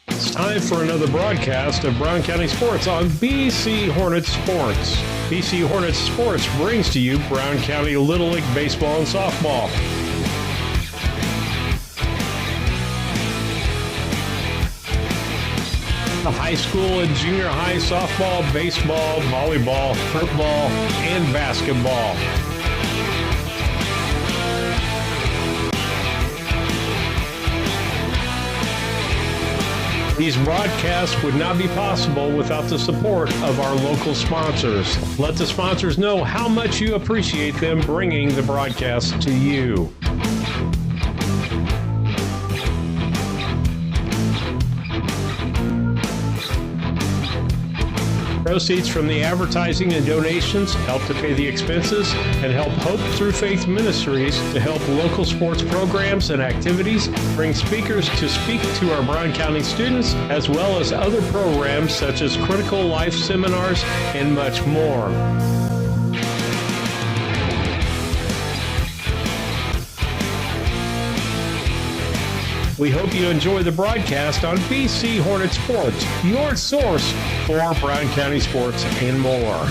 It's time for another broadcast of Brown County Sports on BC Hornets Sports. BC Hornets Sports brings to you Brown County Little League Baseball and Softball. The high school and junior high softball, baseball, volleyball, football, and basketball. These broadcasts would not be possible without the support of our local sponsors. Let the sponsors know how much you appreciate them bringing the broadcast to you. Proceeds from the advertising and donations help to pay the expenses and help Hope Through Faith Ministries to help local sports programs and activities, bring speakers to speak to our Brown County students, as well as other programs such as critical life seminars and much more. We hope you enjoy the broadcast on BC Hornet Sports, your source for Brown County sports and more.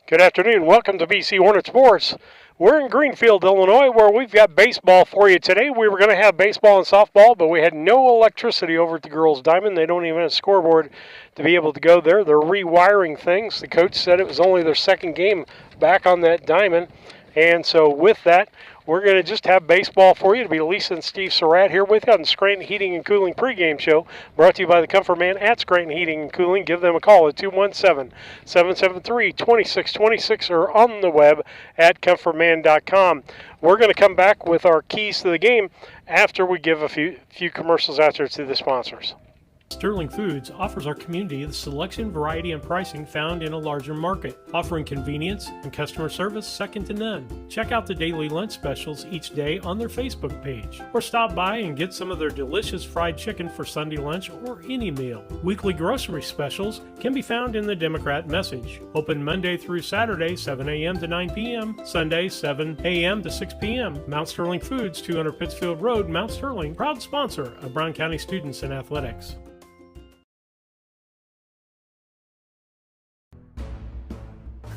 Good afternoon. Welcome to BC Hornet Sports. We're in Greenfield, Illinois, where we've got baseball for you today. We were going to have baseball and softball, but we had no electricity over at the girls' diamond. They don't even have a scoreboard to be able to go there. They're rewiring things. The coach said it was only their second game back on that diamond. And so with that, we're going to just have baseball for you. It'll be Lisa and Steve Surratt here with you on the Scranton Heating and Cooling pregame show, brought to you by the Comfort Man at Scranton Heating and Cooling. Give them a call at 217-773-2626 or on the web at comfortman.com. We're going to come back with our keys to the game after we give a few commercials out there to the sponsors. Sterling Foods offers our community the selection, variety, and pricing found in a larger market, offering convenience and customer service second to none. Check out the daily lunch specials each day on their Facebook page, or stop by and get some of their delicious fried chicken for Sunday lunch or any meal. Weekly grocery specials can be found in the Democrat Message. Open Monday through Saturday, 7 a.m. to 9 p.m., Sunday, 7 a.m. to 6 p.m. Mount Sterling Foods, 200 Pittsfield Road, Mount Sterling, proud sponsor of Brown County students in athletics.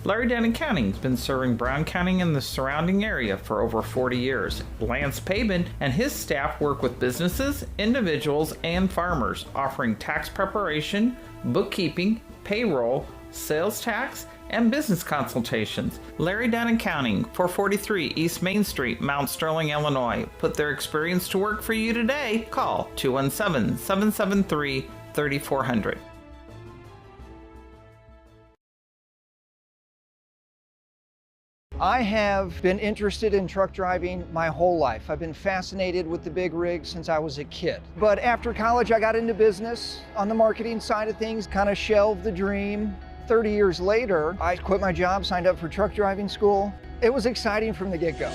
Larry Denton Accounting has been serving Brown County and the surrounding area for over 40 years. Lance Pabin and his staff work with businesses, individuals, and farmers, offering tax preparation, bookkeeping, payroll, sales tax, and business consultations. Larry Denton Accounting, 443 East Main Street, Mount Sterling, Illinois. Put their experience to work for you today. Call 217-773-3400. I have been interested in truck driving my whole life. I've been fascinated with the big rig since I was a kid. But after college, I got into business on the marketing side of things, kind of shelved the dream. 30 years later, I quit my job, signed up for truck driving school. It was exciting from the get-go.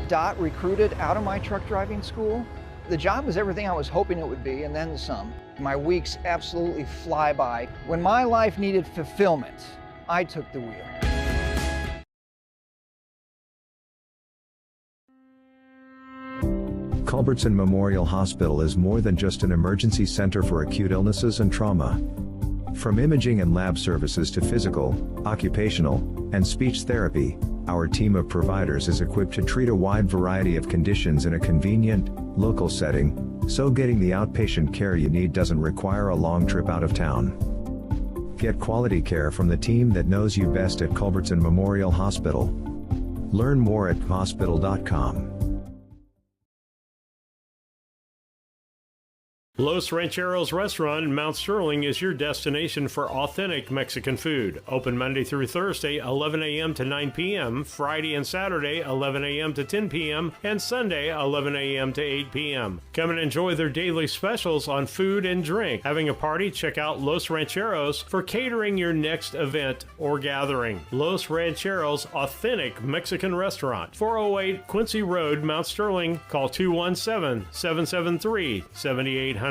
Dot recruited out of my truck driving school. The job was everything I was hoping it would be, and then some. My weeks absolutely fly by. When my life needed fulfillment, I took the wheel. Culbertson Memorial Hospital is more than just an emergency center for acute illnesses and trauma. From imaging and lab services to physical, occupational, and speech therapy, our team of providers is equipped to treat a wide variety of conditions in a convenient, local setting, so getting the outpatient care you need doesn't require a long trip out of town. Get quality care from the team that knows you best at Culbertson Memorial Hospital. Learn more at hospital.com. Los Rancheros Restaurant in Mount Sterling is your destination for authentic Mexican food. Open Monday through Thursday, 11 a.m. to 9 p.m., Friday and Saturday, 11 a.m. to 10 p.m., and Sunday, 11 a.m. to 8 p.m. Come and enjoy their daily specials on food and drink. Having a party? Check out Los Rancheros for catering your next event or gathering. Los Rancheros Authentic Mexican Restaurant, 408 Quincy Road, Mount Sterling. Call 217-773-7800.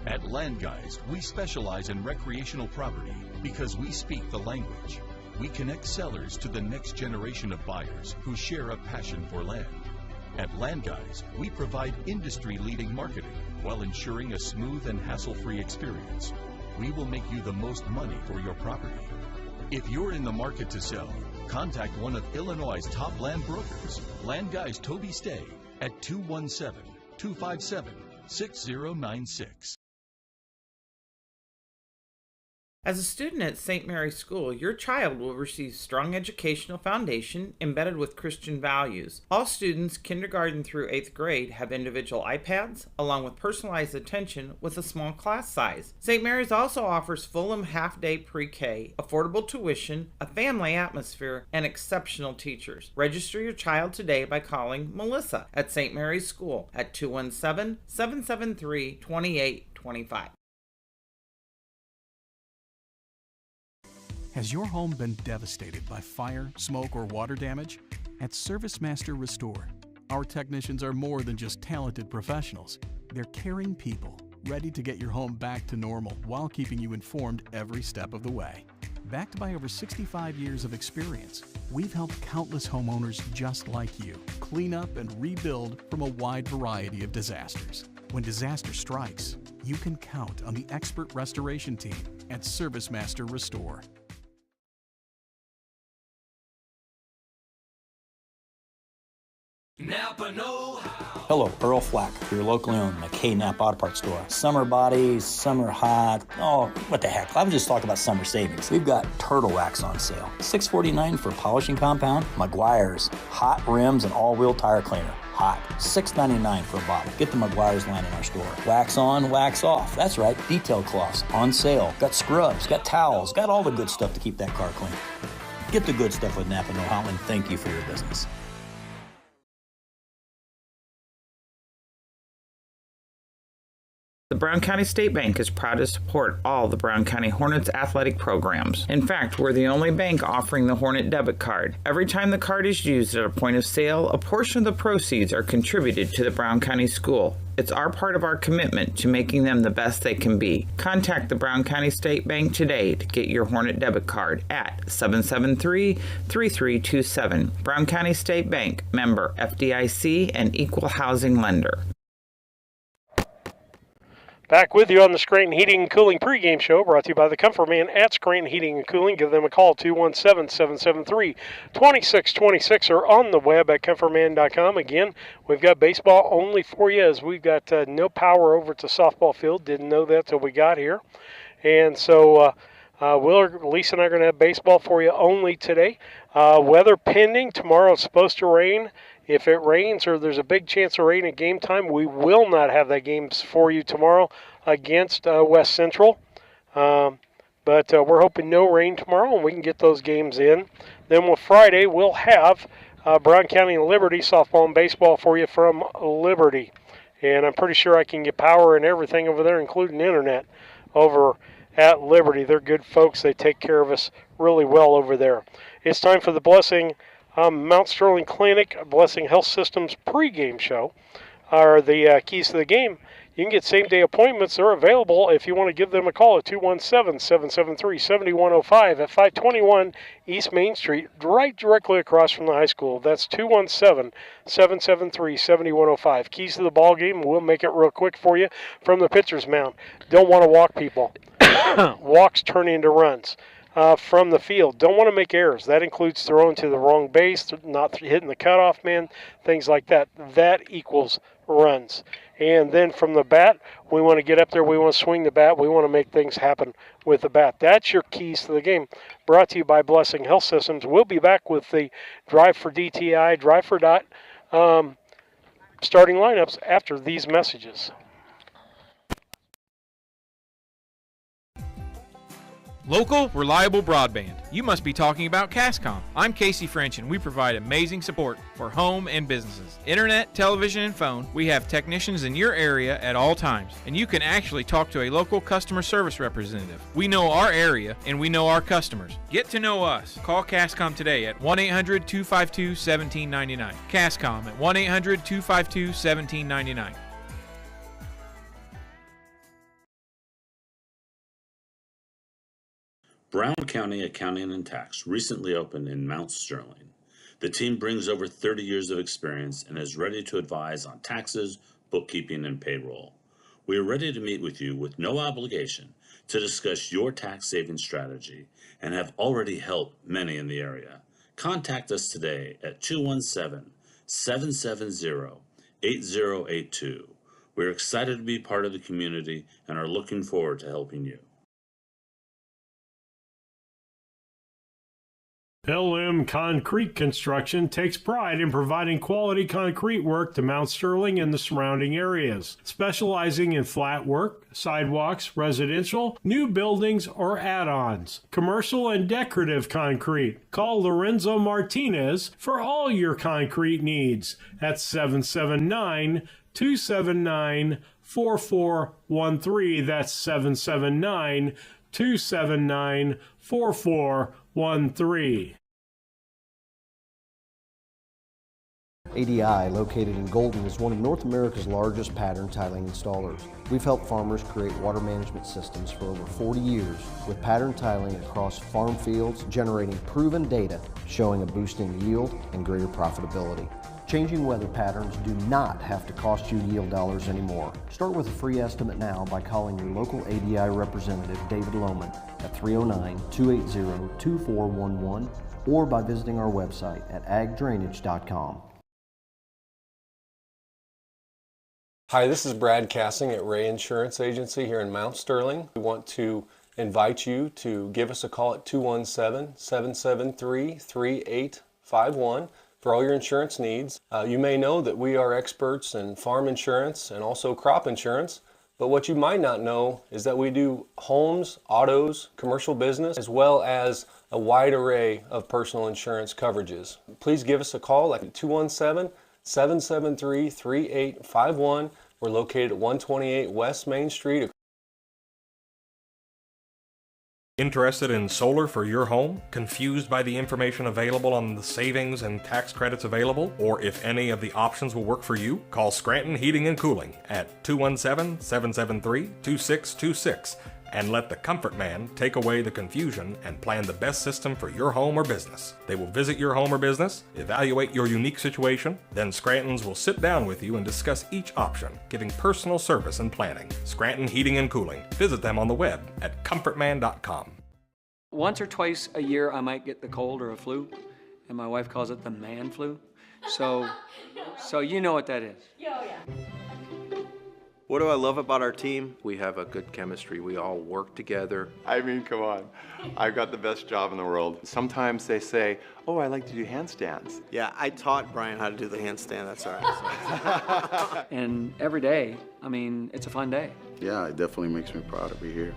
At Landgeist, we specialize in recreational property because we speak the language. We connect sellers to the next generation of buyers who share a passion for land. At Landgeist, we provide industry-leading marketing while ensuring a smooth and hassle-free experience. We will make you the most money for your property. If you're in the market to sell, contact one of Illinois' top land brokers, Landgeist Toby Stay, at 217-257-6096. As a student at St. Mary's School, your child will receive strong educational foundation embedded with Christian values. All students, kindergarten through 8th grade, have individual iPads, along with personalized attention with a small class size. St. Mary's also offers Fulham half-day pre-K, affordable tuition, a family atmosphere, and exceptional teachers. Register your child today by calling Melissa at St. Mary's School at 217-773-2825. Has your home been devastated by fire, smoke, or water damage? At ServiceMaster Restore, our technicians are more than just talented professionals. They're caring people, ready to get your home back to normal while keeping you informed every step of the way. Backed by over 65 years of experience, we've helped countless homeowners just like you clean up and rebuild from a wide variety of disasters. When disaster strikes, you can count on the expert restoration team at ServiceMaster Restore. Napa know-how. Hello, Earl Flack, your locally owned McKay Napa Auto Parts store. Summer bodies, summer hot. Oh, what the heck? I was just talking about summer savings. We've got Turtle Wax on sale. $6.49 for polishing compound. Meguiar's hot rims and all-wheel tire cleaner. Hot. $6.99 for a bottle. Get the Meguiar's line in our store. Wax on, wax off. That's right. Detail cloths on sale. Got scrubs, got towels, got all the good stuff to keep that car clean. Get the good stuff with Napa know-how, and thank you for your business. The Brown County State Bank is proud to support all the Brown County Hornets athletic programs. In fact, we're the only bank offering the Hornet debit card. Every time the card is used at a point of sale, a portion of the proceeds are contributed to the Brown County School. It's our part of our commitment to making them the best they can be. Contact the Brown County State Bank today to get your Hornet debit card at 773-3327. Brown County State Bank, member FDIC and equal housing lender. Back with you on the Scranton Heating and Cooling pregame show, brought to you by the Comfort Man at Scranton Heating and Cooling. Give them a call, 217-773-2626, or on the web at comfortman.com. Again, we've got baseball only for you, as we've got no power over at the softball field. Didn't know that till we got here. And so Lisa and I are going to have baseball for you only today. Weather pending. Tomorrow it's supposed to rain. If it rains or there's a big chance of rain at game time, we will not have that game for you tomorrow against West Central. But we're hoping no rain tomorrow, and we can get those games in. Then Friday, we'll have Brown County and Liberty softball and baseball for you from Liberty. And I'm pretty sure I can get power and everything over there, including internet, over at Liberty. They're good folks. They take care of us really well over there. It's time for the Blessing Mount Sterling Clinic Blessing Health Systems pregame show. Are the keys to the game. You can get same-day appointments. They're available if you want to give them a call at 217-773-7105 at 521 East Main Street, right directly across from the high school. That's 217-773-7105. Keys to the ball game. We'll make it real quick for you from the pitcher's mound. Don't want to walk people. Walks turn into runs. From the field. Don't want to make errors. That includes throwing to the wrong base, not hitting the cutoff man, things like that. That equals runs. And then from the bat, we want to get up there. We want to swing the bat. We want to make things happen with the bat. That's your keys to the game. Brought to you by Blessing Health Systems. We'll be back with the Drive for DTI, Drive for Dot starting lineups after these messages. Local, reliable broadband. You must be talking about Cascom. I'm Casey French, and we provide amazing support for home and businesses. Internet, television, and phone. We have technicians in your area at all times, and you can actually talk to a local customer service representative. We know our area, and we know our customers. Get to know us. Call Cascom today at 1-800-252-1799. Cascom at 1-800-252-1799. Brown County Accounting and Tax recently opened in Mount Sterling. The team brings over 30 years of experience and is ready to advise on taxes, bookkeeping, and payroll. We are ready to meet with you with no obligation to discuss your tax saving strategy and have already helped many in the area. Contact us today at 217-770-8082. We're excited to be part of the community and are looking forward to helping you. LM Concrete Construction takes pride in providing quality concrete work to Mount Sterling and the surrounding areas, specializing in flat work, sidewalks, residential, new buildings, or add-ons, commercial and decorative concrete. Call Lorenzo Martinez for all your concrete needs at 779-279-4413. That's 779-279-4413. ADI, located in Golden, is one of North America's largest pattern tiling installers. We've helped farmers create water management systems for over 40 years with pattern tiling across farm fields, generating proven data showing a boost in yield and greater profitability. Changing weather patterns do not have to cost you yield dollars anymore. Start with a free estimate now by calling your local ADI representative, David Lohman, at 309-280-2411 or by visiting our website at agdrainage.com. Hi, this is Brad Cassing at Ray Insurance Agency here in Mount Sterling. We want to invite you to give us a call at 217-773-3851 for all your insurance needs. You may know that we are experts in farm insurance and also crop insurance, but what you might not know is that we do homes, autos, commercial business, as well as a wide array of personal insurance coverages. Please give us a call at 217-773-3851. We're located at 128 West Main Street. Interested in solar for your home? Confused by the information available on the savings and tax credits available? Or if any of the options will work for you? Call Scranton Heating and Cooling at 217-773-2626 and let the Comfort Man take away the confusion and plan the best system for your home or business. They will visit your home or business, evaluate your unique situation, then Scranton's will sit down with you and discuss each option, giving personal service and planning. Scranton Heating and Cooling. Visit them on the web at comfortman.com. Once or twice a year I might get the cold or a flu, and my wife calls it the man flu. So you know what that is. Yeah. What do I love about our team? We have a good chemistry. We all work together. I mean, come on. I've got the best job in the world. Sometimes they say, oh, I like to do handstands. Yeah, I taught Brian how to do the handstand. That's all right. And every day, I mean, it's a fun day. Yeah, it definitely makes me proud to be here.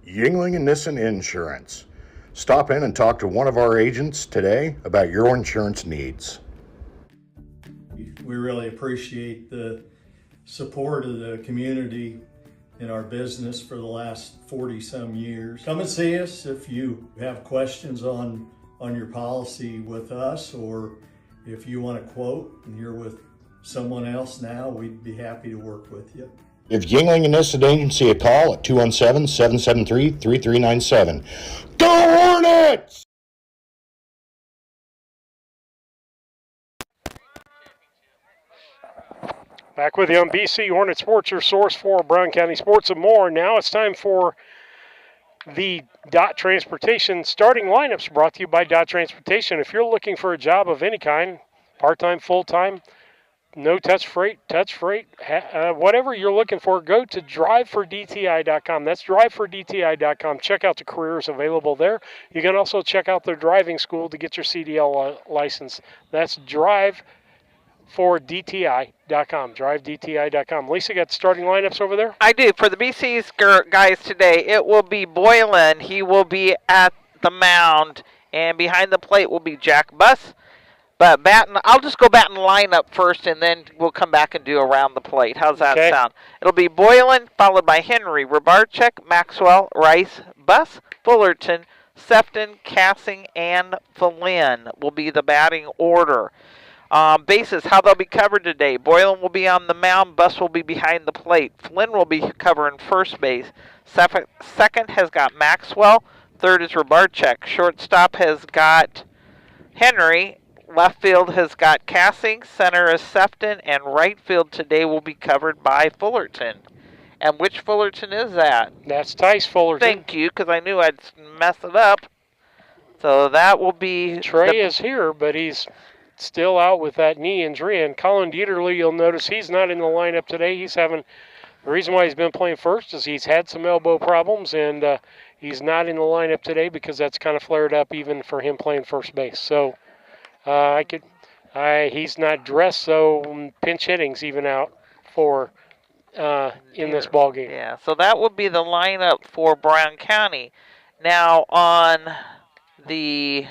Yingling and Nissen Insurance. Stop in and talk to one of our agents today about your insurance needs. We really appreciate the support of the community in our business for the last 40-some years. Come and see us if you have questions on your policy with us, or if you want a quote and you're with someone else now, we'd be happy to work with you. Give Yingling and Nissen Agency a call at 217-773-3397. Go Hornets! Back with you on BC Hornet Sports, your source for Brown County sports and more. Now it's time for the Dot Transportation starting lineups, brought to you by Dot Transportation. If you're looking for a job of any kind, part-time, full-time, no touch freight, whatever you're looking for, go to drivefordti.com. That's drivefordti.com. Check out the careers available there. You can also check out their driving school to get your CDL license. That's drivefordti.com. Drivedti.com. Lisa, got the starting lineups over there? I do. For the BC's guys today, it will be Boylan. He will be at the mound, and behind the plate will be Jack Buss. But I'll just go batting lineup first, and then we'll come back and do around the plate. How's that sound? It'll be Boylan, followed by Henry, Rabarchek, Maxwell, Rice, Buss, Fullerton, Sefton, Cassing, and Flynn will be the batting order. Bases, how they'll be covered today. Boylan will be on the mound. Buss will be behind the plate. Flynn will be covering first base. Second has got Maxwell. Third is Rabarchek. Shortstop has got Henry. Left field has got Cassing, center is Sefton, and right field today will be covered by Fullerton. And which Fullerton is that? That's Tice Fullerton. Thank you, because I knew I'd mess it up. So that will be... Trey is here, but he's still out with that knee injury. And Colin Dieterle, you'll notice he's not in the lineup today. The reason why he's been playing first is he's had some elbow problems, and he's not in the lineup today because that's kind of flared up even for him playing first base. So... he's not dressed, so pinch hitting's even out for in this ball game. Yeah, so that would be the lineup for Brown County. Now on the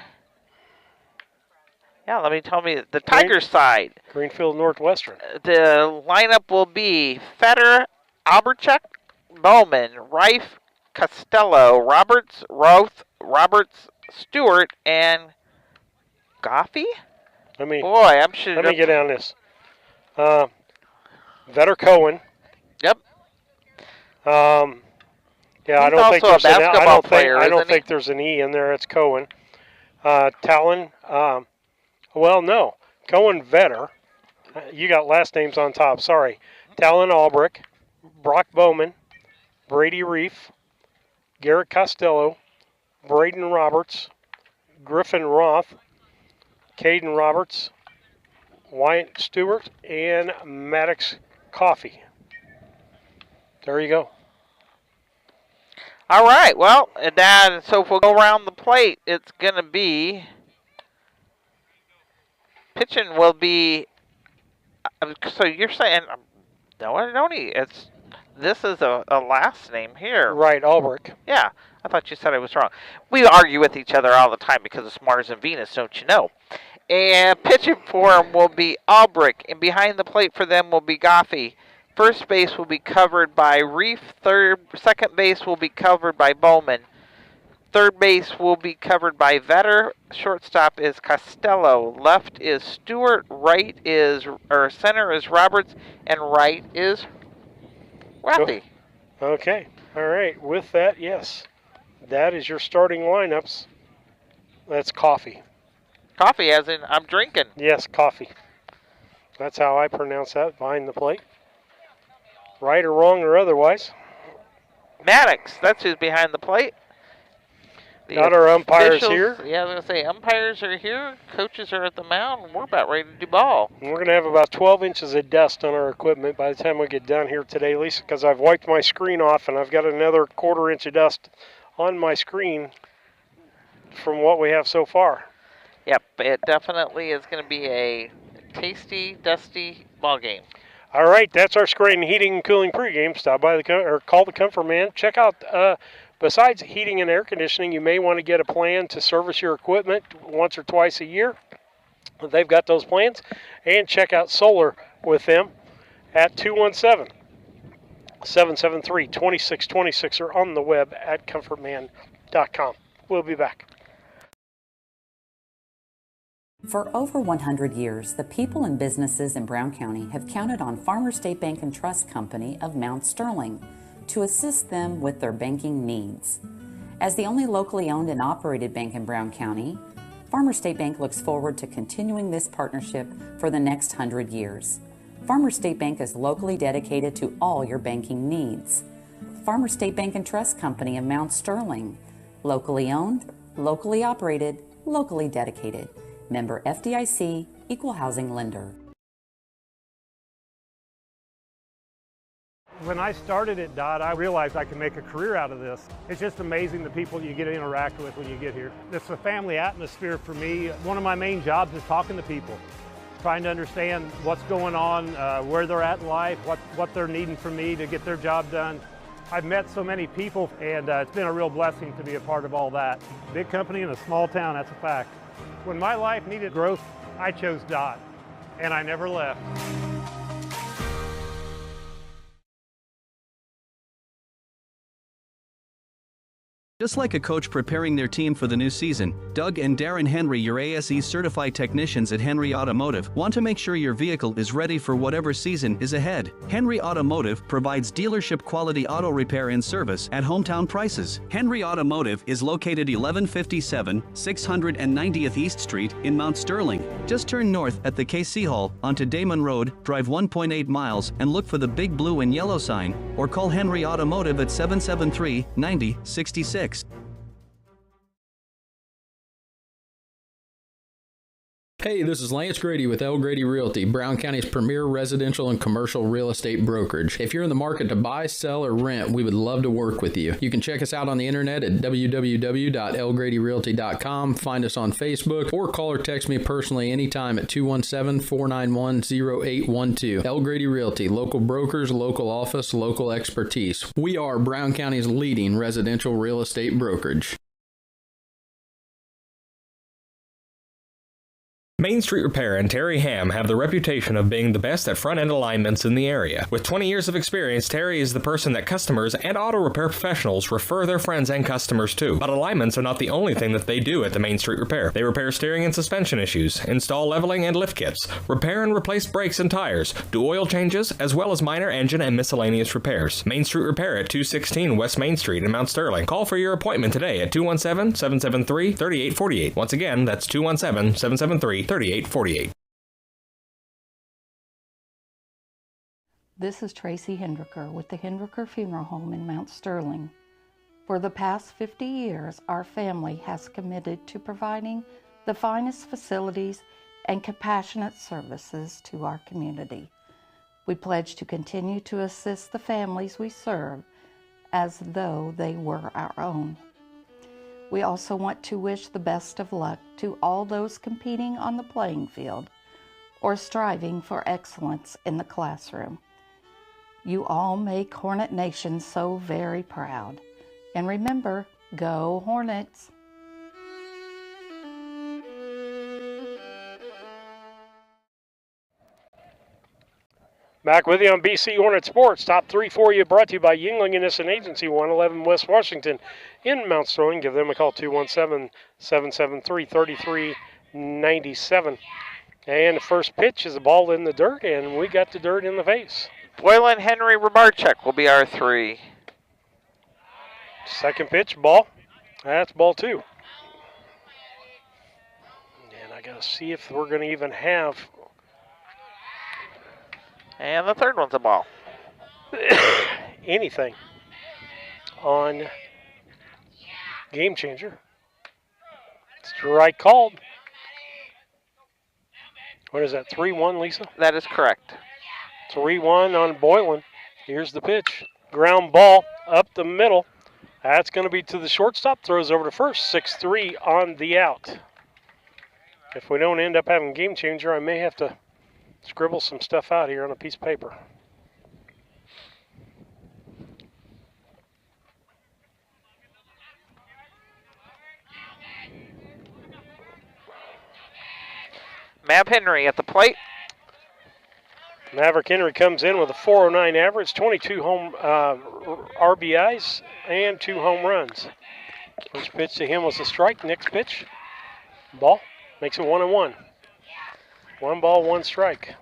the Tigers side. Greenfield Northwestern. The lineup will be Fetter, Alberchek, Bowman, Reif, Costello, Roberts, Roth, Roberts, Stewart, and Goffey? Let me get down this. Vetter Cohen. Yep. I don't think there's an E in there. It's Cohen. Talon. No. Cohen Vetter. You got last names on top. Sorry. Talon Albrecht, Brock Bowman, Brady Reef, Garrett Costello, Braden Roberts, Griffin Roth, Caden Roberts, Wyatt Stewart, and Maddox Coffey. There you go. All right. Well, so if we'll go around the plate, it's going to be pitching will be. So you're saying this is a last name here. Right, Albrecht. Yeah, I thought you said I was wrong. We argue with each other all the time because it's Mars and Venus, don't you know? And pitching for him will be Albrecht, and behind the plate for them will be Goffey. First base will be covered by Reef. Second base will be covered by Bowman. Third base will be covered by Vetter. Shortstop is Costello. Left is Stewart. Center is Roberts, and right is Rathy. Okay. All right. With that, yes, that is your starting lineups. That's coffee. Coffee, as in I'm drinking. Yes, coffee. That's how I pronounce that, behind the plate. Right or wrong or otherwise. Maddox, that's who's behind the plate. Got our umpires here. Yeah, I was going to say, umpires are here, coaches are at the mound, and we're about ready to do ball. And we're going to have about 12 inches of dust on our equipment by the time we get done here today, Lisa, because I've wiped my screen off, and I've got another quarter-inch of dust on my screen from what we have so far. Yep, it definitely is going to be a tasty, dusty ball game. All right, that's our Scranton Heating and Cooling pregame. Stop by or call the Comfort Man. Check out, besides heating and air conditioning, you may want to get a plan to service your equipment once or twice a year. They've got those plans. And check out solar with them at 217-773-2626 or on the web at comfortman.com. We'll be back. For over 100 years, the people and businesses in Brown County have counted on Farmers State Bank and Trust Company of Mount Sterling to assist them with their banking needs. As the only locally owned and operated bank in Brown County, Farmers State Bank looks forward to continuing this partnership for the next 100 years. Farmers State Bank is locally dedicated to all your banking needs. Farmers State Bank and Trust Company of Mount Sterling, locally owned, locally operated, locally dedicated. Member FDIC, Equal Housing Lender. When I started at DOT, I realized I could make a career out of this. It's just amazing the people you get to interact with when you get here. It's a family atmosphere for me. One of my main jobs is talking to people, trying to understand what's going on, where they're at in life, what they're needing from me to get their job done. I've met so many people, and it's been a real blessing to be a part of all that. Big company in a small town, that's a fact. When my life needed growth, I chose DOT, and I never left. Just like a coach preparing their team for the new season, Doug and Darren Henry, your ASE certified technicians at Henry Automotive, want to make sure your vehicle is ready for whatever season is ahead. Henry Automotive provides dealership quality auto repair and service at hometown prices. Henry Automotive is located 1157 690th East Street in Mount Sterling. Just turn north at the KC Hall onto Damon Road, drive 1.8 miles, and look for the big blue and yellow sign, or call Henry Automotive at 773-9066. Hey, this is Lance Grady with L. Grady Realty, Brown County's premier residential and commercial real estate brokerage. If you're in the market to buy, sell, or rent, we would love to work with you. You can check us out on the internet at www.lgradyrealty.com, find us on Facebook, or call or text me personally anytime at 217-491-0812. L. Grady Realty, local brokers, local office, local expertise. We are Brown County's leading residential real estate brokerage. Main Street Repair and Terry Ham have the reputation of being the best at front-end alignments in the area. With 20 years of experience, Terry is the person that customers and auto repair professionals refer their friends and customers to. But alignments are not the only thing that they do at the Main Street Repair. They repair steering and suspension issues, install leveling and lift kits, repair and replace brakes and tires, do oil changes, as well as minor engine and miscellaneous repairs. Main Street Repair at 216 West Main Street in Mount Sterling. Call for your appointment today at 217-773-3848. Once again, that's 217-773-3848. This is Tracy Hendricker with the Hendricker Funeral Home in Mount Sterling. For the past 50 years, our family has committed to providing the finest facilities and compassionate services to our community. We pledge to continue to assist the families we serve as though they were our own. We also want to wish the best of luck to all those competing on the playing field or striving for excellence in the classroom. You all make Hornet Nation so very proud. And remember, go Hornets! Back with you on BC Hornet Sports. Top three for you, brought to you by Yingling Innocent Agency, 111 West Washington in Mount Sterling. Give them a call, 217-773-3397. And the first pitch is a ball in the dirt, and we got the dirt in the face. Boylan Henry Rebarchek will be our 3. Second pitch, ball. That's ball 2. And I got to see if we're going to even have... And the third one's a ball. anything on Game Changer. Strike called. What is that, 3-1, Lisa? That is correct. 3-1 on Boylan. Here's the pitch. Ground ball up the middle. That's going to be to the shortstop. Throws over to first. 6-3 on the out. If we don't end up having Game Changer, I may have to scribble some stuff out here on a piece of paper. Mav Henry at the plate. Maverick Henry comes in with a 409 average, 22 home RBIs, and 2 home runs. First pitch to him was a strike. Next pitch, ball. Makes it 1-1. 1 ball, 1 strike.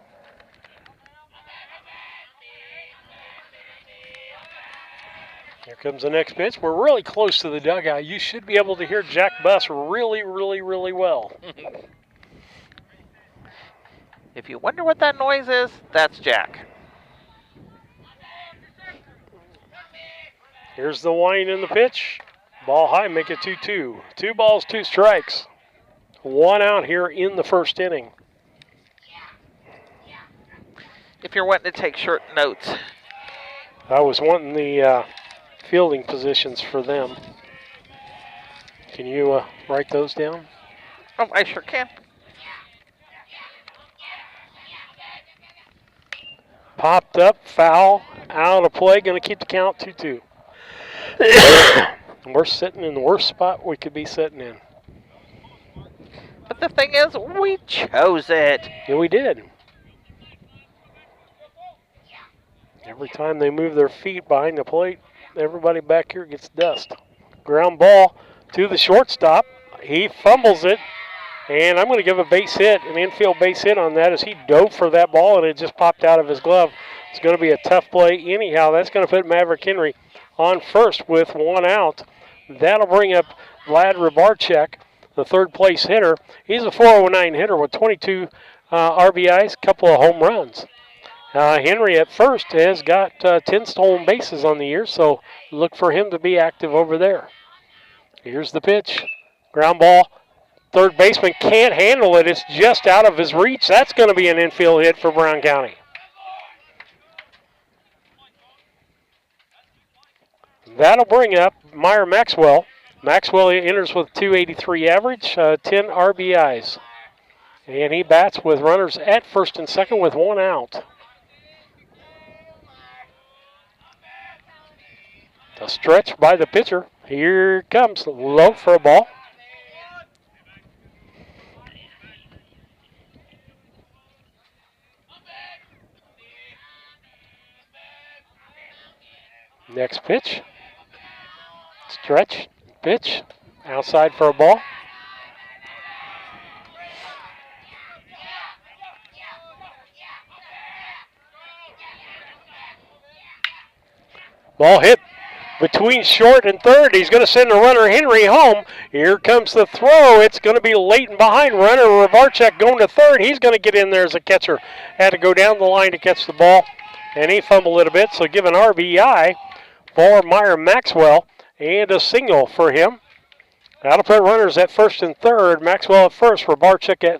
Here comes the next pitch. We're really close to the dugout. You should be able to hear Jack Buss really, really, really well. If you wonder what that noise is, that's Jack. Here's the whine in the pitch. Ball high, make it 2-2. 2 balls, 2 strikes. 1 out here in the first inning. If you're wanting to take short notes, I was wanting the fielding positions for them. Can you write those down? Oh, I sure can. Popped up, foul, out of play, going to keep the count 2-2. We're sitting in the worst spot we could be sitting in. But the thing is, we chose it. Yeah, we did. Every time they move their feet behind the plate, everybody back here gets dust. Ground ball to the shortstop. He fumbles it, and I'm going to give a base hit, an infield base hit on that as he dove for that ball, and it just popped out of his glove. It's going to be a tough play anyhow. That's going to put Maverick Henry on first with one out. That'll bring up Vlad Rybarczyk, the third place hitter. He's a 409 hitter with 22 RBIs, a couple of home runs. Henry at first has got 10 stolen bases on the year, so look for him to be active over there. Here's the pitch. Ground ball. Third baseman can't handle it. It's just out of his reach. That's going to be an infield hit for Brown County. That'll bring up Meyer Maxwell. Maxwell enters with 283 average, 10 RBIs. And he bats with runners at first and second with one out. A stretch by the pitcher. Here comes low for a ball. Next pitch. Stretch, pitch, outside for a ball. Ball hit between short and third. He's going to send the runner Henry home. Here comes the throw. It's going to be late and behind. Runner Rybarczyk going to third. He's going to get in there as a catcher. Had to go down the line to catch the ball, and he fumbled it a bit. So give an RBI for Meyer Maxwell and a single for him. That'll put runners at first and third. Maxwell at first, Rybarczyk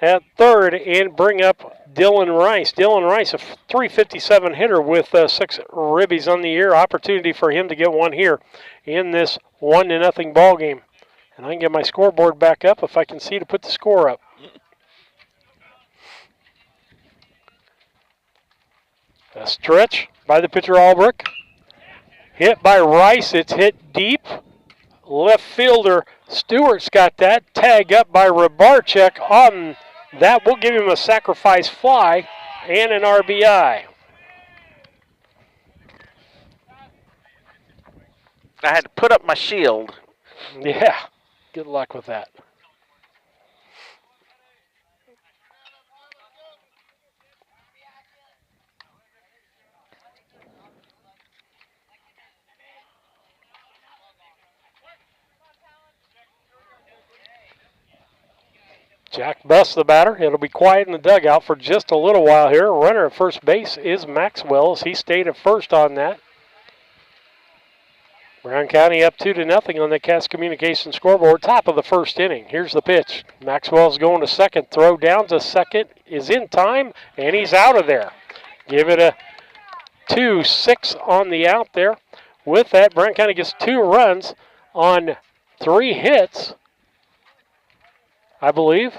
at third, and bring up Dylan Rice. Dylan Rice, a 357 hitter with 6 ribbies on the year. Opportunity for him to get one here in this 1-0 ball game. And I can get my scoreboard back up if I can see to put the score up. A stretch by the pitcher Albrecht. Hit by Rice. It's hit deep. Left fielder Stewart's got that. Tag up by Rybarczyk on that. Will give him a sacrifice fly and an RBI. I had to put up my shield. Yeah, good luck with that. Jack Buss, the batter. It'll be quiet in the dugout for just a little while here. Runner at first base is Maxwell as he stayed at first on that. Brown County up 2-0 on the Cass Communication scoreboard. Top of the first inning. Here's the pitch. Maxwell's going to second. Throw down to second is in time, and he's out of there. Give it a 2-6 on the out there. With that, Brown County gets 2 runs on 3 hits. I believe,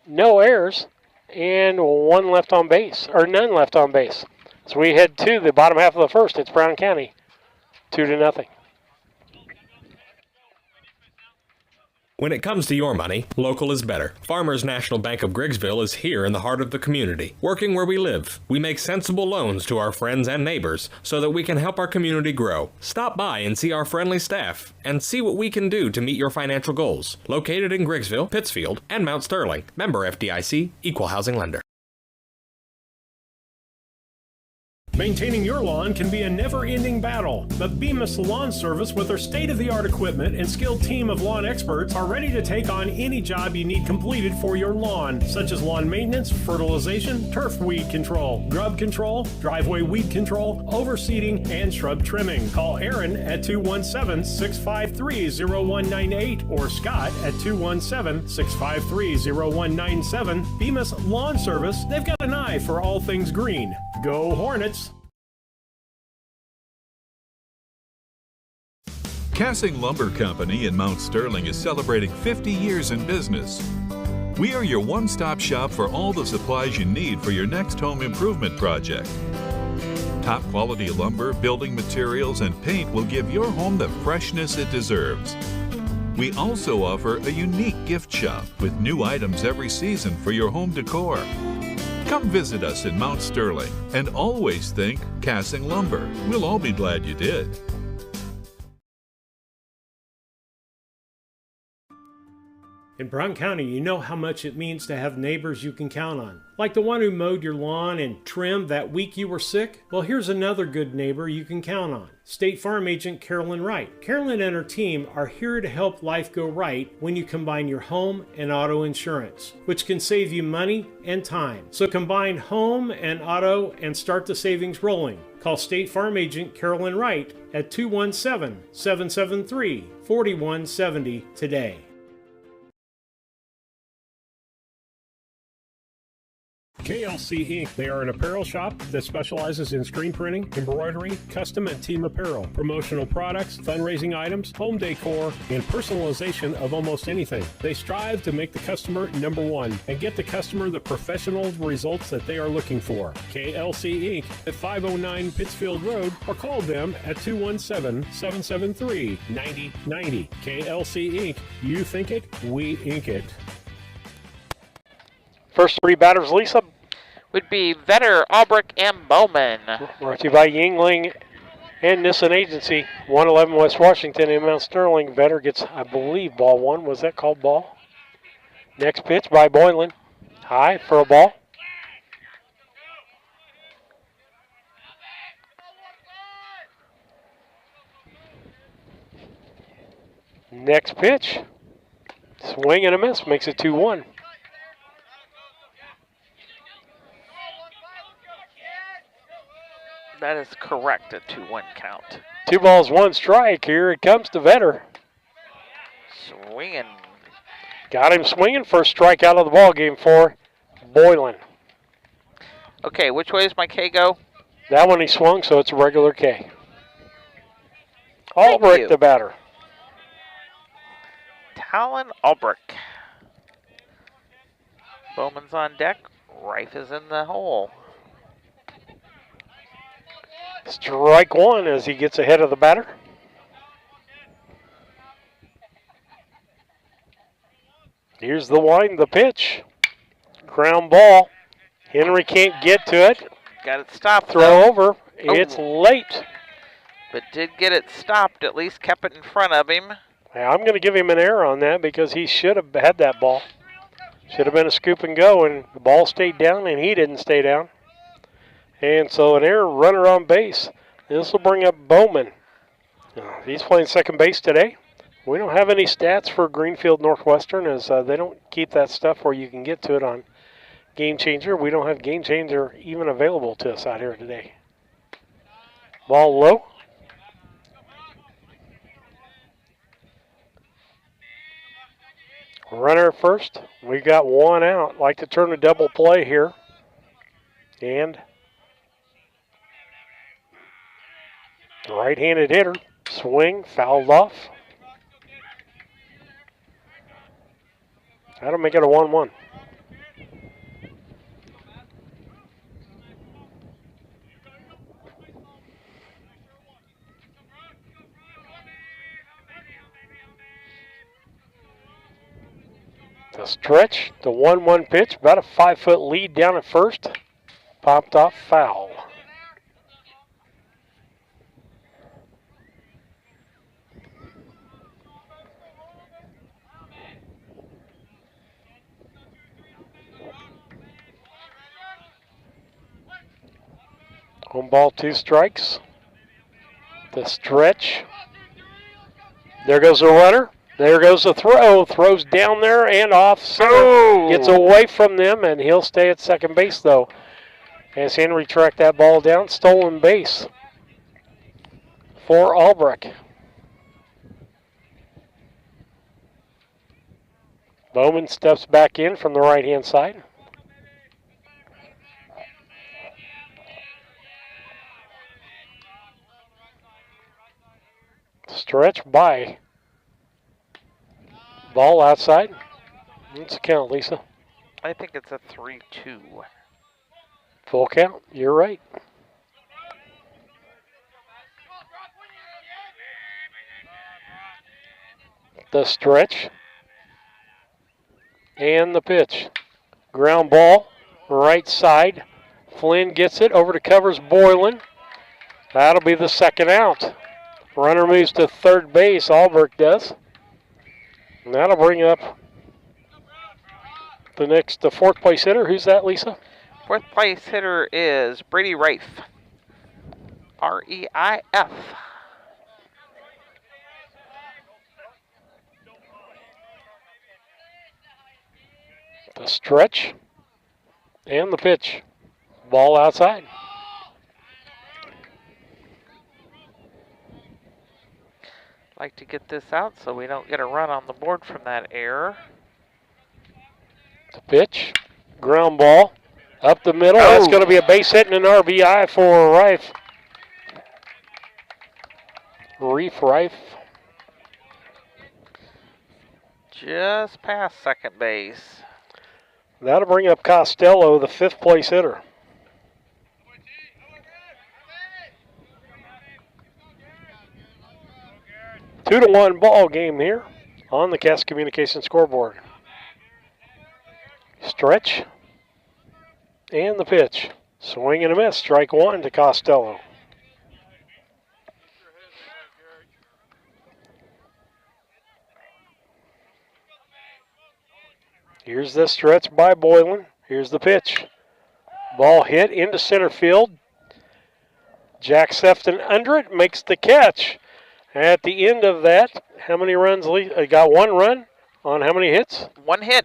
no errors, and 1 left on base, or none left on base. So we head to the bottom half of the first. It's Brown County, 2-0. When it comes to your money, local is better. Farmers National Bank of Griggsville is here in the heart of the community, working where we live. We make sensible loans to our friends and neighbors so that we can help our community grow. Stop by and see our friendly staff and see what we can do to meet your financial goals. Located in Griggsville, Pittsfield, and Mount Sterling. Member FDIC, Equal Housing Lender. Maintaining your lawn can be a never-ending battle, but Bemis Lawn Service with their state-of-the-art equipment and skilled team of lawn experts are ready to take on any job you need completed for your lawn, such as lawn maintenance, fertilization, turf weed control, grub control, driveway weed control, overseeding, and shrub trimming. Call Aaron at 217-653-0198 or Scott at 217-653-0197. Bemis Lawn Service, they've got an eye for all things green. Go Hornets! Cassing Lumber Company in Mount Sterling is celebrating 50 years in business. We are your one-stop shop for all the supplies you need for your next home improvement project. Top quality lumber, building materials, and paint will give your home the freshness it deserves. We also offer a unique gift shop with new items every season for your home decor. Come visit us in Mount Sterling and always think Cassing Lumber. We'll all be glad you did. In Brown County, you know how much it means to have neighbors you can count on. Like the one who mowed your lawn and trimmed that week you were sick? Well, here's another good neighbor you can count on. State Farm Agent Carolyn Wright. Carolyn and her team are here to help life go right when you combine your home and auto insurance, which can save you money and time. So combine home and auto and start the savings rolling. Call State Farm Agent Carolyn Wright at 217-773-4170 today. KLC Inc. They are an apparel shop that specializes in screen printing, embroidery, custom and team apparel, promotional products, fundraising items, home decor, and personalization of almost anything. They strive to make the customer number one and get the customer the professional results that they are looking for. KLC Inc. at 509 Pittsfield Road or call them at 217-773-9090. KLC Inc. You think it, we ink it. First three batters, Lisa. Would be Vetter, Albrecht, and Bowman. Brought to you by Yingling and Nissen Agency. 111 West Washington in Mount Sterling. Vetter gets, I believe, ball one. Was that called ball? Next pitch by Boylan. High for a ball. Next pitch. Swing and a miss. Makes it 2-1. That is correct, a 2-1 count. 2 balls, 1 strike. Here it comes to Vetter. Swinging. Got him swinging. First strike out of the ball game for Boylan. Okay, which way does my K go? That one he swung, so it's a regular K. Albrecht the batter. Talon Albrecht. Bowman's on deck. Reif is in the hole. Strike one as he gets ahead of the batter. Here's the wind, the pitch. Ground ball. Henry can't get to it. Got it stopped. Throw over. It's late. But did get it stopped, at least kept it in front of him. I'm going to give him an error on that because he should have had that ball. Should have been a scoop and go, and the ball stayed down, and he didn't stay down. And so an error, runner on base. This will bring up Bowman. He's playing second base today. We don't have any stats for Greenfield Northwestern as they don't keep that stuff where you can get to it on Game Changer. We don't have Game Changer even available to us out here today. Ball low. Runner at first. We got one out. Like to turn a double play here. And right-handed hitter. Swing, fouled off. That'll make it a 1-1. The stretch, the 1-1 pitch, about a 5-foot lead down at first. Popped off foul. One ball, 2 strikes. The stretch. There goes the runner. There goes the throw. Throws down there and off center. Oh. Gets away from them, and he'll stay at second base, though. As Henry tracked that ball down. Stolen base for Albrecht. Bowman steps back in from the right-hand side. stretch by. Ball outside. What's the count, Lisa? I think it's a 3-2. Full count. You're right. The stretch. And the pitch. Ground ball, right side. Flynn gets it over to covers Boylan. That'll be the second out. Runner moves to third base, Albrecht does. And that'll bring up the fourth place hitter. Who's that, Lisa? Fourth place hitter is Brady Reif. R-E-I-F. The stretch and the pitch. Ball outside. Like to get this out so we don't get a run on the board from that error. The pitch, ground ball, up the middle. That's going to be a base hit and an RBI for Reif. Reif. Just past second base. That'll bring up Costello, the fifth place hitter. Two to 1 ball game here on the Cass Communication scoreboard. Stretch and the pitch. Swing and a miss. Strike one to Costello. Here's the stretch by Boylan. Here's the pitch. Ball hit into center field. Jack Sefton under it, makes the catch. At the end of that, how many runs? Got one run on how many hits? One hit,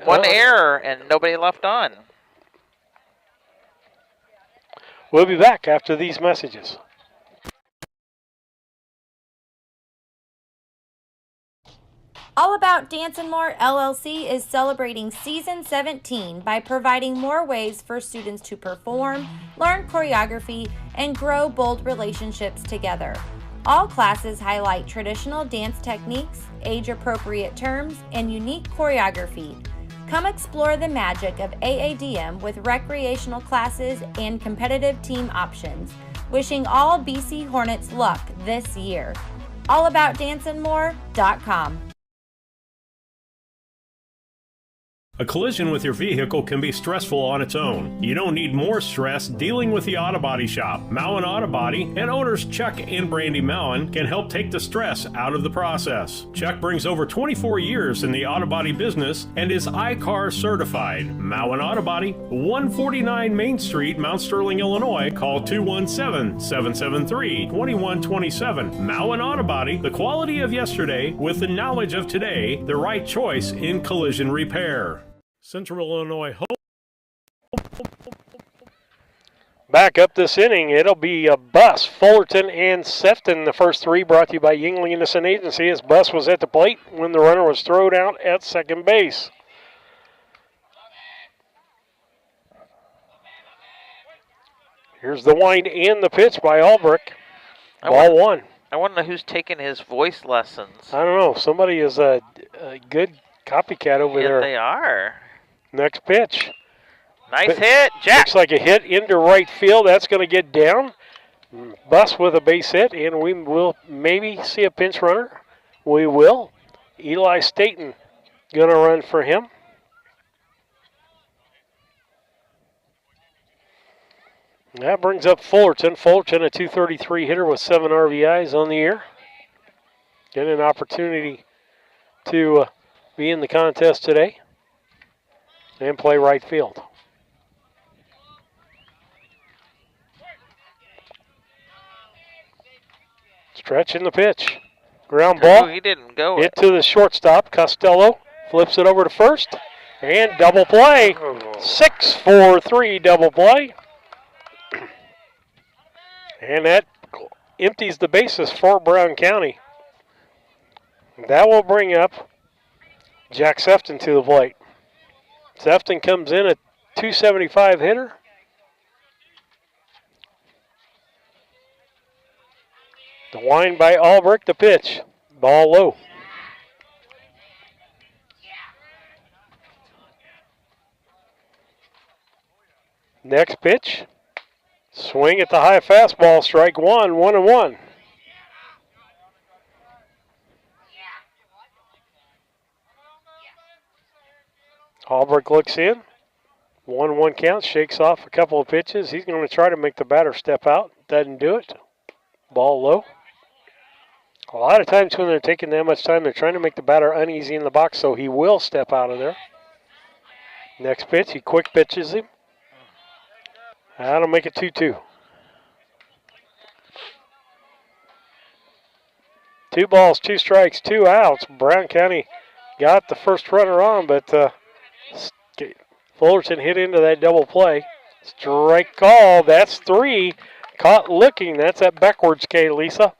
one error, and nobody left on. We'll be back after these messages. All About Dance and More LLC is celebrating season 17 by providing more ways for students to perform, learn choreography, and grow bold relationships together. All classes highlight traditional dance techniques, age-appropriate terms, and unique choreography. Come explore the magic of AADM with recreational classes and competitive team options. Wishing all BC Hornets luck this year. AllAboutDanceandMore.com. A collision with your vehicle can be stressful on its own. You don't need more stress dealing with the Auto Body Shop. Mowen Auto Body and owners Chuck and Brandy Mowen can help take the stress out of the process. Chuck brings over 24 years in the auto body business and is iCar certified. Mowen Auto Body, 149 Main Street, Mount Sterling, Illinois. Call 217-773-2127. Mowen Auto Body, the quality of yesterday with the knowledge of today, the right choice in collision repair. Central Illinois home. Back up this inning, it'll be a Buss, Fullerton, and Sefton. The first three brought to you by Yingling Innocent Agency as Buss was at the plate when the runner was thrown out at second base. Here's the wind and the pitch by Albrecht. Ball one. I want to know who's taking his voice lessons. I don't know. Somebody is a good copycat over there. They are. Next pitch. Nice hit, Jack. Looks like a hit into right field. That's going to get down. Buss with a base hit, and we will maybe see a pinch runner. We will. Eli Staten going to run for him. That brings up Fullerton. Fullerton, a .233 hitter with 7 RBIs on the year. Getting an opportunity to be in the contest today and play right field. Stretch in the pitch. Ground ball. He didn't go. Hit to the shortstop. Costello flips it over to first. And double play. 6-4-3 double play. And that empties the bases for Brown County. That will bring up Jack Sefton to the plate. Sefton comes in at .275 hitter. The wind by Albrecht, the pitch. Ball low. Next pitch. Swing at the high fastball, strike one, 1-1. Albrecht looks in. 1-1 count, shakes off a couple of pitches. He's going to try to make the batter step out. Doesn't do it. Ball low. A lot of times when they're taking that much time, they're trying to make the batter uneasy in the box, so he will step out of there. Next pitch, he quick pitches him. That'll make it 2-2. 2 balls, 2 strikes, 2 outs. Brown County got the first runner on, but Fullerton hit into that double play. Strike call, that's 3. Caught looking, that's that backwards K, Lisa.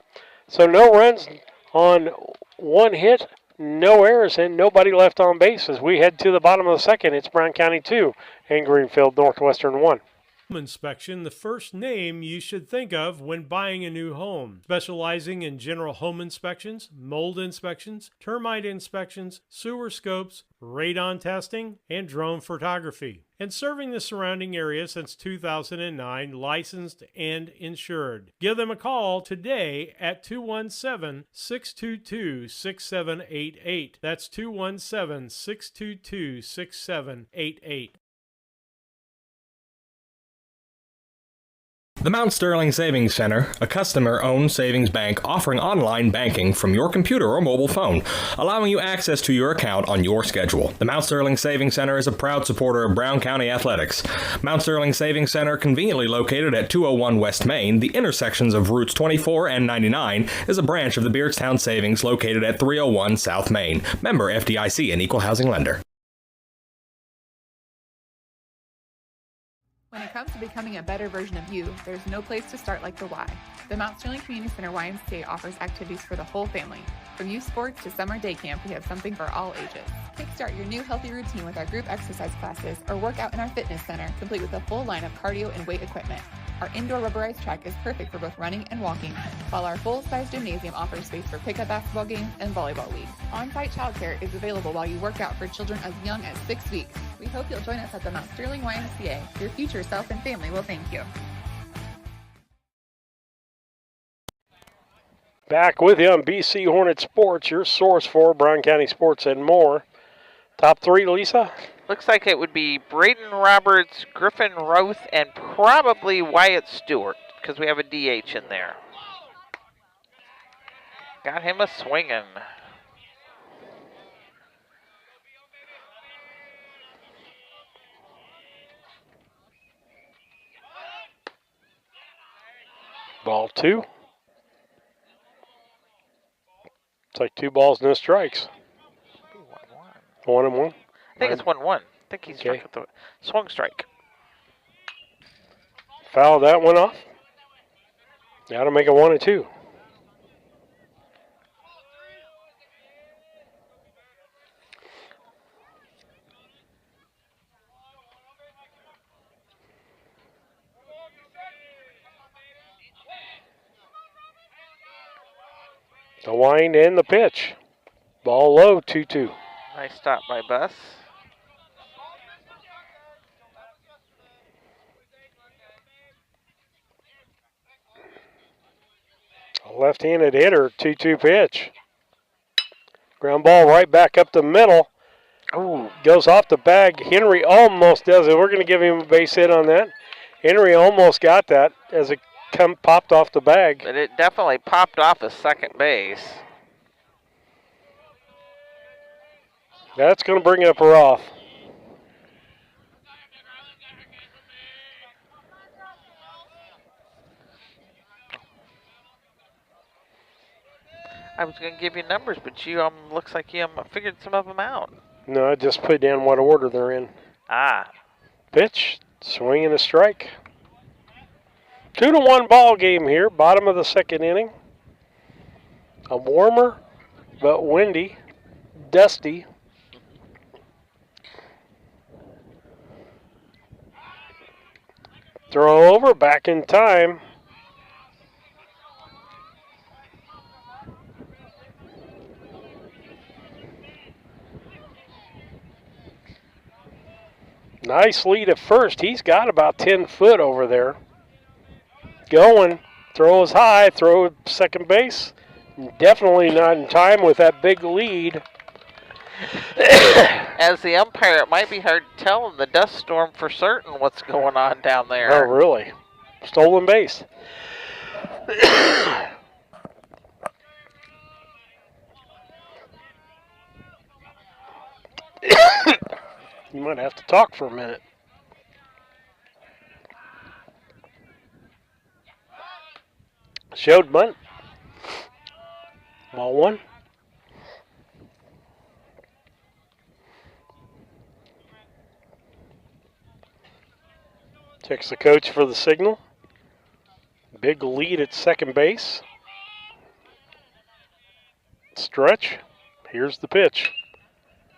So no runs on 1 hit, no errors, and nobody left on base as we head to the bottom of the second. It's Brown County 2 and Greenfield Northwestern 1. Inspection, the first name you should think of when buying a new home. Specializing in general home inspections, mold inspections, termite inspections, sewer scopes, radon testing, and drone photography. And serving the surrounding area since 2009, licensed and insured. Give them a call today at 217-622-6788. That's 217-622-6788. The Mount Sterling Savings Center, a customer-owned savings bank offering online banking from your computer or mobile phone, allowing you access to your account on your schedule. The Mount Sterling Savings Center is a proud supporter of Brown County athletics. Mount Sterling Savings Center, conveniently located at 201 West Main, the intersections of routes 24 and 99, is a branch of the Beardstown Savings located at 301 South Main. Member FDIC, an equal housing lender. When it comes to becoming a better version of you, there's no place to start like the Y. The Mount Sterling Community Center YMCA offers activities for the whole family. From youth sports to summer day camp, we have something for all ages. Kickstart your new healthy routine with our group exercise classes or work out in our fitness center, complete with a full line of cardio and weight equipment. Our indoor rubberized track is perfect for both running and walking, while our full-size gymnasium offers space for pickup basketball games and volleyball leagues. On-site childcare is available while you work out for children as young as 6 weeks. We hope you'll join us at the Mount Sterling YMCA. Your future self and family will thank you. Back with you on BC Hornet Sports, your source for Brown County sports and more. Top 3, Lisa? Looks like it would be Braden Roberts, Griffin Roth, and probably Wyatt Stewart, because we have a DH in there. Got him a swinging. Ball 2. It's like 2 balls, no strikes. 1-1. I think it's 1-1. I think he struck with the swung strike. Foul that one off. Got to make it 1-2. The wind and the pitch. Ball low, 2-2. Nice stop by Bus. Left-handed hitter, 2-2 pitch. Ground ball right back up the middle. Ooh, goes off the bag. Henry almost does it. We're going to give him a base hit on that. Henry almost got that as it popped off the bag. But it definitely popped off a second base. That's going to bring up Roth. I was going to give you numbers, but you looks like you figured some of them out. No, I just put down what order they're in. Ah. Pitch, swing and a strike. 2-1 ball game here, bottom of the second inning. A warmer but windy, dusty. Throw over, back in time. Nice lead at first. He's got about 10 foot over there. Going. Throw is high. Throw at second base. Definitely not in time with that big lead. As the umpire, it might be hard to tell in the dust storm for certain what's going on down there. Oh, really? Stolen base. You might have to talk for a minute. Showed bunt. Ball one. Checks the coach for the signal. Big lead at second base. Stretch. Here's the pitch.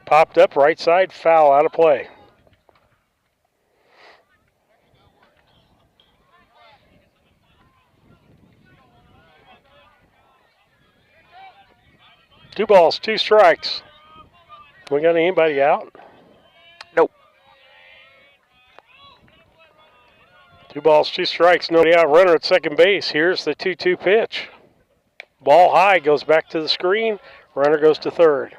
Popped up, right side, foul, out of play. Two balls, two strikes. We got anybody out? Nope. Two balls, two strikes, nobody out. Runner at second base. Here's the 2-2 pitch. Ball high, goes back to the screen. Runner goes to third.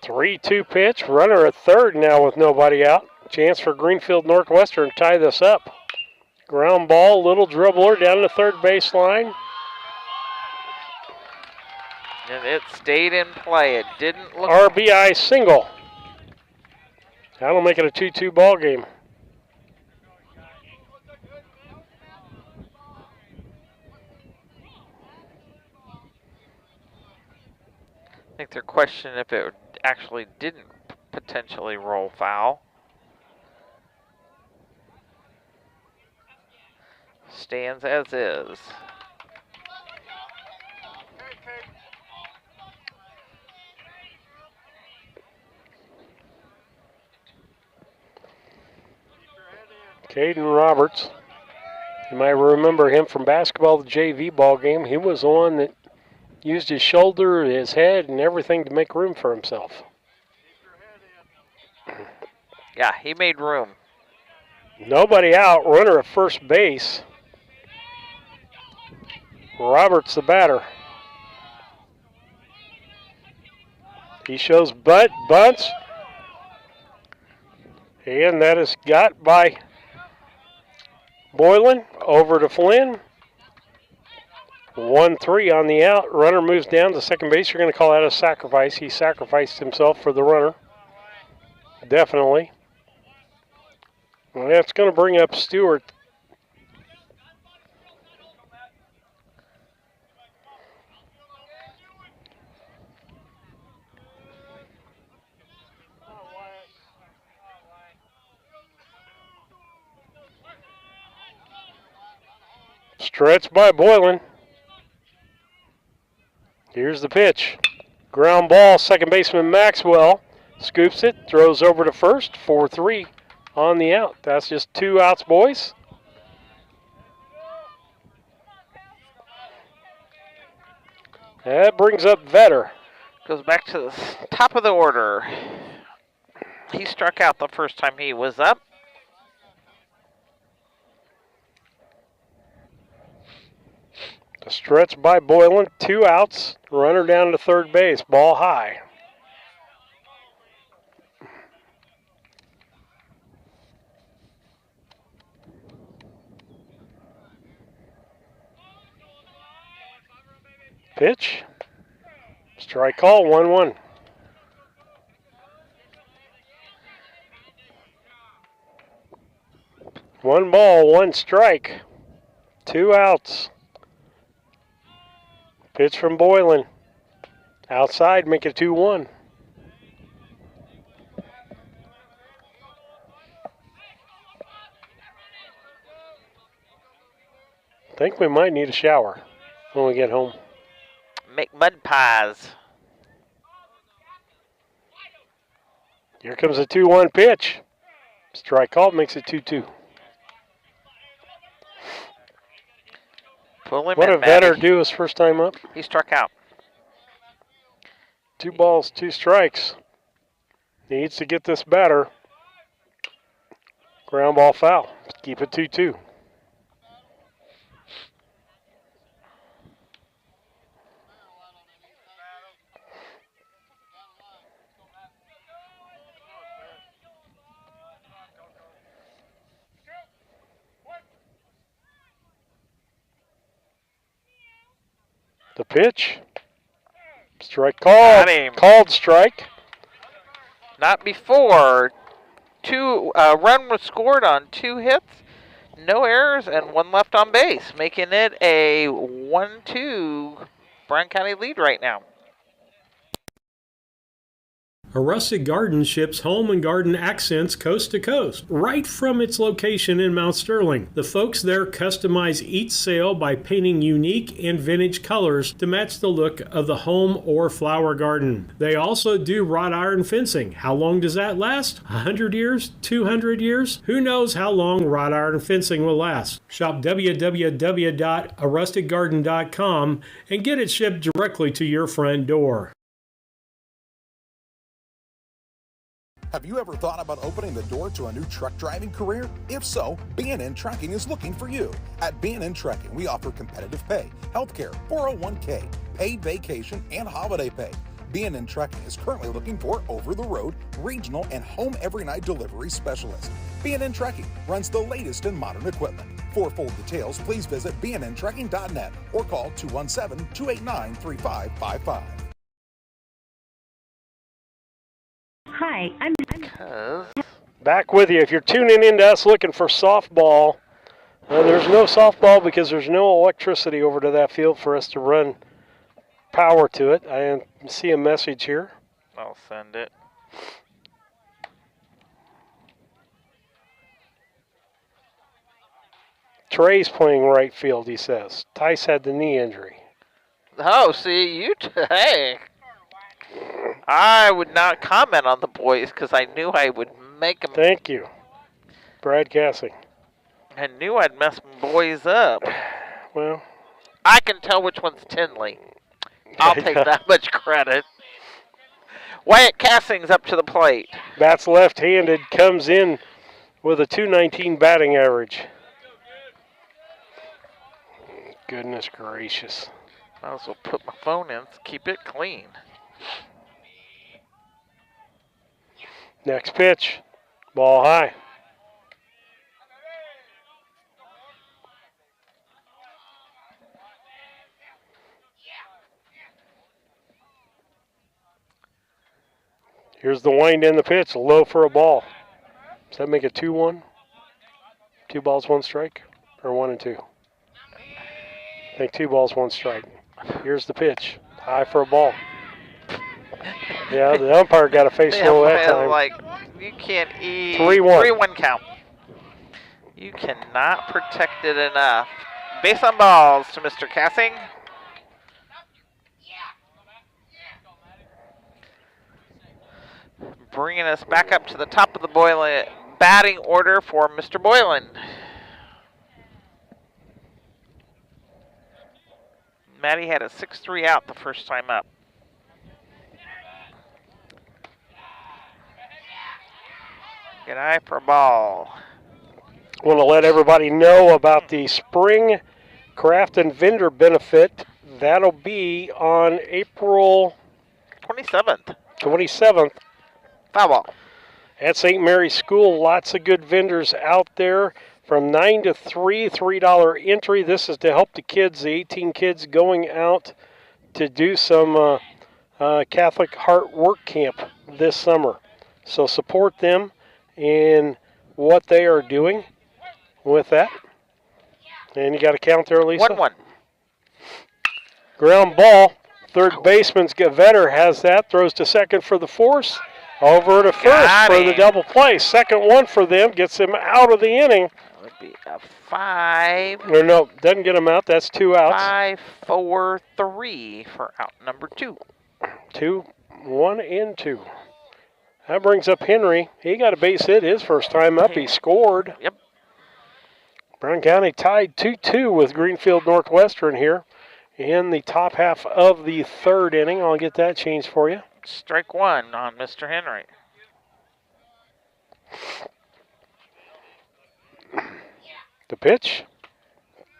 Three-two pitch. Runner at third now with nobody out. Chance for Greenfield Northwestern to tie this up. Ground ball, little dribbler down the third baseline. And it stayed in play. It didn't look... RBI single. That'll make it a 2-2 ball game. I think they're questioning if it actually didn't potentially roll foul. Stands as is. Caden Roberts. You might remember him from basketball, the JV ball game. He was the one that used his shoulder, his head, and everything to make room for himself. Yeah, he made room. Nobody out. Runner at first base. Roberts the batter. He shows bunts. And that is got by Boylan. Over to Flynn. 1-3 on the out. Runner moves down to second base. You're going to call that a sacrifice. He sacrificed himself for the runner. Definitely. Well, that's going to bring up Stewart. Stretch by Boylan. Here's the pitch. Ground ball, second baseman Maxwell scoops it, throws over to first, 4-3 on the out. That's just two outs, boys. That brings up Vetter. Goes back to the top of the order. He struck out the first time he was up. A stretch by Boylan, two outs, runner down to third base, ball high. Pitch, strike call, 1-1. One ball, one strike, two outs. Pitch from Boylan. Outside, make it 2-1. I think we might need a shower when we get home. Make mud pies. Here comes a 2-1 pitch. Strike called, makes it 2-2. Pull him What in, did Vetter Matty. do his first time up? He struck out. 2 balls, 2 strikes. Needs to get this batter. Ground ball foul. Keep it 2-2. The pitch. Strike called. Got him. Called strike. Not before. Run was scored on 2 hits, no errors, and 1 left on base, making it a 1-2 Brown County lead right now. A Rustic Garden ships home and garden accents coast to coast, right from its location in Mount Sterling. The folks there customize each sail by painting unique and vintage colors to match the look of the home or flower garden. They also do wrought iron fencing. How long does that last? 100 years? 200 years? Who knows how long wrought iron fencing will last? Shop www.arusticgarden.com and get it shipped directly to your front door. Have you ever thought about opening the door to a new truck driving career? If so, B&N Trucking is looking for you. At B&N Trucking, we offer competitive pay, healthcare, 401k, paid vacation, and holiday pay. B&N Trucking is currently looking for over-the-road, regional, and home every-night delivery specialists. B&N Trucking runs the latest in modern equipment. For full details, please visit bnntrucking.net or call 217-289-3555. Hi, I'm Back with you. If you're tuning in to us looking for softball, there's no softball because there's no electricity over to that field for us to run power to it. I see a message here. I'll send it. Trey's playing right field, he says. Tice had the knee injury. Oh, see, hey. I would not comment on the boys because I knew I would make them. Thank you. Brad Gassing. I knew I'd mess boys up. Well, I can tell which one's Tinley. I'll take that much credit. Wyatt Cassing's up to the plate. Bats left-handed, comes in with a .219 batting average. Goodness gracious. Might as well put my phone in to keep it clean. Next pitch, ball high. Here's the wind in the pitch, low for a ball. Does that make it 2-1? 2 balls, 1 strike? Or 1 and 2? I think 2 balls, 1 strike. Here's the pitch, high for a ball. Yeah, the umpire got a face low that time. Like, you can't eat. 3-1. 3-1 count. You cannot protect it enough. Base on balls to Mr. Cassing. Bringing us back up to the top of the Boylan batting order for Mr. Boylan. Matty had a 6-3 out the first time up. Good eye for a ball. Want to let everybody know about the spring craft and vendor benefit. That'll be on April 27th. Foul ball. At St. Mary's School, lots of good vendors out there from 9 to 3, $3 entry. This is to help the kids, the 18 kids going out to do some Catholic Heart Work Camp this summer. So support them in what they are doing with that. And you got a count there, Lisa? 1-1. Ground ball. Third baseman's Vetter has that. Throws to second for the force. Over to first for the double play. Second one for them. Gets him out of the inning. That would be a 5. Or no, doesn't get him out. That's 2 outs. 5-4-3 for out number 2. 2, 1, and 2. That brings up Henry. He got a base hit his first time up. He scored. Yep. Brown County tied 2-2 with Greenfield Northwestern here in the top half of the third inning. I'll get that changed for you. Strike one on Mr. Henry. The pitch.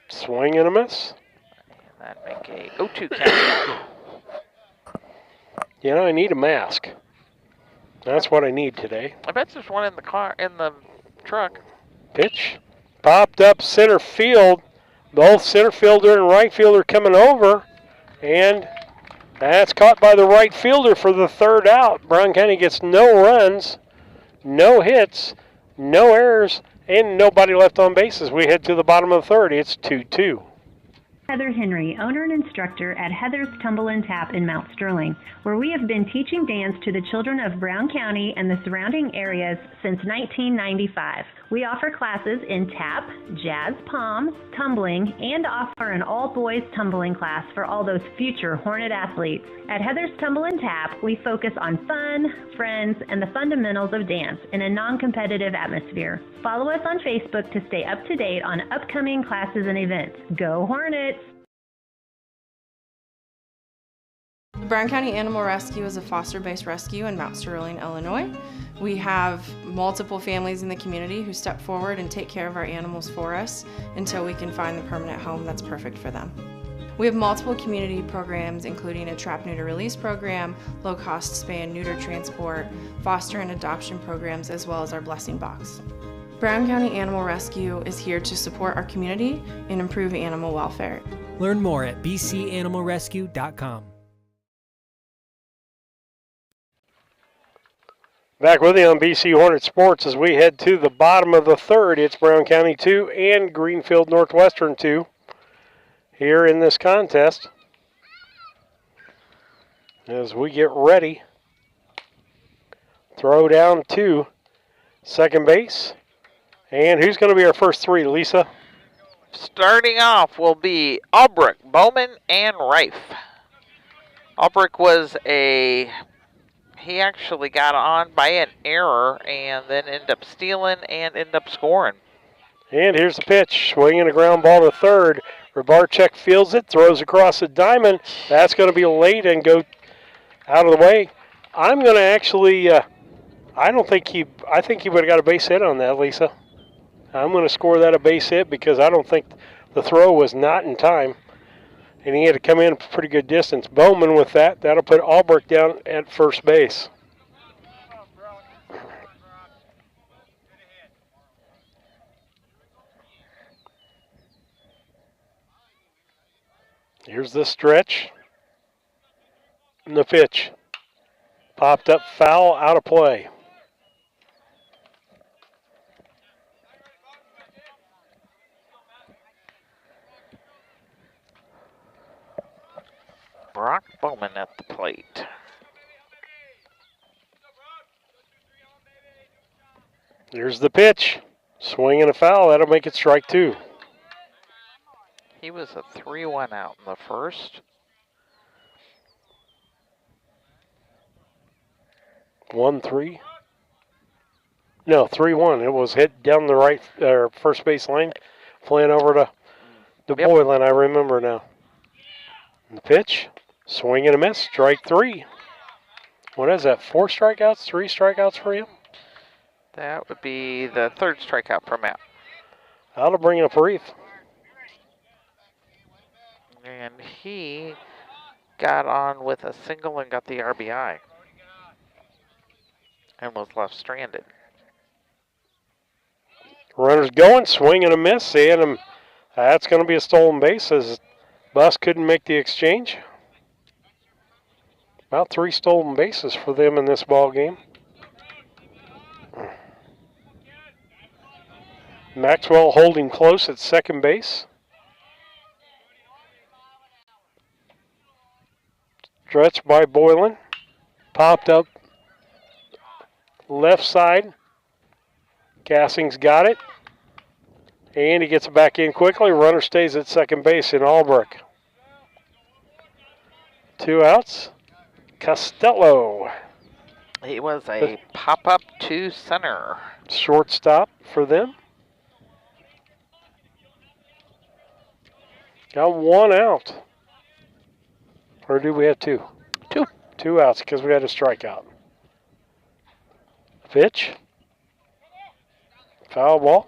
Swing and a miss. And that make a 0-2 count. You know, I need a mask. That's what I need today. I bet there's one in the car, in the truck. Pitch. Popped up center field. Both center fielder and right fielder coming over. And that's caught by the right fielder for the third out. Brown County gets no runs, no hits, no errors, and nobody left on base as we head to the bottom of the third. It's 2-2. Heather Henry, owner and instructor at Heather's Tumble and Tap in Mount Sterling, where we have been teaching dance to the children of Brown County and the surrounding areas since 1995. We offer classes in tap, jazz palms, tumbling, and offer an all-boys tumbling class for all those future Hornet athletes. At Heather's Tumble and Tap, we focus on fun, friends, and the fundamentals of dance in a non-competitive atmosphere. Follow us on Facebook to stay up to date on upcoming classes and events. Go Hornets! Brown County Animal Rescue is a foster-based rescue in Mount Sterling, Illinois. We have multiple families in the community who step forward and take care of our animals for us until we can find the permanent home that's perfect for them. We have multiple community programs, including a trap, neuter, release program, low-cost spay and neuter transport, foster and adoption programs, as well as our blessing box. Brown County Animal Rescue is here to support our community and improve animal welfare. Learn more at bcanimalrescue.com. Back with you on BC Hornet Sports as we head to the bottom of the third. It's Brown County 2 and Greenfield Northwestern 2 here in this contest. As we get ready, throw down to second base. And who's going to be our first three, Lisa? Starting off will be Albrecht, Bowman, and Reif. Albrecht was he actually got on by an error and then ended up stealing and ended up scoring. And here's the pitch, swinging a ground ball to third. Rybarczyk fields it, throws across the diamond. That's going to be late and go out of the way. I'm going to actually, I think he would have got a base hit on that, Lisa. I'm going to score that a base hit because I don't think the throw was not in time. And he had to come in a pretty good distance. Bowman with that, that'll put Albrecht down at first base. Here's the stretch. And the pitch. Popped up foul, out of play. Brock Bowman at the plate. Here's the pitch. Swing and a foul. That'll make it strike two. He was a 3-1 out in the first. 1-3. No, 3-1. It was hit down the right first base line, flying over to the Boylan. I remember now. And the pitch. Swing and a miss, strike three. What is that, 4 strikeouts, 3 strikeouts for you? That would be the third strikeout for Matt. That'll bring up Reif. And he got on with a single and got the RBI. And was left stranded. Runner's going, swing and a miss, and that's going to be a stolen base as Bus couldn't make the exchange. About 3 stolen bases for them in this ball game. Maxwell holding close at second base. Stretched by Boylan. Popped up left side. Gassing's got it. And he gets it back in quickly. Runner stays at second base in Albrecht. 2 outs. Costello. He was a pop-up to center. Shortstop for them. Got one out. Or do we have two? Two. Two outs because we had a strikeout. Pitch. Foul ball.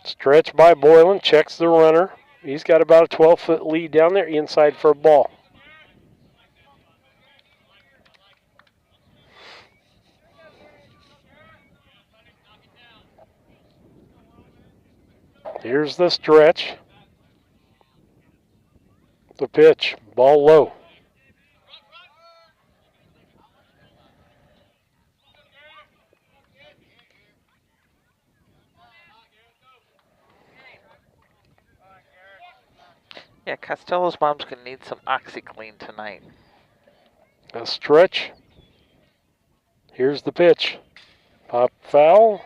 Stretch by Boylan, checks the runner. He's got about a 12-foot lead down there, inside for a ball. Here's the stretch. The pitch, ball low. Yeah, Costello's mom's going to need some OxyClean tonight. A stretch. Here's the pitch. Pop foul.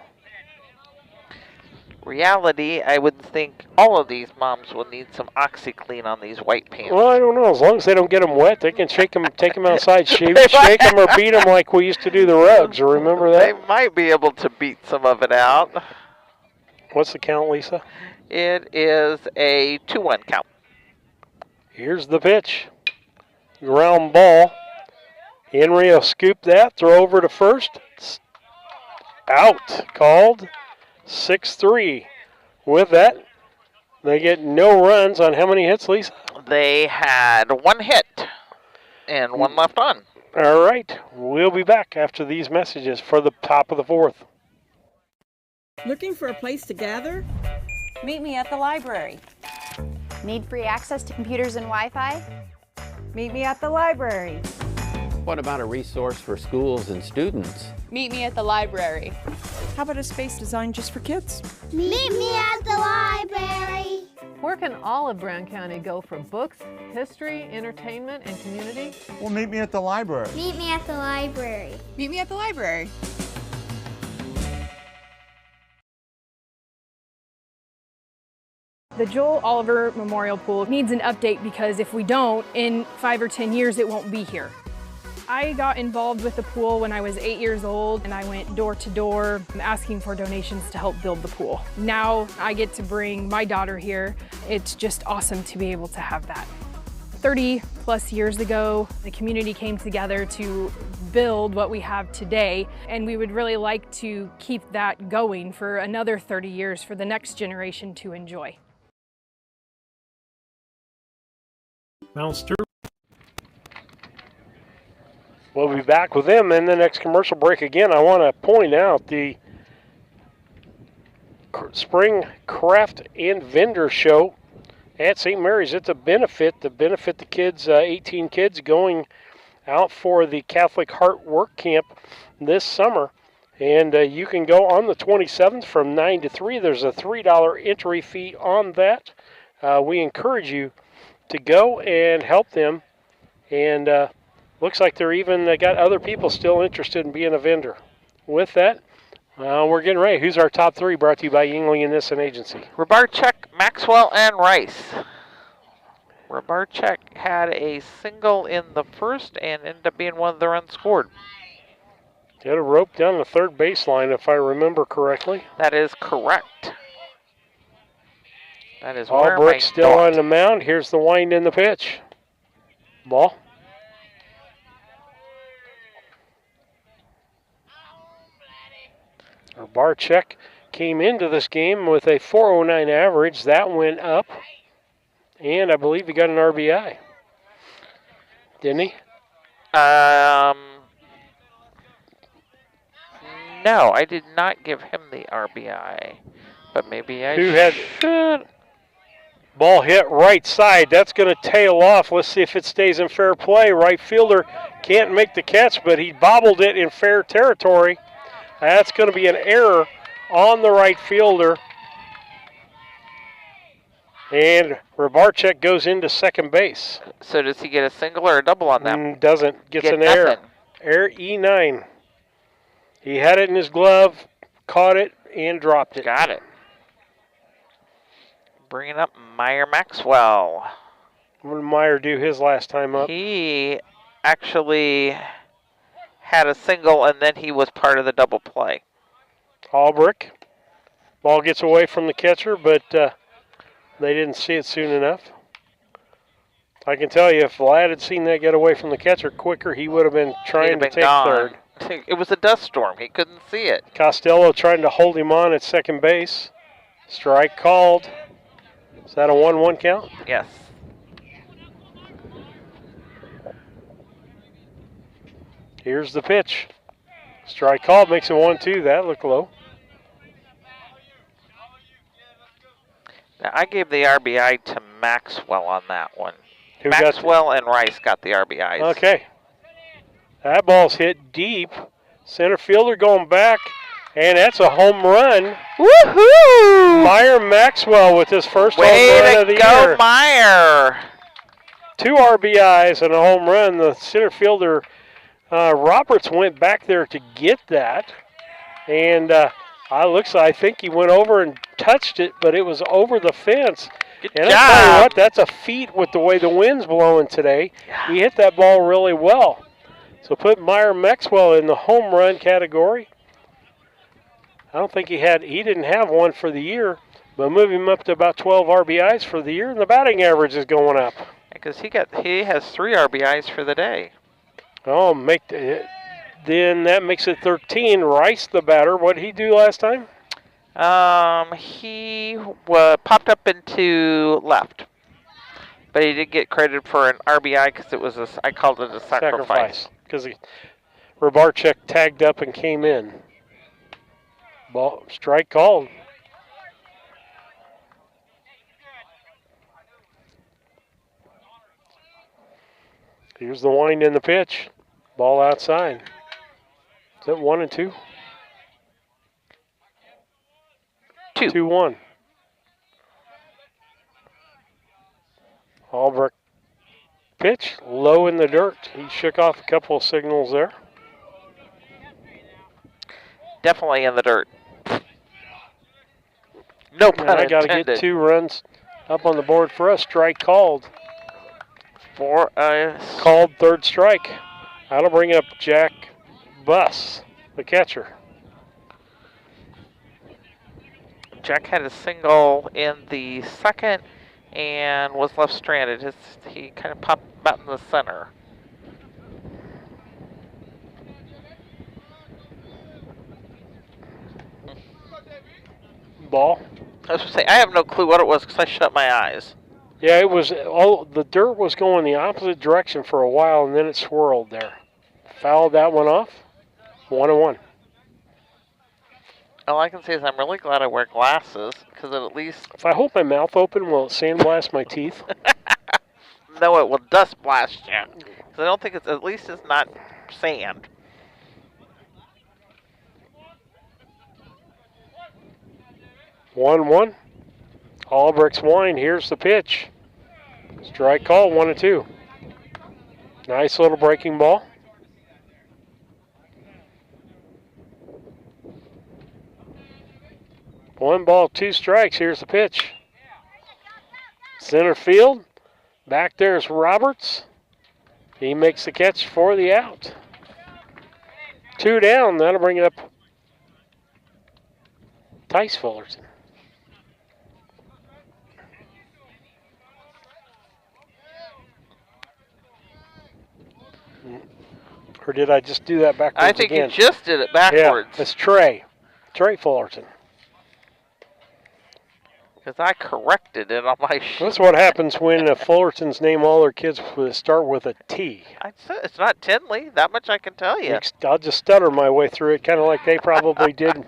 Reality, I would think all of these moms will need some OxyClean on these white pants. Well, I don't know. As long as they don't get them wet, they can shake them, take them outside, shake them or beat them like we used to do the rugs. Remember that? They might be able to beat some of it out. What's the count, Lisa? It is a 2-1 count. Here's the pitch. Ground ball. Henry will scoop that, throw over to first. Out. Called. 6-3. With that, they get no runs on how many hits, Lisa? They had one hit and one left on. All right. We'll be back after these messages for the top of the fourth. Looking for a place to gather? Meet me at the library. Need free access to computers and Wi-Fi? Meet me at the library. What about a resource for schools and students? Meet me at the library. How about a space designed just for kids? Meet me at the library. Where can all of Brown County go for books, history, entertainment, and community? Well, meet me at the library. Meet me at the library. Meet me at the library. The Joel Oliver Memorial Pool needs an update because if we don't, in 5 or 10 years, it won't be here. I got involved with the pool when I was 8 years old and I went door to door asking for donations to help build the pool. Now I get to bring my daughter here. It's just awesome to be able to have that. 30 plus years ago, the community came together to build what we have today, and we would really like to keep that going for another 30 years for the next generation to enjoy. Mount Sterling. We'll be back with them in the next commercial break. Again, I want to point out the Spring Craft and Vendor Show at St. Mary's. It's a benefit to benefit the kids, 18 kids going out for the Catholic Heart Work Camp this summer. And you can go on the 27th from 9 to 3. There's a $3 entry fee on that. We encourage you to go and help them. And looks like they're even got other people still interested in being a vendor. With that, we're getting ready. Who's our top three? Brought to you by Yingling and Nissen Agency. Rabarchek, Maxwell, and Rice. Rabarchek had a single in the first and ended up being one of the runs scored. He had a rope down the third baseline, if I remember correctly. That is correct. That is Albrecht still on the mound. Here's the wind in the pitch. Ball. Barchek came into this game with a 409 average. That went up. And I believe he got an RBI. Didn't he? No, I did not give him the RBI. But maybe I should. Ball hit right side. That's going to tail off. Let's see if it stays in fair play. Right fielder can't make the catch, but he bobbled it in fair territory. That's going to be an error on the right fielder. And Rabarchek goes into second base. So does he get a single or a double on that? Doesn't. Gets an error. Error E9. He had it in his glove, caught it, and dropped it. Got it. Bringing up Meyer Maxwell. What did Meyer do his last time up? He actually had a single, and then he was part of the double play. Albrecht. Ball gets away from the catcher, but they didn't see it soon enough. I can tell you, if Vlad had seen that get away from the catcher quicker, he would have been trying to take third. It was a dust storm. He couldn't see it. Costello trying to hold him on at second base. Strike called. Is that a 1-1 count? Yes. Here's the pitch. Strike called, makes it 1-2. That looked low. Now, I gave the RBI to Maxwell on that one. Who got Maxwell and Rice got the RBIs. Okay. That ball's hit deep. Center fielder going back, and that's a home run. Woohoo! Meyer Maxwell with his first home Way run to of the go, year. Meyer! 2 RBIs and a home run. The center fielder, Roberts, went back there to get that. And I think he went over and touched it, but it was over the fence. Good and job. I tell you what, that's a feat with the way the wind's blowing today. He hit that ball really well. So put Meyer Maxwell in the home run category. I don't think he didn't have one for the year, but move him up to about 12 RBIs for the year, and the batting average is going up. Because he has 3 RBIs for the day. Oh, then that makes it 13. Rice, the batter, what did he do last time? He popped up into left, but he did get credit for an RBI because I called it a sacrifice. Because Robarchuk tagged up and came in. Ball strike called. Here's the wind in the pitch. Ball outside. Is that 1-2? 2-1. Albrecht pitch, low in the dirt. He shook off a couple of signals there. Definitely in the dirt. No pun intended. I got to get 2 runs up on the board for us. Strike called. Called third strike. That'll bring up Jack Buss, the catcher. Jack had a single in the second and was left stranded. He kind of popped out in the center. Ball. I was going to say, I have no clue what it was because I shut my eyes. Yeah, it was the dirt was going the opposite direction for a while, and then it swirled there. Fouled that one off. 1-1. All I can say is I'm really glad I wear glasses because at least... If I hold my mouth open, will it sandblast my teeth? No, it will dust blast you. Because I don't think at least it's not sand. One. Albrecht's wine. Here's the pitch. Strike call, 1-2. Nice little breaking ball. One ball, 2 strikes. Here's the pitch. Center field. Back there's Roberts. He makes the catch for the out. 2 down. That'll bring it up Tice Fullerton. Or did I just do that backwards I think again? you just did it backwards. Yeah, it's Trey Fullerton. Because I corrected it on my sheet. That's what happens when Fullertons name all their kids start with a T. It's not Tinley. That much I can tell you. I'll just stutter my way through it, kind of like they probably did.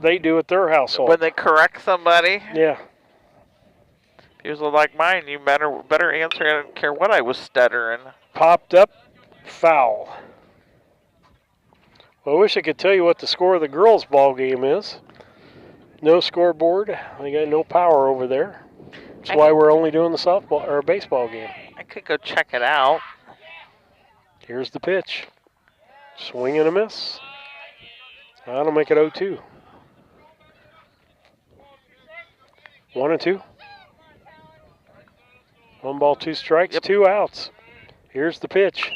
They do at their household. When they correct somebody. Yeah. If yours was like mine, you better answer. I don't care what I was stuttering. Popped up, foul. Well, I wish I could tell you what the score of the girls' ball game is. No scoreboard. They got no power over there. That's why we're only doing the softball or baseball game. I could go check it out. Here's the pitch. Swing and a miss. That'll make it 0-2. 1-2. 1 ball, 2 strikes, 2 outs. Here's the pitch.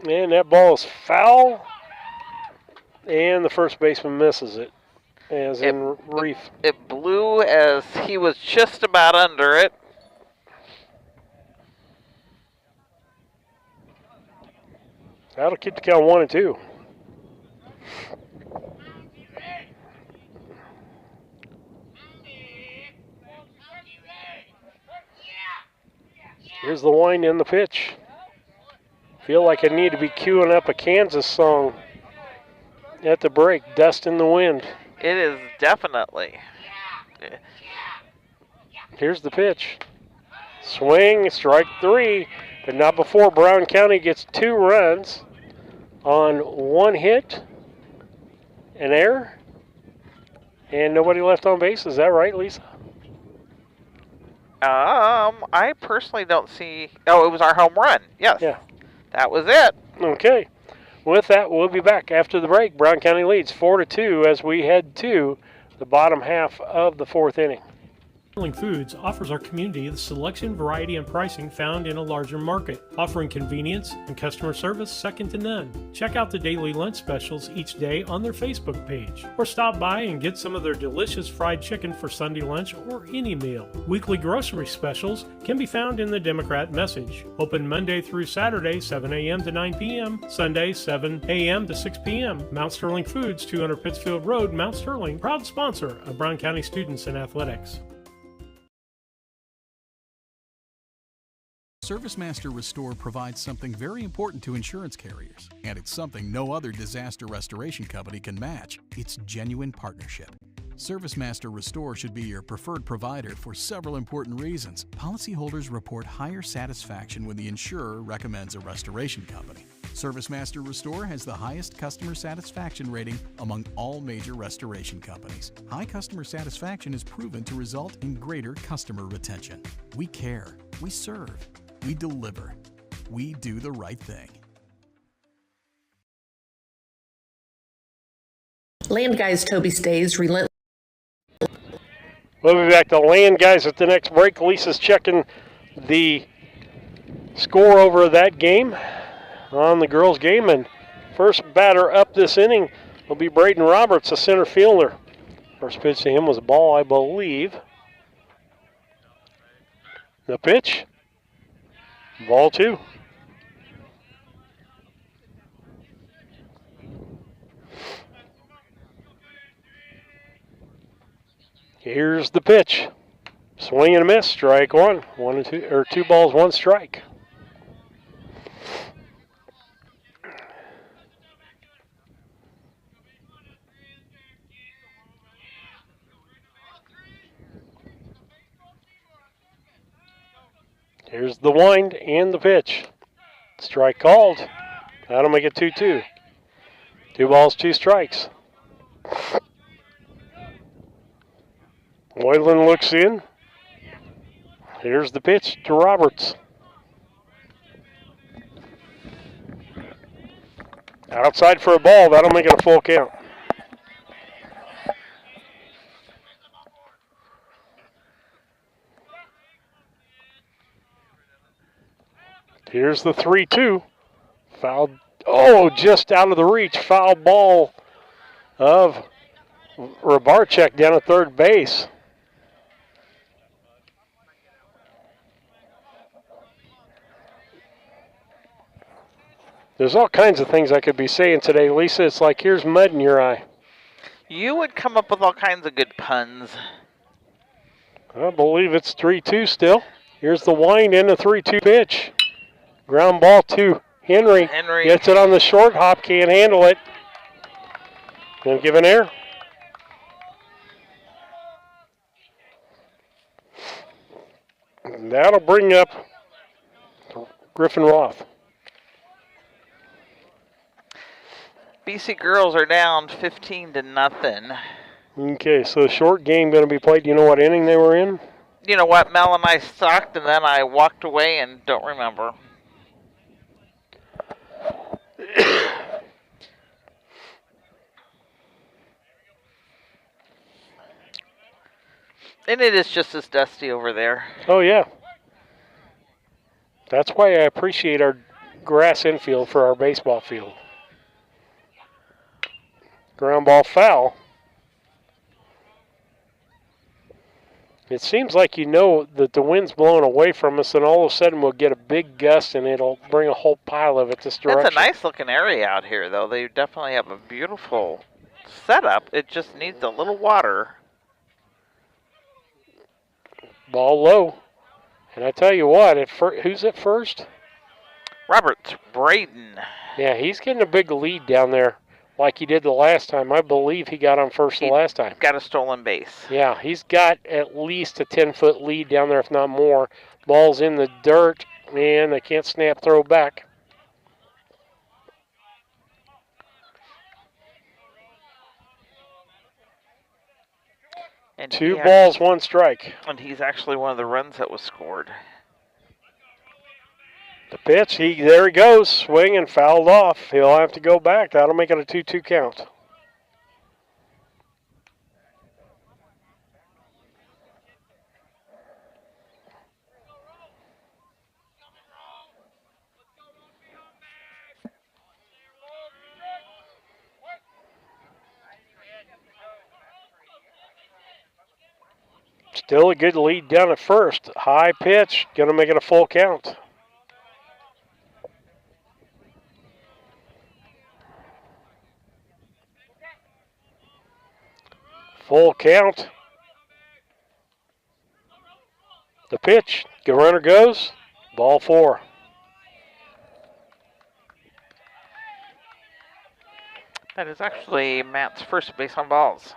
And that ball is foul. And the first baseman misses it, as in Reef. It blew as he was just about under it. That'll keep the count 1-2. Here's the wind and the pitch. Feel like I need to be queuing up a Kansas song at the break. Dust in the wind. It is definitely. Here's the pitch. Swing, strike 3, but not before Brown County gets 2 runs on 1 hit, an error, and nobody left on base. Is that right, Lisa? I personally don't see. Oh, it was our home run. Yes. Yeah. That was it. Okay. With that, we'll be back after the break. Brown County leads 4-2 as we head to the bottom half of the 4th inning. Foods offers our community the selection, variety, and pricing found in a larger market, offering convenience and customer service second to none. Check out the daily lunch specials each day on their Facebook page, or stop by and get some of their delicious fried chicken for Sunday lunch or any meal. Weekly grocery specials can be found in the Democrat Message. Open Monday through Saturday, 7 a.m. to 9 p.m., Sunday, 7 a.m. to 6 p.m. Mount Sterling Foods, 200 Pittsfield Road, Mount Sterling, proud sponsor of Brown County students in athletics. ServiceMaster Restore provides something very important to insurance carriers, and it's something no other disaster restoration company can match. It's genuine partnership. ServiceMaster Restore should be your preferred provider for several important reasons. Policyholders report higher satisfaction when the insurer recommends a restoration company. ServiceMaster Restore has the highest customer satisfaction rating among all major restoration companies. High customer satisfaction is proven to result in greater customer retention. We care. We serve. We deliver. We do the right thing. Land Guys Toby stays relentless. We'll be back to Land Guys at the next break. Lisa's checking the score over that game on the girls' game. And first batter up this inning will be Braden Roberts, a center fielder. First pitch to him was a ball, I believe. The pitch. Ball 2. Here's the pitch. Swing and a miss. Strike 1. 1-2, or 2 balls, 1 strike. Here's the wind and the pitch. Strike called. That'll make it 2-2. 2 balls, 2 strikes. Moylan looks in. Here's the pitch to Roberts. Outside for a ball. That'll make it a full count. Here's the 3-2. Foul. Oh, just out of the reach. Foul ball of Rabarchek down at third base. There's all kinds of things I could be saying today, Lisa. It's like, here's mud in your eye. You would come up with all kinds of good puns. I believe it's 3-2 still. Here's the wind and the 3-2 pitch. Ground ball to Henry. Gets it on the short hop, can't handle it. Gonna give an error. And that'll bring up Griffin Roth. BC girls are down 15-0. Okay, so short game going to be played. Do you know what inning they were in? You know what? Mel and I sucked, and then I walked away and don't remember. And it is just as dusty over there. Oh, yeah. That's why I appreciate our grass infield for our baseball field. Ground ball foul. It seems like you know that the wind's blowing away from us, and all of a sudden we'll get a big gust, and it'll bring a whole pile of it this direction. That's a nice looking area out here, though. They definitely have a beautiful setup. It just needs a little water. Ball low. And I tell you what, who's at first? Robert Braden. Yeah, he's getting a big lead down there like he did the last time. I believe he got on first the last time. Got a stolen base. Yeah, he's got at least a 10-foot lead down there, if not more. Ball's in the dirt, and they can't snap throw back. And 2 balls, 1 strike. And he's actually one of the runs that was scored. The pitch, there he goes, swing and fouled off. He'll have to go back. That'll make it a 2-2 count. Still a good lead down at first. High pitch, going to make it a full count. Full count. The pitch, good runner goes, ball 4. That is actually Matt's first base on balls.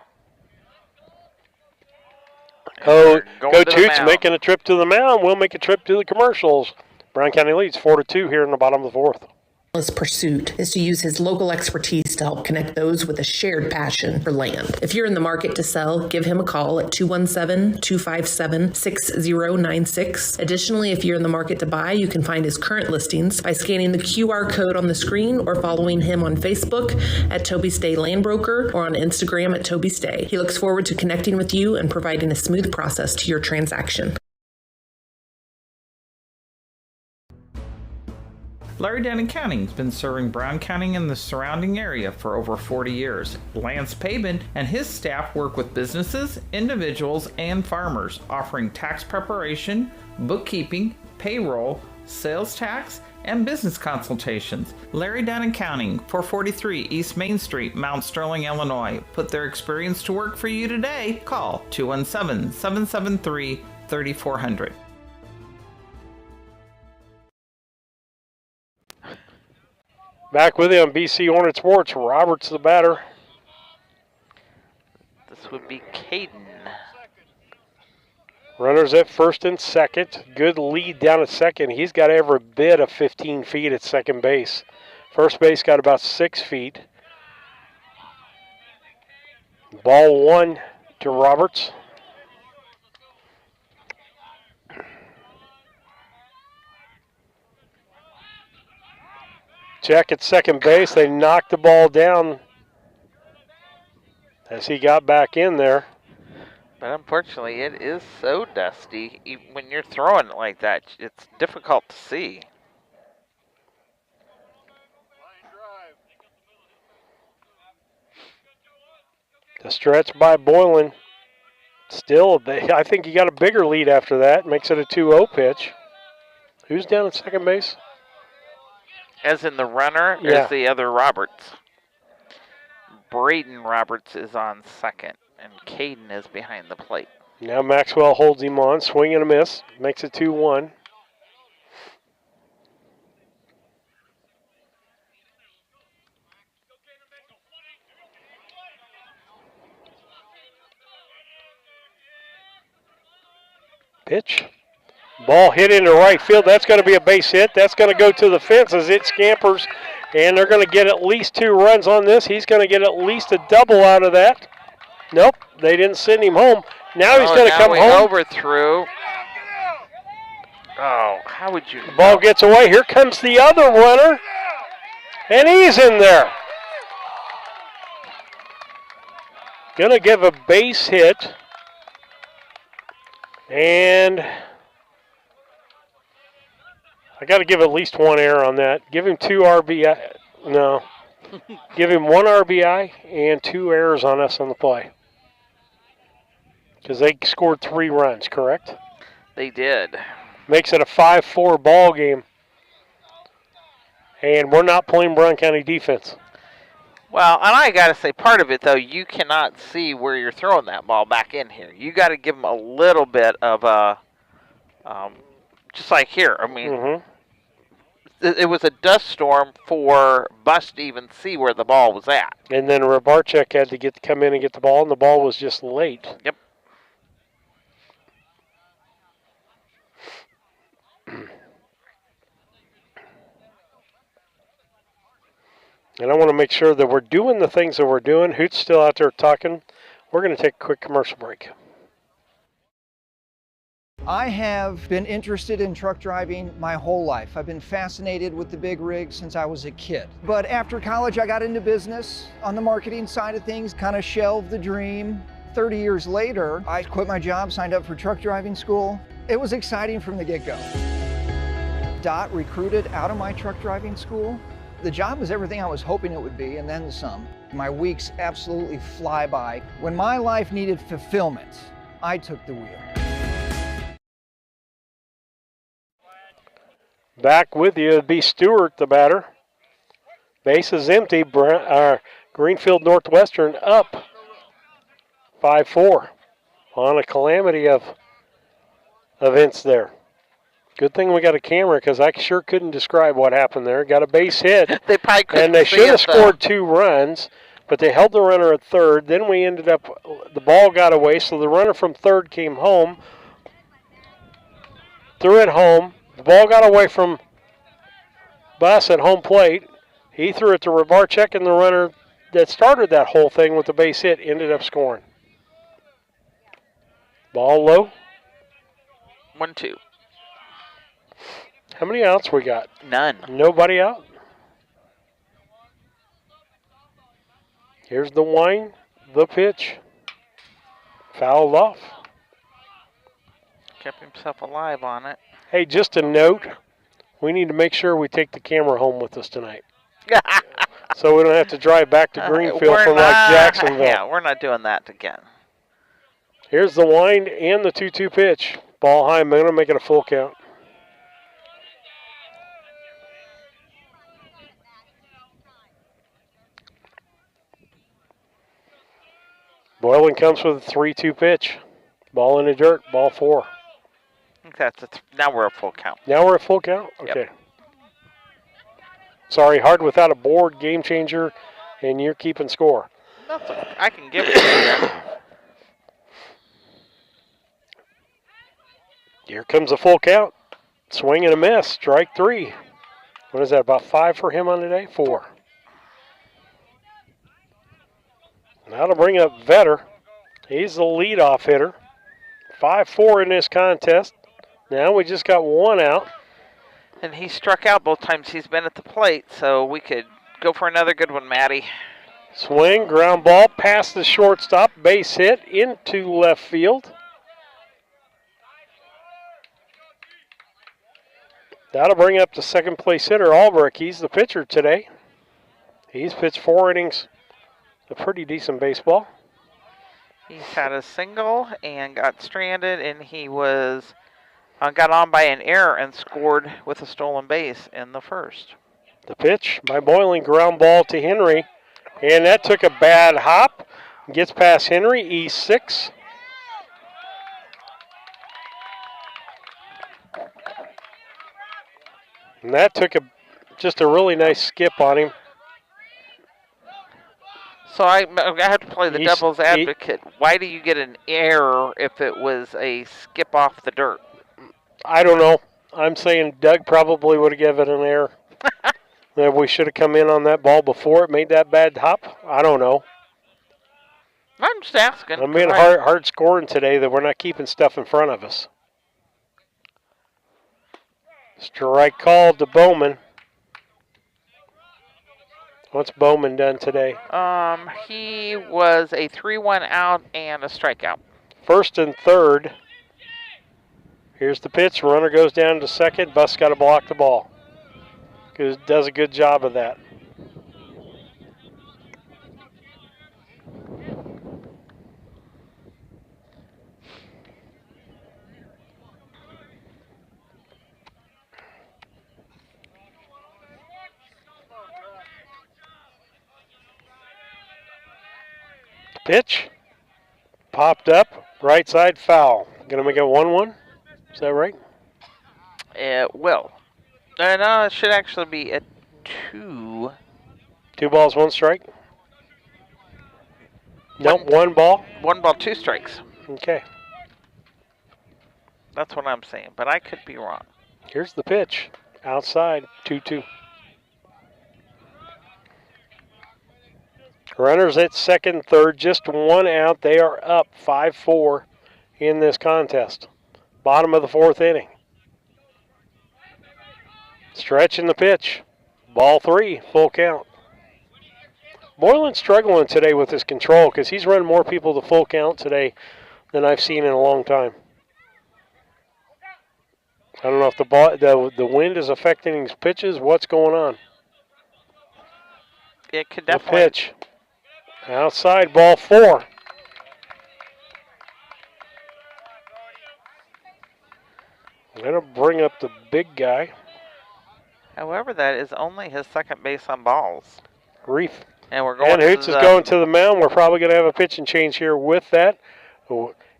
Go Toots making a trip to the mound. We'll make a trip to the commercials. Brown County leads 4-2 here in the bottom of the 4th. His pursuit is to use his local expertise to help connect those with a shared passion for land. If you're in the market to sell, give him a call at 217-257-6096. Additionally, if you're in the market to buy, you can find his current listings by scanning the QR code on the screen or following him on Facebook at Toby Stay Land Broker or on Instagram at Toby Stay. He looks forward to connecting with you and providing a smooth process to your transaction. Larry Denton County has been serving Brown County and the surrounding area for over 40 years. Lance Pabin and his staff work with businesses, individuals, and farmers, offering tax preparation, bookkeeping, payroll, sales tax, and business consultations. Larry Denton County, 443 East Main Street, Mount Sterling, Illinois. Put their experience to work for you today. Call 217-773-3400. Back with you on BC Hornet Sports, Robert's the batter. This would be Caden. Runners at first and second. Good lead down at second. He's got every bit of 15 feet at second base. First base got about 6 feet. Ball 1 to Roberts. Check at second base. They knocked the ball down as he got back in there. But unfortunately, it is so dusty. When you're throwing it like that, it's difficult to see. The stretch by Boylan. Still, I think he got a bigger lead after that. Makes it a 2-0 pitch. Who's down at second base? As in the runner, yeah. Is the other Roberts. Braden Roberts is on second, and Caden is behind the plate. Now Maxwell holds him on, swing and a miss, makes it 2-1. Pitch. Ball hit into right field. That's going to be a base hit. That's going to go to the fence as it scampers, and they're going to get at least 2 runs on this. He's going to get at least a double out of that. Nope, they didn't send him home. Now he's going to come home. Overthrew. Oh, how would you? The ball gets away. Here comes the other runner, and he's in there. Going to give a base hit And I got to give at least one error on that. Give him 2 RBI. No. Give him 1 RBI and 2 errors on us on the play. Because they scored 3 runs, correct? They did. Makes it a 5-4 ball game. And we're not playing Brown County defense. Well, and I got to say, part of it, though, you cannot see where you're throwing that ball back in here. You got to give them a little bit of a, just like here. I mean, it was a dust storm for Bus to even see where the ball was at. And then Rabarchek had to come in and get the ball, and the ball was just late. Yep. And I want to make sure that we're doing the things that we're doing. Hoot's still out there talking. We're going to take a quick commercial break. I have been interested in truck driving my whole life. I've been fascinated with the big rig since I was a kid. But after college, I got into business on the marketing side of things, kind of shelved the dream. 30 years later, I quit my job, signed up for truck driving school. It was exciting from the get-go. Dot recruited out of my truck driving school. The job was everything I was hoping it would be, and then some. My weeks absolutely fly by. When my life needed fulfillment, I took the wheel. Back with you, it'd be Stewart, the batter. Base is empty. Greenfield Northwestern up 5-4 on a calamity of events there. Good thing we got a camera because I sure couldn't describe what happened there. Got a base hit. They probably couldn't. And they should have scored 2 runs, but they held the runner at third. Then we ended up, the ball got away, so the runner from third came home, threw it home. The ball got away from Bus at home plate. He threw it to Rabarchek, and the runner that started that whole thing with the base hit ended up scoring. Ball low. 1-2. How many outs we got? None. Nobody out. Here's the wind, the pitch. Fouled off. Kept himself alive on it. Hey, just a note. We need to make sure we take the camera home with us tonight. So we don't have to drive back to Greenfield from like Jacksonville. Yeah, we're not doing that again. Here's the wind and the 2-2 pitch. Ball high. I'm going to make it a full count. Boylan comes with a 3-2 pitch. Ball in the dirt. Ball 4. I think that's now we're a full count. Now we're at full count? Okay. Yep. Sorry, hard without a board, game changer, and you're keeping score. That's okay. I can give it to you then. Here comes a full count. Swing and a miss. Strike 3. What is that, about 5 for him on the day? 4. That'll bring up Vetter. He's the leadoff hitter. 5-4 in this contest. Now we just got 1 out. And he struck out both times he's been at the plate, so we could go for another good one, Matty. Swing, ground ball, past the shortstop, base hit into left field. That'll bring up the second place hitter, Albrecht. He's the pitcher today. He's pitched 4 innings. A pretty decent baseball. He's had a single and got stranded, and he was got on by an error and scored with a stolen base in the first. The pitch by Boylan, ground ball to Henry, and that took a bad hop. Gets past Henry, E6. And that took just a really nice skip on him. So I have to play the devil's advocate. Why do you get an error if it was a skip off the dirt? I don't know. I'm saying Doug probably would have given it an error. That we should have come in on that ball before it made that bad hop. I don't know. I'm just asking. I'm being hard scoring today that we're not keeping stuff in front of us. Strike called to Bowman. What's Bowman done today? He was a 3-1 out and a strikeout. First and third. Here's the pitch. Runner goes down to second. Bus got to block the ball. Does a good job of that. Pitch. Popped up. Right side foul. Going to make it 1-1. Is that right? It will. No, it should actually be a 2. 2 balls, 1 strike? Nope, 1 ball. 1 ball, 2 strikes. Okay. That's what I'm saying, but I could be wrong. Here's the pitch. Outside, 2-2. Runners at second, third, just 1 out. They are up 5-4 in this contest. Bottom of the 4th inning. Stretching the pitch. Ball 3, full count. Boylan's struggling today with his control because he's run more people to full count today than I've seen in a long time. I don't know if the wind is affecting his pitches. What's going on? It could definitely. The pitch. Outside, ball 4. I'm going to bring up the big guy. However, that is only his second base on balls. Reef. And we're going. And Hoots is going to the mound. We're probably going to have a pitching change here with that.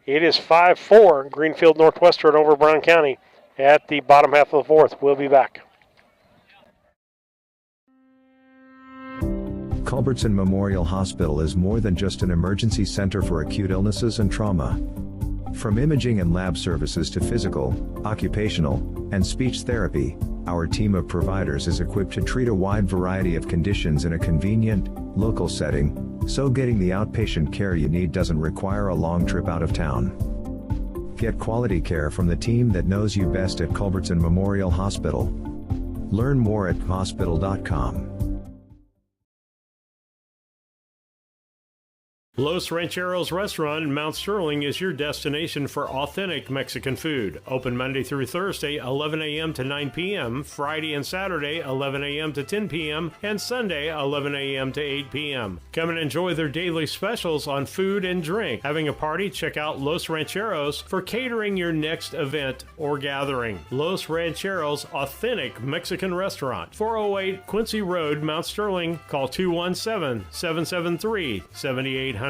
It is 5-4. Greenfield Northwestern over Brown County at the bottom half of the 4th. We'll be back. Culbertson Memorial Hospital is more than just an emergency center for acute illnesses and trauma. From imaging and lab services to physical, occupational, and speech therapy, our team of providers is equipped to treat a wide variety of conditions in a convenient, local setting, so getting the outpatient care you need doesn't require a long trip out of town. Get quality care from the team that knows you best at Culbertson Memorial Hospital. Learn more at hospital.com. Los Rancheros Restaurant in Mount Sterling is your destination for authentic Mexican food. Open Monday through Thursday, 11 a.m. to 9 p.m., Friday and Saturday, 11 a.m. to 10 p.m., and Sunday, 11 a.m. to 8 p.m. Come and enjoy their daily specials on food and drink. Having a party? Check out Los Rancheros for catering your next event or gathering. Los Rancheros Authentic Mexican Restaurant, 408 Quincy Road, Mount Sterling. Call 217-773-7800.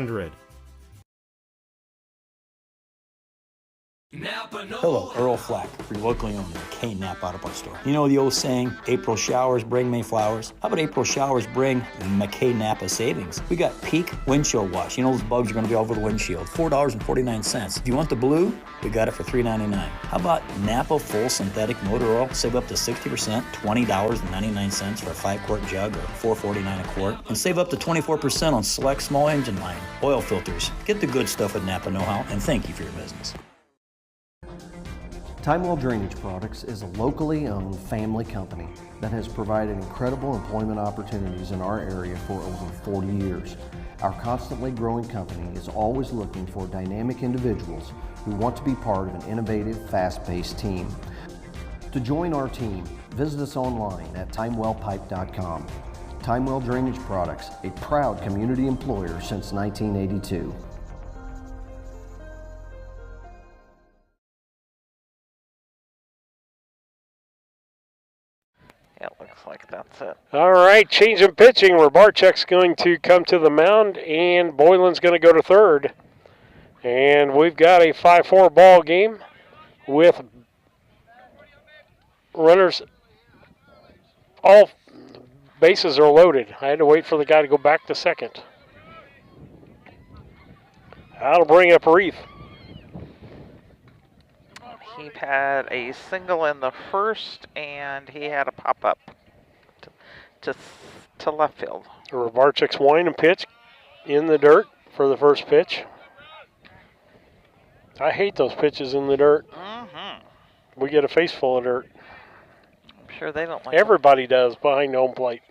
Hello, Earl Flack, your locally owned McKay Napa Auto Parts store. You know the old saying, April showers bring May flowers? How about April showers bring McKay Napa savings? We got peak windshield wash. You know those bugs are going to be all over the windshield. $4.49. If you want the blue, we got it for $3.99. How about Napa full synthetic motor oil? Save up to 60%, $20.99 for a 5-quart jug or $4.49 a quart. And save up to 24% on select small engine line oil filters. Get the good stuff at Napa Know-How, and thank you for your business. Timewell Drainage Products is a locally owned family company that has provided incredible employment opportunities in our area for over 40 years. Our constantly growing company is always looking for dynamic individuals who want to be part of an innovative, fast-paced team. To join our team, visit us online at timewellpipe.com. Timewell Drainage Products, a proud community employer since 1982. It looks like that's it. All right, change in pitching. Rabarchek's going to come to the mound, and Boylan's going to go to third. And we've got a 5-4 ball game with runners. All bases are loaded. I had to wait for the guy to go back to second. That'll bring up Reef. He had a single in the first, and he had a pop-up to left field. Rabarchek's winding pitch in the dirt for the first pitch. I hate those pitches in the dirt. We get a face full of dirt. I'm sure they don't like Everybody does behind home plate.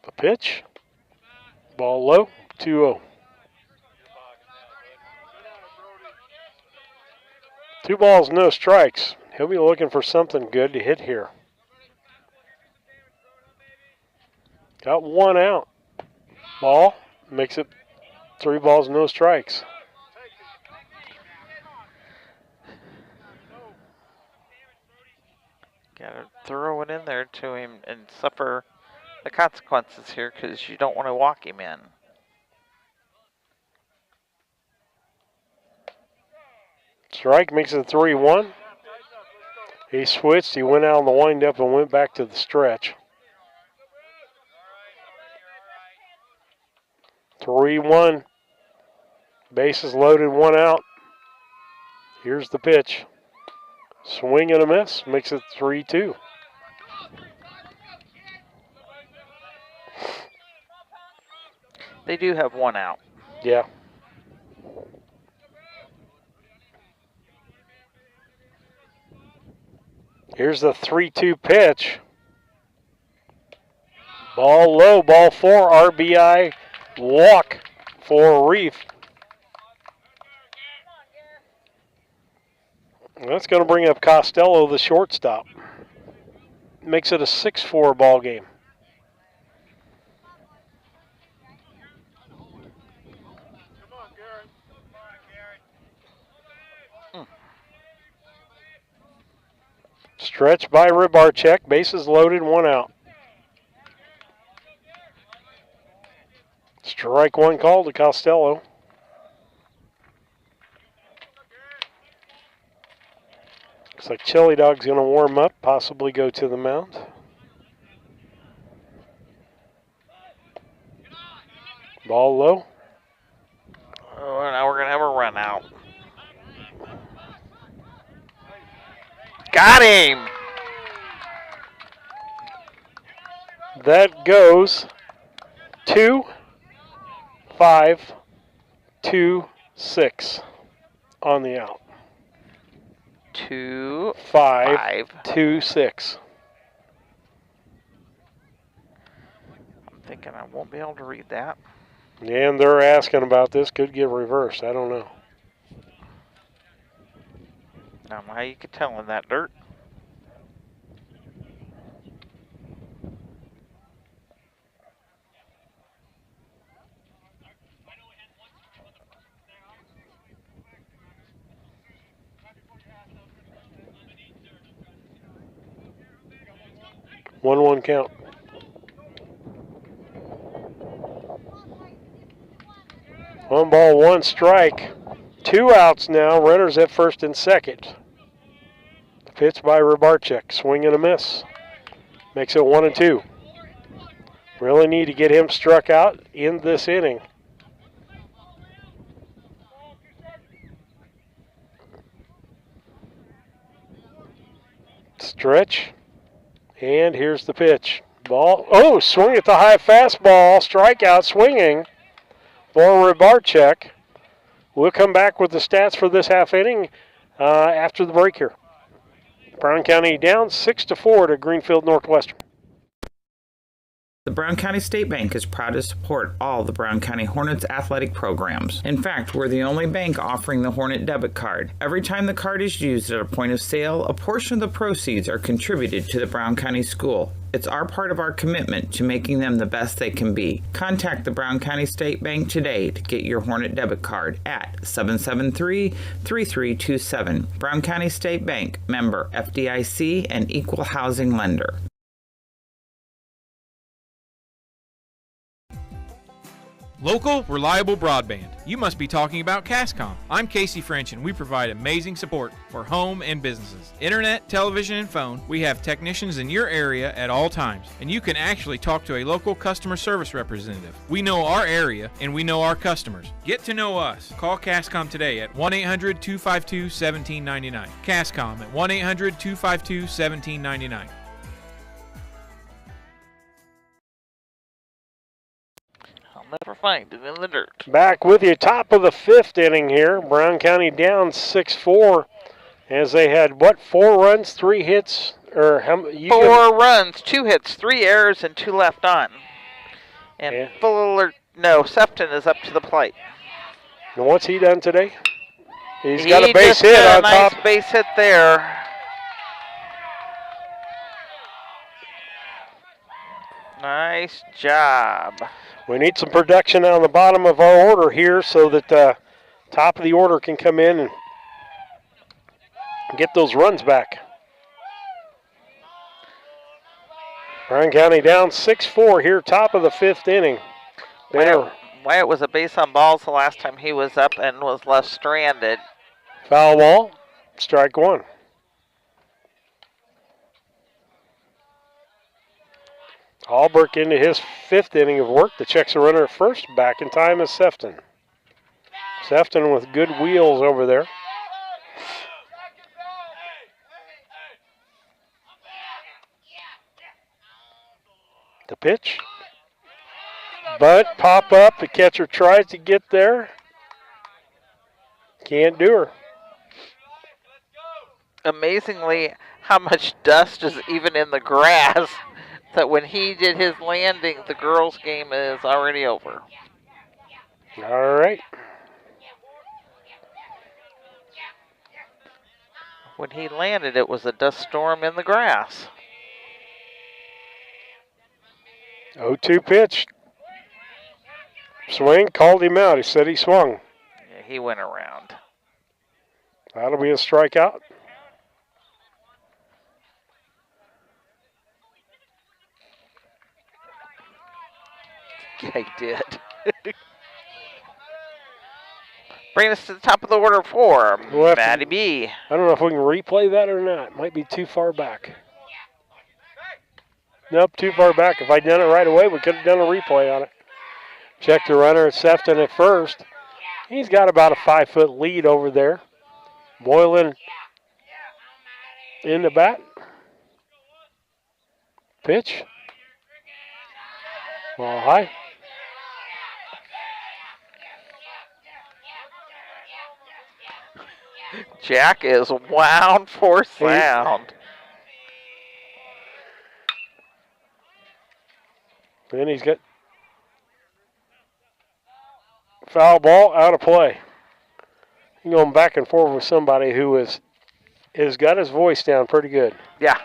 The pitch. Ball low, 2-0. 2 balls, no strikes. He'll be looking for something good to hit here. Got 1 out. Ball makes it 3 balls, no strikes. Gotta throw it in there to him and suffer the consequences here because you don't want to walk him in. Strike makes it 3-1. He switched. He went out on the windup and went back to the stretch. 3-1. Bases loaded, 1 out. Here's the pitch. Swing and a miss. Makes it 3-2. They do have 1 out. Yeah. Here's the 3-2 pitch. Ball low, ball 4, RBI walk for Reef. That's going to bring up Costello, the shortstop. Makes it a 6-4 ball game. Stretch by Rybarczyk, bases loaded, 1 out. Strike 1 call to Costello. Looks like Chili Dog's going to warm up, possibly go to the mound. Ball low. Oh, now we're going to have a run out. Got him! That goes 2-5-2-6 on the out. 2-5-2-6. I'm thinking I won't be able to read that. And they're asking about this. Could get reversed. I don't know. I don't know how you could tell in that dirt. One count. One ball, 1 strike. 2 outs now. Runners at first and second. Pitch by Rybarczyk. Swing and a miss. Makes it 1-2. Really need to get him struck out in this inning. Stretch. And here's the pitch. Ball. Oh, swing at the high fastball. Strikeout swinging for Rybarczyk. We'll come back with the stats for this half inning after the break here. Brown County down 6-4 to Greenfield Northwestern. The Brown County State Bank is proud to support all the Brown County Hornets athletic programs. In fact, we're the only bank offering the Hornet debit card. Every time the card is used at a point of sale, a portion of the proceeds are contributed to the Brown County School. It's our part of our commitment to making them the best they can be. Contact the Brown County State Bank today to get your Hornet debit card at 773-3327. Brown County State Bank, member FDIC and equal housing lender. Local, reliable broadband. You must be talking about Cascom. I'm Casey French, and we provide amazing support for home and businesses. Internet, television, and phone. We have technicians in your area at all times, and you can actually talk to a local customer service representative. We know our area, and we know our customers. Get to know us. Call Cascom today at 1-800-252-1799. Cascom at 1-800-252-1799. Never find it in the dirt. Back with you, top of the 5th inning here. Brown County down 6-4 as they had, 4 runs, 3 hits? Or how? 4 runs, 2 hits, 3 errors, and 2 left on. And Sefton is up to the plate. And what's he done today? He's got a base hit on top. Nice base hit there. Nice job. We need some production on the bottom of our order here so that top of the order can come in and get those runs back. Bryan County down 6-4 here, top of the 5th inning. Wyatt was a base on balls the last time he was up and was left stranded. Foul ball, strike one. Albrecht into his 5th inning of work. The checks a runner at first. Back in time is Sefton. Sefton with good wheels over there. The pitch. Bunt, pop up. The catcher tries to get there. Can't do her. Amazingly, how much dust is even in the grass that when he did his landing, the girls' game is already over. All right. When he landed, it was a dust storm in the grass. 0-2 pitch. Swing, called him out. He said he swung. Yeah, he went around. That'll be a strikeout. Yeah, he did. Bring us to the top of the order for Matty B. I don't know if we can replay that or not. Might be too far back. Nope, too far back. If I'd done it right away, we could have done a replay on it. Check the runner at Sefton at first. He's got about a 5-foot lead over there. Boylan in the bat. Pitch. Ball high. Jack is wound for sound. Then he's got foul ball out of play. He's going back and forth with somebody who has got his voice down pretty good. Yeah.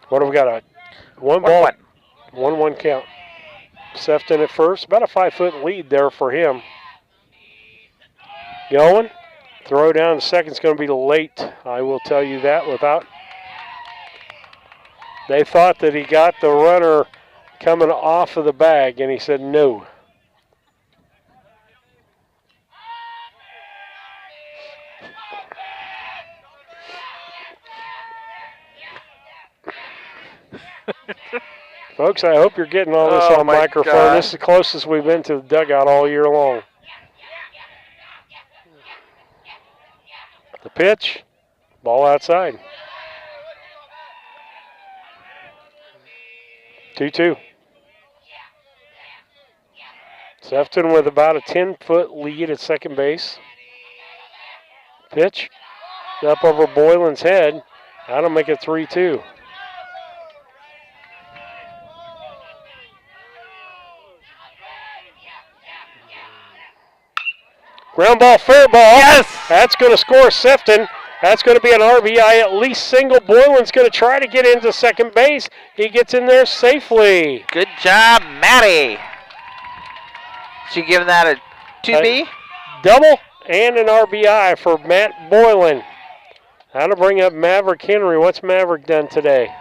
What do we got? A 1-1 count. Sefton at first. About a 5-foot lead there for him. Going. Throw down to second's going to be late. I will tell you that without. They thought that he got the runner coming off of the bag, and he said no. Folks, I hope you're getting all this on microphone. God. This is the closest we've been to the dugout all year long. The pitch, ball outside. 2-2. Sefton with about a 10-foot lead at second base. Pitch, up over Boylan's head. That'll make it 3-2. Ground ball, fair ball. Yes! That's going to score Sefton. That's going to be an RBI, at least single. Boylan's going to try to get into second base. He gets in there safely. Good job, Matty. She giving that a 2B? Double and an RBI for Matt Boylan. That'll bring up Maverick Henry. What's Maverick done today?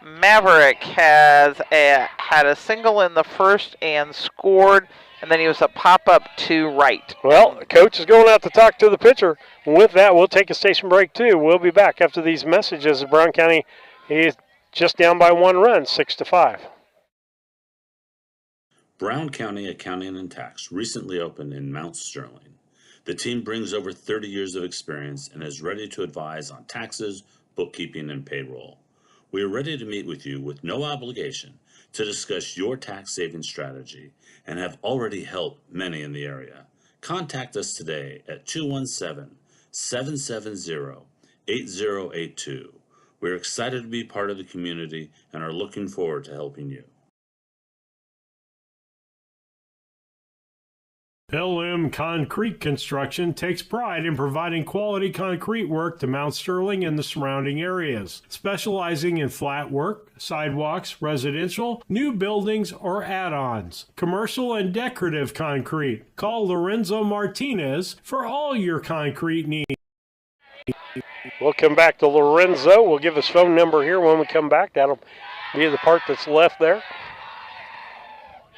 Maverick has had a single in the first and scored, and then he was a pop-up to right. Well, coach is going out to talk to the pitcher. With that, we'll take a station break, too. We'll be back after these messages. Brown County is just down by 1 run, 6-5. Brown County Accounting and Tax recently opened in Mount Sterling. The team brings over 30 years of experience and is ready to advise on taxes, bookkeeping, and payroll. We are ready to meet with you with no obligation to discuss your tax saving strategy and have already helped many in the area. Contact us today at 217-770-8082 We're excited to be part of the community and are looking forward to helping you. LM Concrete Construction takes pride in providing quality concrete work to Mount Sterling and the surrounding areas, specializing in flat work, sidewalks, residential, new buildings, or add-ons, commercial and decorative concrete. Call Lorenzo Martinez for all your concrete needs. We'll come back to Lorenzo. We'll give his phone number here when we come back. That'll be the part that's left there.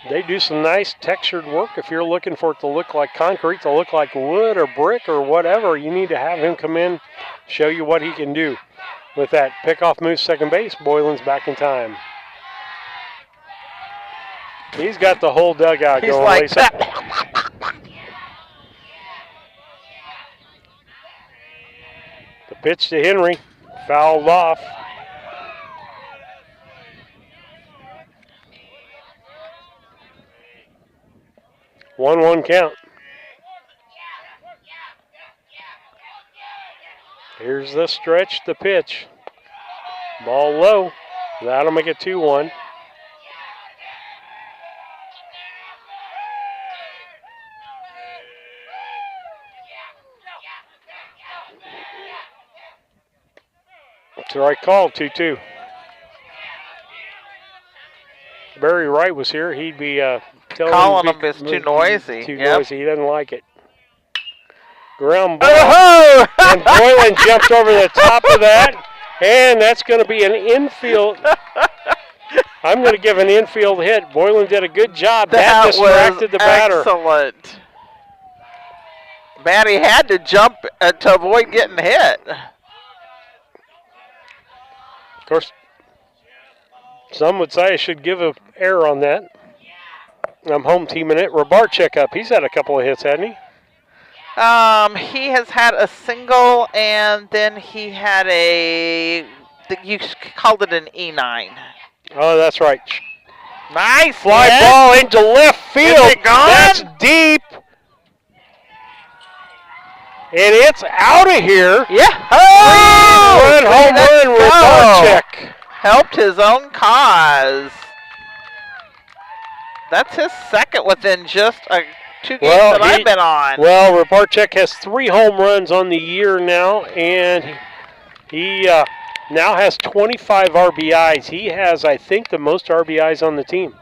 They do some nice textured work. If you're looking for it to look like concrete, to look like wood or brick or whatever, you need to have him come in, show you what he can do. With that pickoff move second base, Boylan's back in time. He's got the whole dugout going, like Lisa. that. The pitch to Henry, fouled off. 1-1 count. Here's the stretch, the pitch. Ball low. That'll make it 2-1. It's the right call, 2-2. Barry Wright was here. He'd be calling him it's too noisy. Too noisy. He doesn't like it. Ground ball. And Boylan jumped over the top of that. And that's going to be an infield. I'm going to give an infield hit. Boylan did a good job. That distracted the batter. Excellent. Matty had to jump to avoid getting hit. Of course, some would say I should give an error on that. I'm home teaming it. Rabarczyk up. He's had a couple of hits, hasn't he? He has had a single, and then he had you called it an E9. Oh, that's right. Nice fly hit. Ball into left field. Is it gone? That's deep. And it's out of here. Yeah. Run home run, Rabarczyk. Helped his own cause. That's his second within just 2 games that I've been on. Well, Rabarczyk has 3 home runs on the year now, and he now has 25 RBIs. He has, I think, the most RBIs on the team.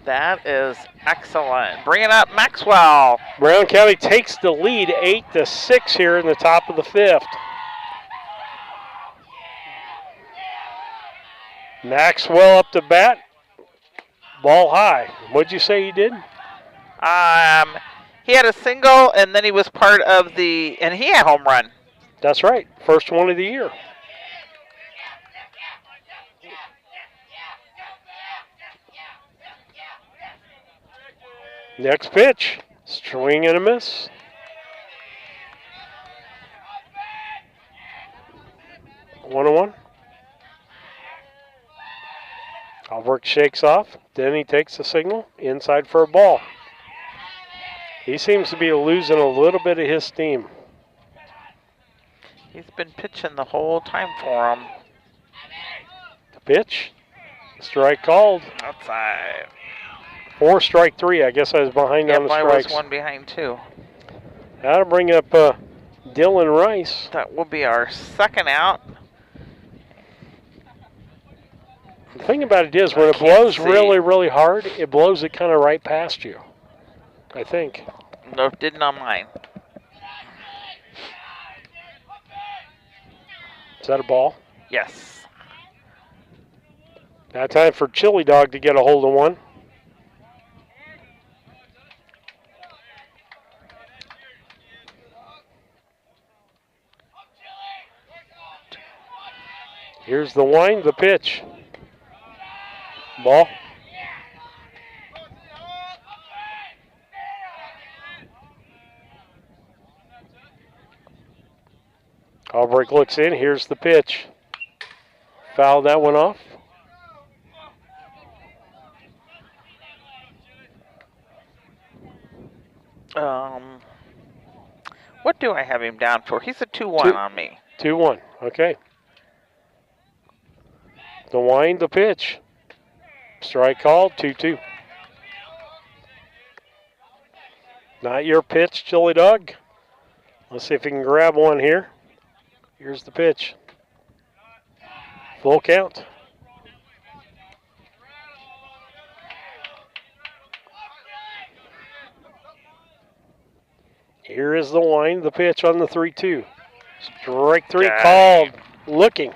That is excellent. Bringing up Maxwell. Brown County takes the lead 8-6 here in the top of the 5th. Maxwell up to bat. Ball high. What'd you say he did? He had a single, and then he was part of and he had a home run. That's right. First one of the year. Next pitch. Swing and a miss. One and one. Alberg shakes off. Then he takes the signal inside for a ball. He seems to be losing a little bit of his steam. He's been pitching the whole time for him. The pitch. Strike called. Outside. 4 strike 3. I guess I was behind on the strikes. I was 1 behind 2. That'll bring up Dylan Rice. That will be our second out. The thing about it is when it blows really, really hard, it blows it kind of right past you, I think. No, it didn't on mine. Is that a ball? Yes. Now time for Chili Dog to get a hold of one. Here's the wind, the pitch. Ball. Albrecht looks in. Here's the pitch. Fouled that one off. What do I have him down for? He's a 2-1 on me. 2-1. Okay. The wind, the pitch. Strike called, 2-2. Not your pitch, Chili Dog. Let's see if he can grab one here. Here's the pitch. Full count. Here is the wind, the pitch on the 3-2. Strike 3 called. Looking.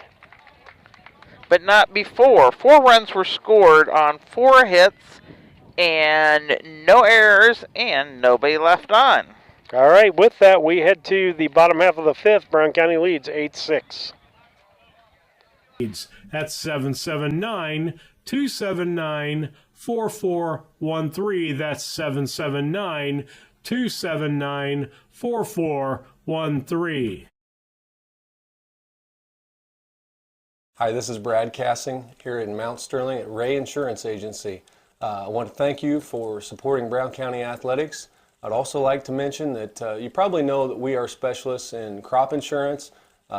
But not before. 4 runs were scored on 4 hits and no errors and nobody left on. All right, with that, we head to the bottom half of the 5th. Brown County leads 8-6. That's 779-279-4413. That's 779-279-4413. Hi, this is Brad Cassing here in Mount Sterling at Ray Insurance Agency. I want to thank you for supporting Brown County Athletics. I'd also like to mention that you probably know that we are specialists in crop insurance,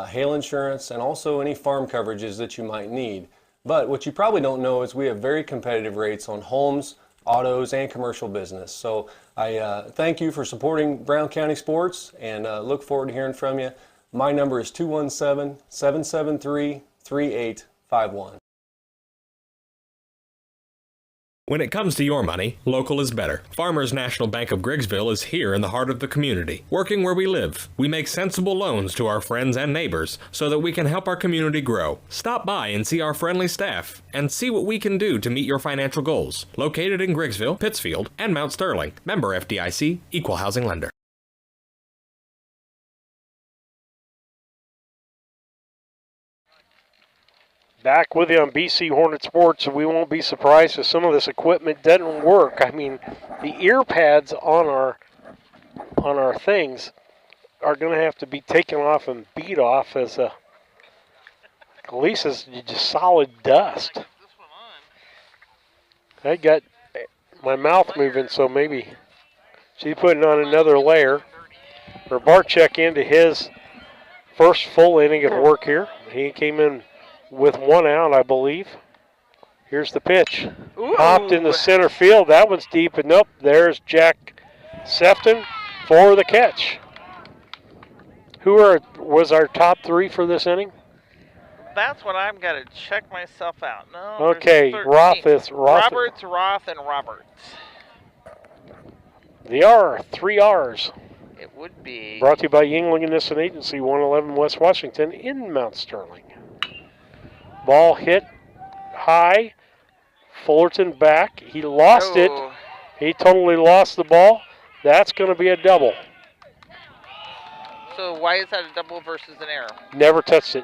hail insurance, and also any farm coverages that you might need. But what you probably don't know is we have very competitive rates on homes, autos, and commercial business. So I thank you for supporting Brown County sports and look forward to hearing from you. My number is 217-773-3851. When it comes to your money, local is better. Farmers National Bank of Griggsville is here in the heart of the community, working where we live. We make sensible loans to our friends and neighbors so that we can help our community grow. Stop by and see our friendly staff and see what we can do to meet your financial goals. Located in Griggsville, Pittsfield, and Mount Sterling. Member FDIC, Equal Housing Lender. Back with you on BC Hornet Sports. We won't be surprised if some of this equipment doesn't work. I mean, the ear pads on our things are going to have to be taken off and beat off as at least as just solid dust. I got my mouth moving, so maybe she's putting on another layer. For Barczyk into his first full inning of work here. He came in with 1 out, I believe. Here's the pitch. Ooh. Popped in the center field. That one's deep, and nope, there's Jack Sefton for the catch. Was our top 3 for this inning? That's what I'm going to check myself out. No. Okay, Roberts, Roth, and Roberts. The R, 3 R's. It would be. Brought to you by Yingling and Nissen Agency, 111 West Washington in Mount Sterling. Ball hit high. Fullerton back. He lost it. He totally lost the ball. That's going to be a double. So why is that a double versus an error? Never touched it.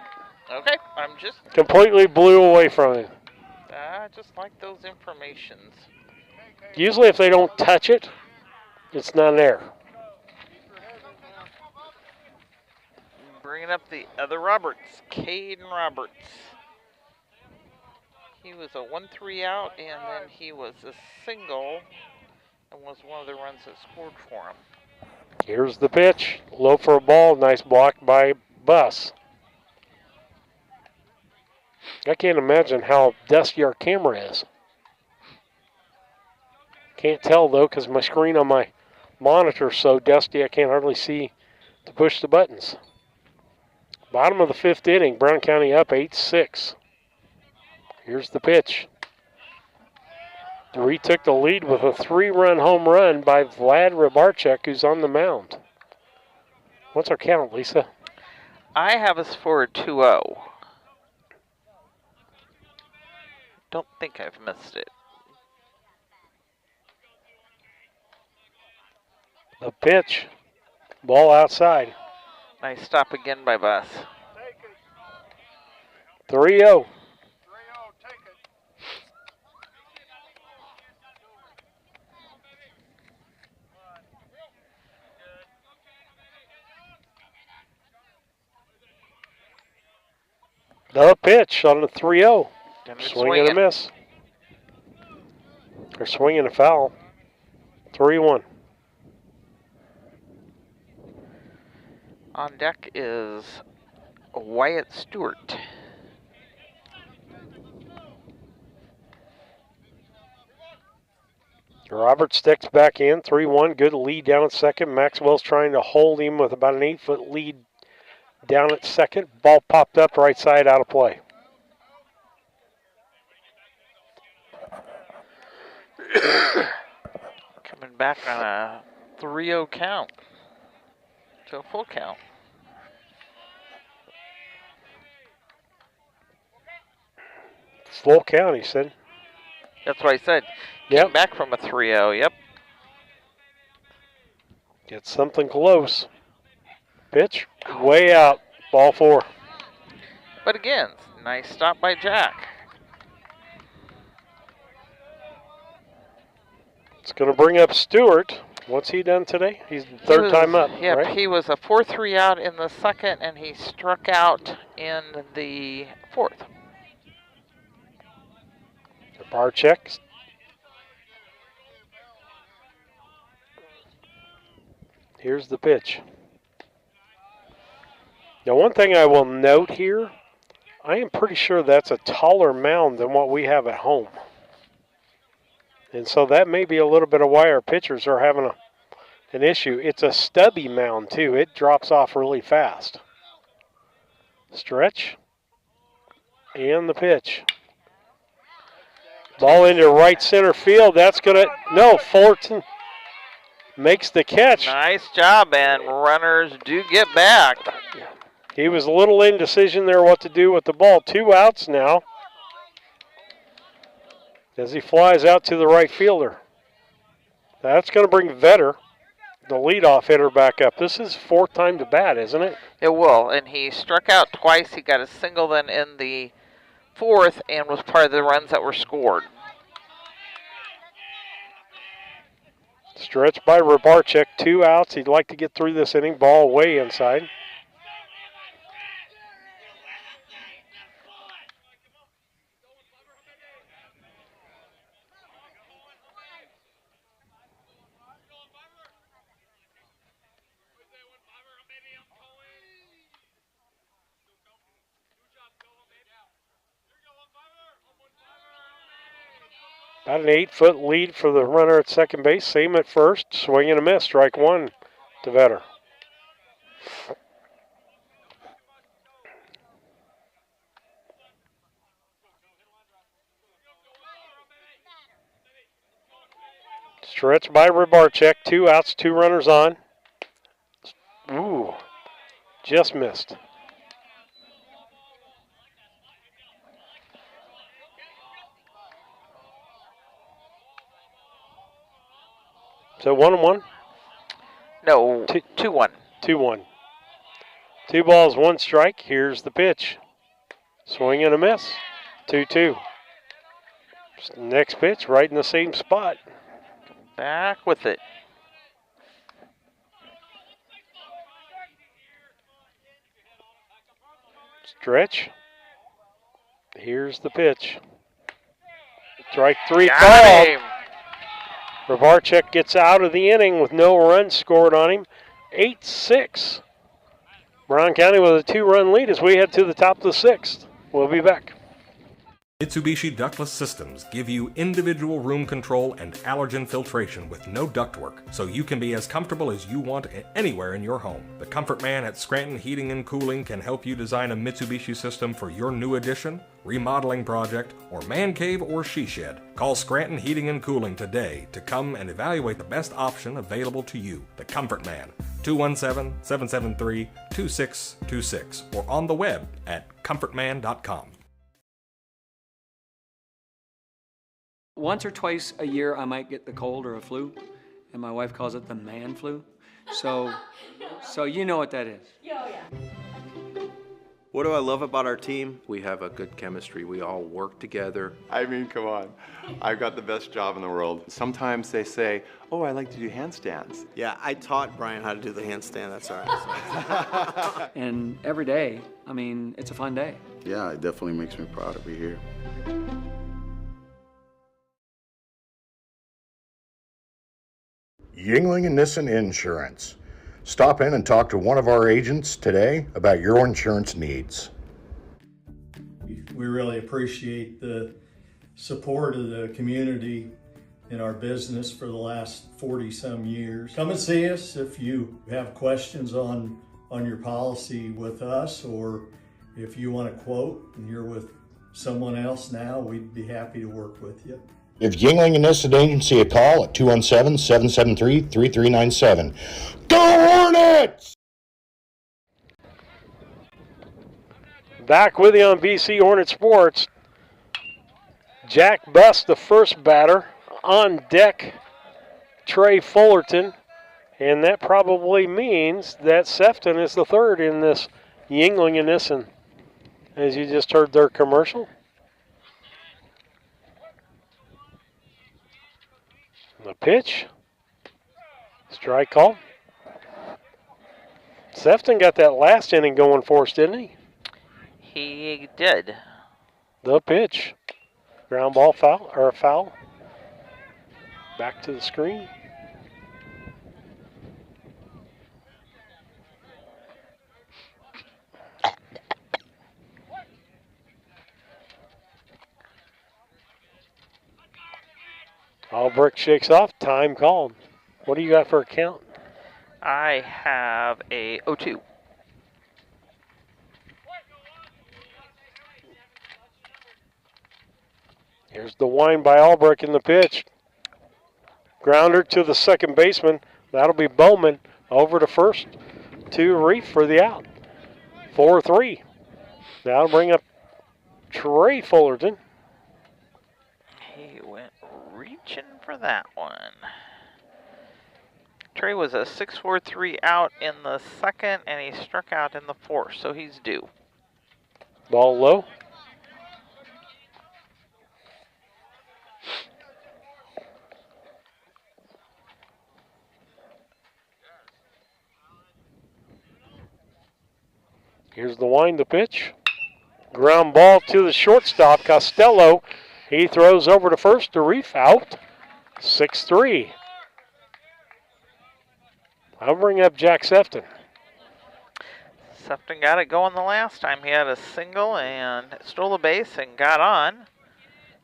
Okay, I'm just. Completely blew away from him. I just like those informations. Usually if they don't touch it, it's not an error. Bringing up the other Roberts, Caden Roberts. He was a 1-3 out, and then he was a single, and was one of the runs that scored for him. Here's the pitch. Low for a ball. Nice block by Buss. I can't imagine how dusty our camera is. Can't tell, though, because my screen on my monitor is so dusty I can't hardly see to push the buttons. Bottom of the 5th inning. Brown County up 8-6. Here's the pitch. The retook the lead with a 3-run home run by Vlad Rybarczyk, who's on the mound. What's our count, Lisa? I have us for a 2-0. Don't think I've missed it. The pitch. Ball outside. Nice stop again by Buss. 3-0. The pitch on the 3-0. Swing and a miss. Or swing and a foul. 3-1. On deck is Wyatt Stewart. Robert sticks back in, 3-1. Good lead down at second. Maxwell's trying to hold him with about an 8-foot lead down at second. Ball popped up right side, out of play. Coming back on a 3-0 count to a full count. Full count, he said. That's what I said. Yep. Came back from a 3-0, yep. Get something close. Pitch, way out, ball 4. But again, nice stop by Jack. It's going to bring up Stewart. What's he done today? He's third time up, Yep, right? he was a 4-3 out in the second, and he struck out in the fourth. The bar checks. Here's the pitch. Now, one thing I will note here, I am pretty sure that's a taller mound than what we have at home. And so that may be a little bit of why our pitchers are having an issue. It's a stubby mound, too. It drops off really fast. Stretch. And the pitch. Ball into right center field. That's going to, no, Fullerton makes the catch. Nice job, and runners do get back. He was a little indecision there what to do with the ball. 2 outs now as he flies out to the right fielder. That's going to bring Vetter, the leadoff hitter, back up. This is 4th time to bat, isn't it? It will, and he struck out twice. He got a single then in the fourth and was part of the runs that were scored. Stretch by Rabarczyk, 2 outs. He'd like to get through this inning. Ball way inside. About an 8-foot lead for the runner at second base. Same at first. Swing and a miss. Strike 1 to Vetter. Stretch by Rabarczyk. 2 outs, 2 runners on. Ooh, just missed. So 1-1? No, 2-1. 2-1. 2 balls, 1 strike. Here's the pitch. Swing and a miss. 2-2. Next pitch, right in the same spot. Back with it. Stretch. Here's the pitch. Strike 3 Got called. him. Rabarczyk gets out of the inning with no runs scored on him. 8-6. Brown County with a 2-run lead as we head to the top of the 6th. We'll be back. Mitsubishi ductless systems give you individual room control and allergen filtration with no ductwork, so you can be as comfortable as you want anywhere in your home. The Comfort Man at Scranton Heating and Cooling can help you design a Mitsubishi system for your new addition, remodeling project, or man cave or she shed. Call Scranton Heating and Cooling today to come and evaluate the best option available to you. The Comfort Man, 217-773-2626, or on the web at comfortman.com. Once or twice a year, I might get the cold or a flu, and my wife calls it the man flu. So you know what that is. What do I love about our team? We have a good chemistry. We all work together. I mean, come on. I've got the best job in the world. Sometimes they say, oh, I like to do handstands. Yeah, I taught Brian how to do the handstand. That's all right. And every day, I mean, it's a fun day. Yeah, it definitely makes me proud to be here. Yingling and Nissen Insurance. Stop in and talk to one of our agents today about your insurance needs. We really appreciate the support of the community in our business for the last 40-some years. Come and see us if you have questions on your policy with us, or if you want a quote and you're with someone else now, we'd be happy to work with you. Give Yingling and Nissen Agency a call at 217-773-3397. Go Hornets! Back with you on BC Hornet Sports. Jack Buss, the first batter. On deck, Trey Fullerton. And that probably means that Sefton is the third in this Yingling and Nissen, as you just heard their commercial. The pitch. Strike call. Sefton got that last inning going for us, didn't he? He did. The pitch. Ground ball foul, or a foul. Back to the screen. Albrecht shakes off. Time called. What do you got for a count? I have a 0-2. Here's the wind by Albrecht in the pitch. Grounder to the second baseman. That'll be Bowman. Over to first to Reef for the out. 4-3. That'll bring up Trey Fullerton. He went reaching for that one. Trey was a 6-4-3 out in the second, and he struck out in the fourth, so he's due. Ball low. Here's the wind, the pitch. Ground ball to the shortstop, Costello. He throws over to first to Reef, out. 6-3. I'll bring up Jack Sefton. Sefton got it going the last time. He had a single and stole a base and got on.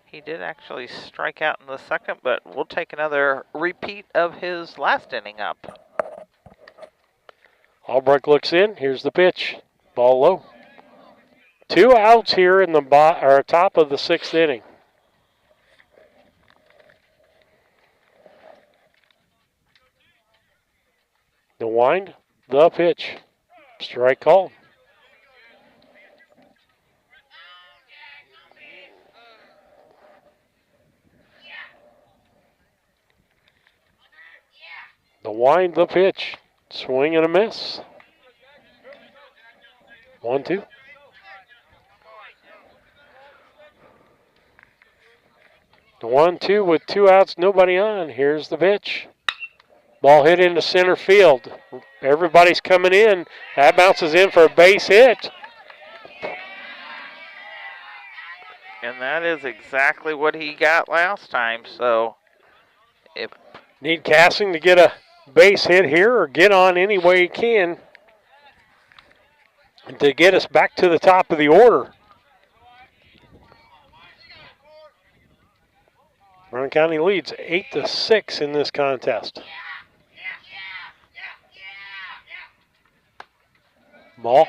He did actually strike out in the second, but we'll take another repeat of his last inning up. Albrecht looks in. Here's the pitch. Ball low. 2 outs here in the top of the sixth inning. The wind, the pitch. Strike called. The wind, the pitch. Swing and a miss. 1-2. The 1-2 with 2 outs, nobody on. Here's the pitch. Ball hit into center field. Everybody's coming in. That bounces in for a base hit. And that is exactly what he got last time. So, if need Cassing to get a base hit here or get on any way he can to get us back to the top of the order. Brown County leads 8-6 in this contest. Ball.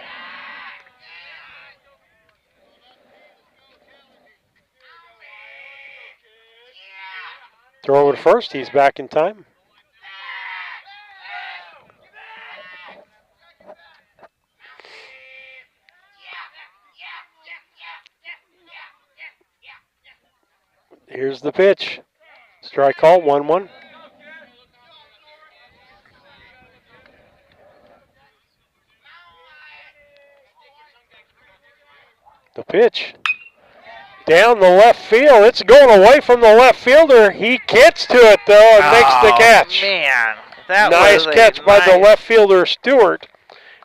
Throw over to first. He's back in time. Here's the pitch. Strike call, 1-1. The pitch. Down the left field. It's going away from the left fielder. He gets to it, though, and makes the catch. Man, that nice was catch by the left fielder, Stewart.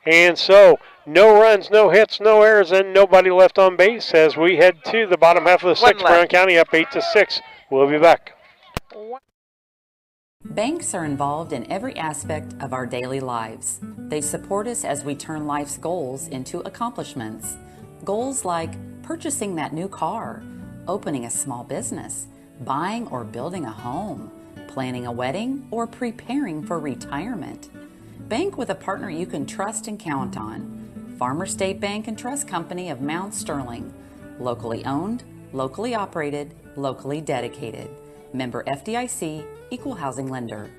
And so, no runs, no hits, no errors, and nobody left on base as we head to the bottom half of the sixth. Brown County up 8-6. We'll be back. Banks are involved in every aspect of our daily lives. They support us as we turn life's goals into accomplishments. Goals like purchasing that new car, opening a small business, buying or building a home, planning a wedding, or preparing for retirement. Bank with a partner you can trust and count on. Farmer State Bank and Trust Company of Mount Sterling. Locally owned, locally operated, locally dedicated. Member FDIC, Equal Housing Lender.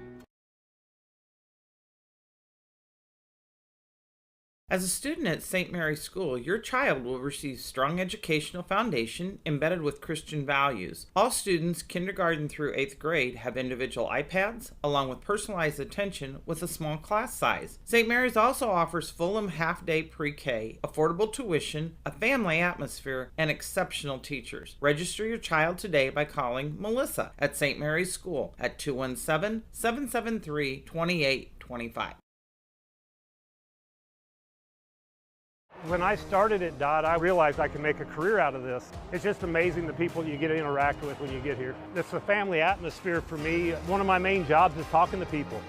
As a student at St. Mary's School, your child will receive strong educational foundation embedded with Christian values. All students, kindergarten through 8th grade, have individual iPads, along with personalized attention with a small class size. St. Mary's also offers Fulham half-day pre-K, affordable tuition, a family atmosphere, and exceptional teachers. Register your child today by calling Melissa at St. Mary's School at 217-773-2825. When I started at DOT, I realized I could make a career out of this. It's just amazing the people you get to interact with when you get here. It's a family atmosphere for me. One of my main jobs is talking to people,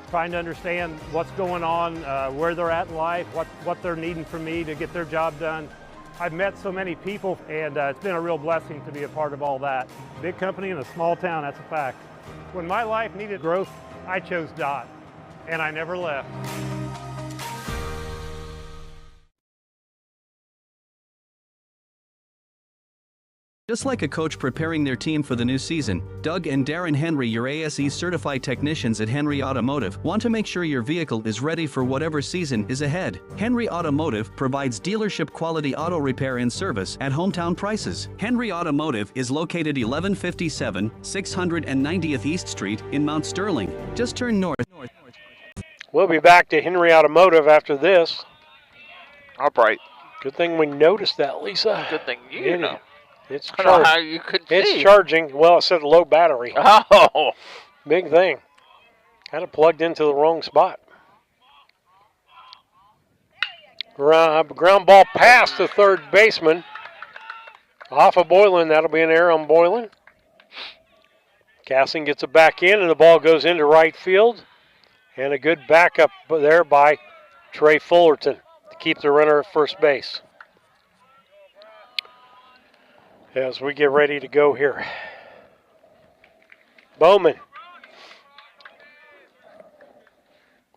trying to understand what's going on, where they're at in life, what they're needing from me to get their job done. I've met so many people, and it's been a real blessing to be a part of all that. Big company in a small town, that's a fact. When my life needed growth, I chose DOT, and I never left. Just like a coach preparing their team for the new season, Doug and Darren Henry, your ASE certified technicians at Henry Automotive, want to make sure your vehicle is ready for whatever season is ahead. Henry Automotive provides dealership quality auto repair and service at hometown prices. Henry Automotive is located 1157 690th East Street in Mount Sterling. Just turn north. We'll be back to Henry Automotive after this. All right. Good thing we noticed that, Lisa. Good thing you know. It's I don't know how you could see. It's charging. Well, it said low battery. Oh. Big thing. Had it plugged into the wrong spot. Ground ball past the third baseman. Off of Boylan. That'll be an error on Boylan. Cassing gets it back in, and the ball goes into right field. And a good backup there by Trey Fullerton to keep the runner at first base. As we get ready to go here. Bowman.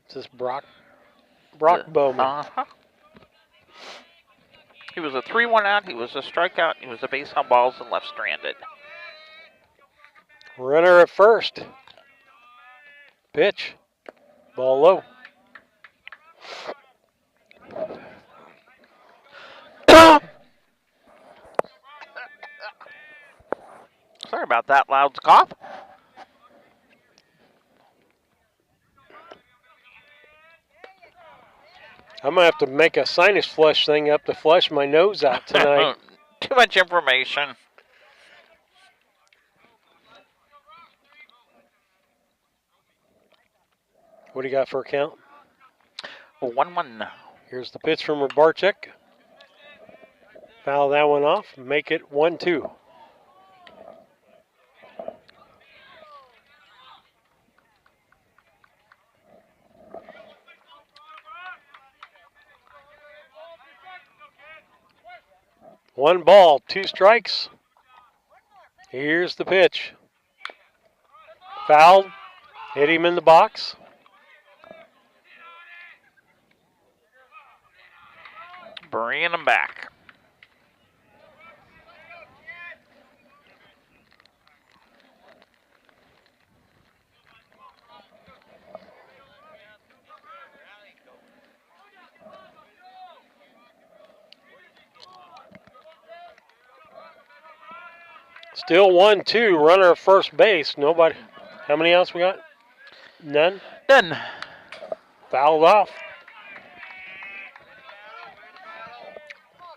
Is this Brock Bowman? Uh-huh. He was a 3-1 out. He was a strikeout. He was a base on balls and left stranded. Runner at first. Pitch. Ball low. Sorry about that loud cough. I'm going to have to make a sinus flush thing up to flush my nose out tonight. Too much information. What do you got for a count? 1-1. Here's the pitch from Rabarczyk. Foul that one off. Make it 1-2. One ball, 2 strikes. Here's the pitch. Fouled. Hit him in the box. Bringing him back. Still 1-2, runner at first base. Nobody. How many outs we got? None? None. Fouled off.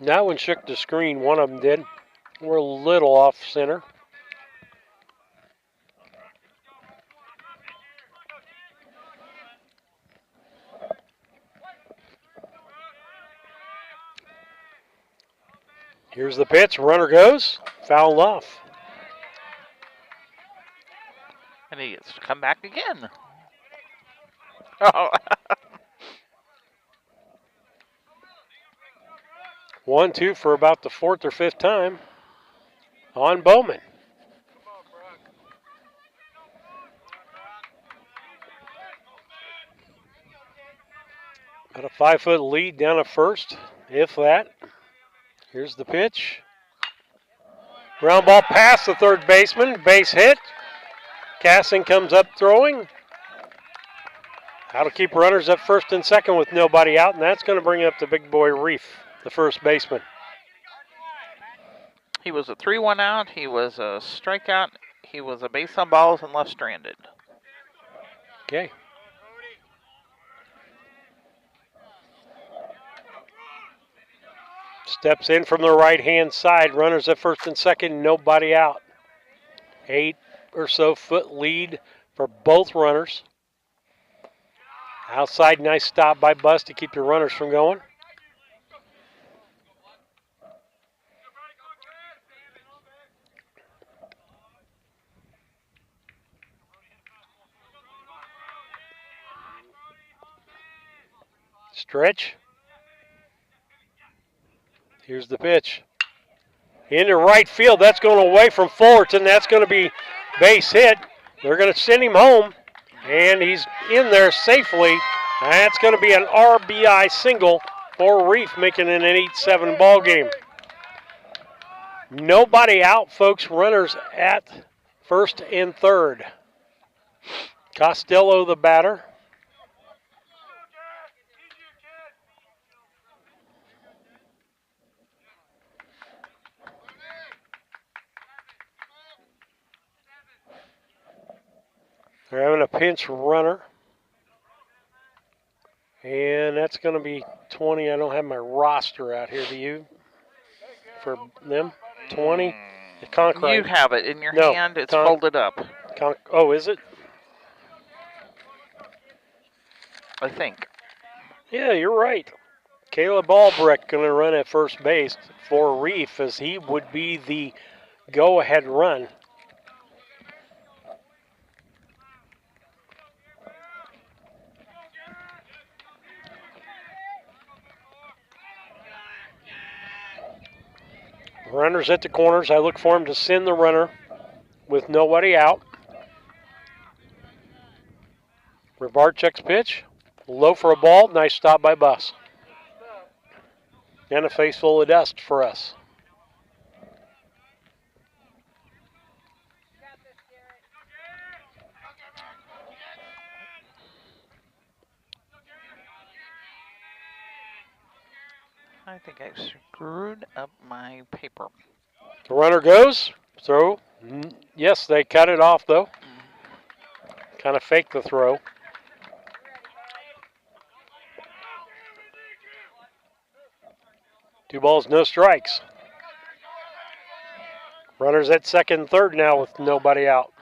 That one shook the screen. One of them did. We're a little off center. Here's the pitch. Runner goes. Fouled off. And he gets to come back again. Oh. 1-2 for about the 4th or 5th time on Bowman. Got a 5-foot lead down at first, if that. Here's the pitch. Ground ball past the third baseman. Base hit. Cassing comes up throwing. That'll keep runners at first and second with nobody out, and that's going to bring up the big boy Reef, the first baseman. He was a 3-1 out. He was a strikeout. He was a base on balls and left stranded. Okay. Steps in from the right-hand side. Runners at first and second, nobody out. 8 or so foot lead for both runners. Outside, nice stop by Bus to keep the runners from going. Stretch. Here's the pitch. Into right field. That's going away from Fullerton. That's going to be base hit. They're going to send him home, and he's in there safely. That's going to be an RBI single for Reef, making it an 8-7 ball game. Nobody out, folks. Runners at first and third. Costello, the batter. They're having a pinch runner. And that's going to be 20. I don't have my roster out here. Do you? For them? 20? The Concrete. You have it in your hand. It's folded up. Oh, is it? I think. Yeah, you're right. Caleb Albrecht going to run at first base for Reef, as he would be the go-ahead run. Runners at the corners. I look for him to send the runner with nobody out. Rebarchek's pitch. Low for a ball. Nice stop by Bus. And a face full of dust for us. I think I screwed up my paper. The runner goes. Throw. Yes, they cut it off, though. Kind of faked the throw. Two balls, no strikes. Runners at second and third now with nobody out.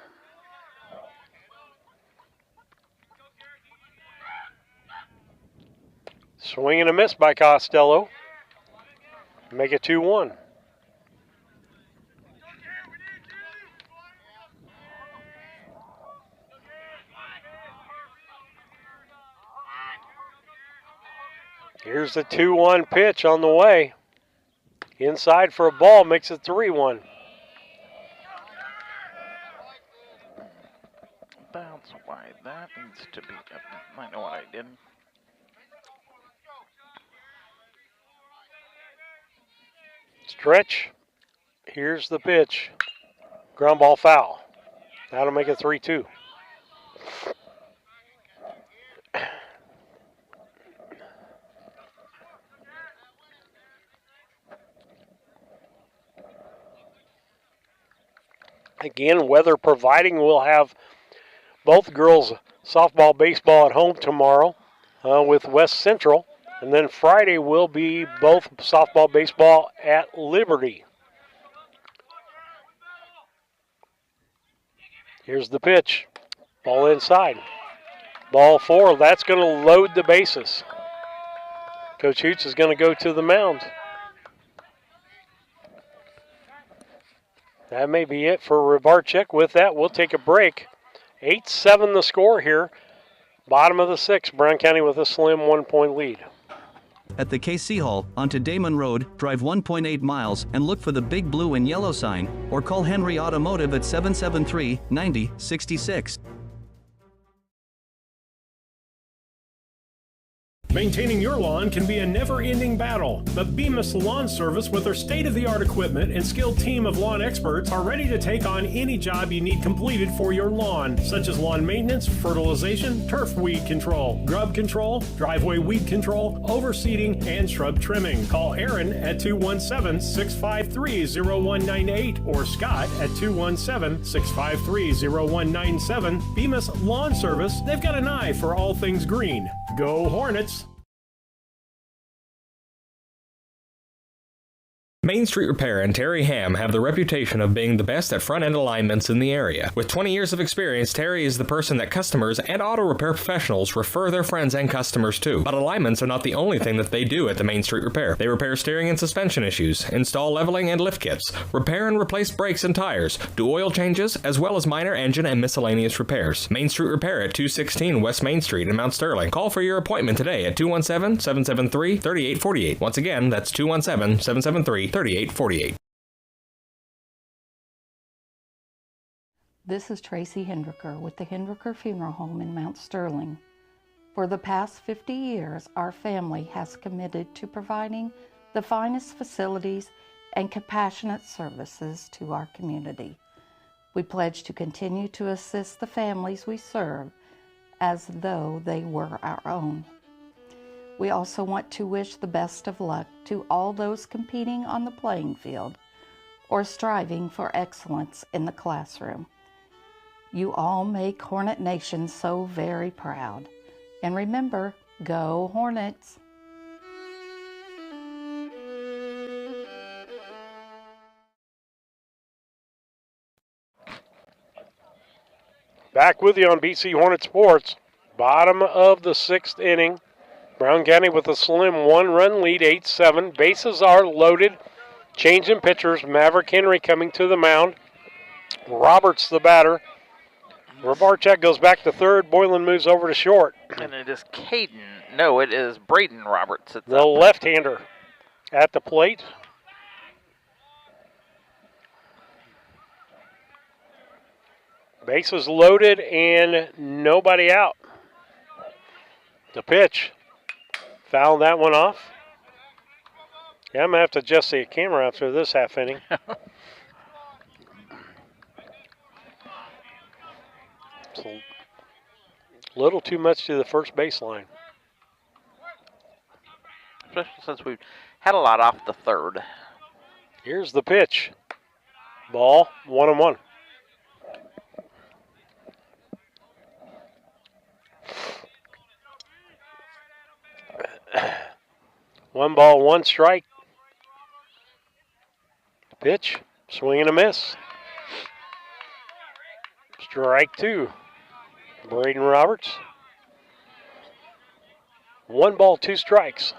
Swing and a miss by Costello. Make it 2-1. Here's the 2-1 pitch on the way. Inside for a ball, makes it 3-1. Bounce wide. That needs to be up. I know what I did. Stretch. Here's the pitch. Ground ball foul. That'll make it 3-2. Again, weather providing, we'll have both girls softball, baseball at home tomorrow with West Central. And then Friday will be both softball, baseball at Liberty. Here's the pitch. Ball inside. Ball 4. That's going to load the bases. Coach Hoots is going to go to the mound. That may be it for Rebarchek. With that, we'll take a break. 8-7 the score here. Bottom of the 6th. Brown County with a slim 1-point lead. At the KC Hall, onto Damon Road, drive 1.8 miles and look for the big blue and yellow sign, or call Henry Automotive at 773-9066. Maintaining your lawn can be a never-ending battle, but Bemis Lawn Service with their state-of-the-art equipment and skilled team of lawn experts are ready to take on any job you need completed for your lawn, such as lawn maintenance, fertilization, turf weed control, grub control, driveway weed control, overseeding, and shrub trimming. Call Aaron at 217-653-0198 or Scott at 217-653-0197. Bemis Lawn Service, they've got an eye for all things green. Go Hornets! Main Street Repair and Terry Ham have the reputation of being the best at front-end alignments in the area. With 20 years of experience, Terry is the person that customers and auto repair professionals refer their friends and customers to. But alignments are not the only thing that they do at the Main Street Repair. They repair steering and suspension issues, install leveling and lift kits, repair and replace brakes and tires, do oil changes, as well as minor engine and miscellaneous repairs. Main Street Repair at 216 West Main Street in Mount Sterling. Call for your appointment today at 217-773-3848. Once again, that's 217-773-3848. This is Tracy Hendricker with the Hendricker Funeral Home in Mount Sterling. For the past 50 years, our family has committed to providing the finest facilities and compassionate services to our community. We pledge to continue to assist the families we serve as though they were our own. We also want to wish the best of luck to all those competing on the playing field or striving for excellence in the classroom. You all make Hornet Nation so very proud. And remember, go Hornets! Back with you on BC Hornet Sports. Bottom of the 6th inning. Brown County with a slim 1-run lead, 8-7. Bases are loaded. Changing pitchers. Maverick Henry coming to the mound. Roberts the batter. Rabarchak goes back to third. Boylan moves over to short. And it is Caden. No, it is Braden Roberts. The left-hander at the plate. Bases loaded and nobody out. The pitch. Fouled that one off. Yeah, I'm going to have to adjust the camera after this half inning. It's a little too much to the first baseline. Especially since we've had a lot off the third. Here's the pitch. Ball, 1-1. One ball, one strike. Pitch, swing and a miss. Strike two. Braden Roberts. 1 ball, 2 strikes.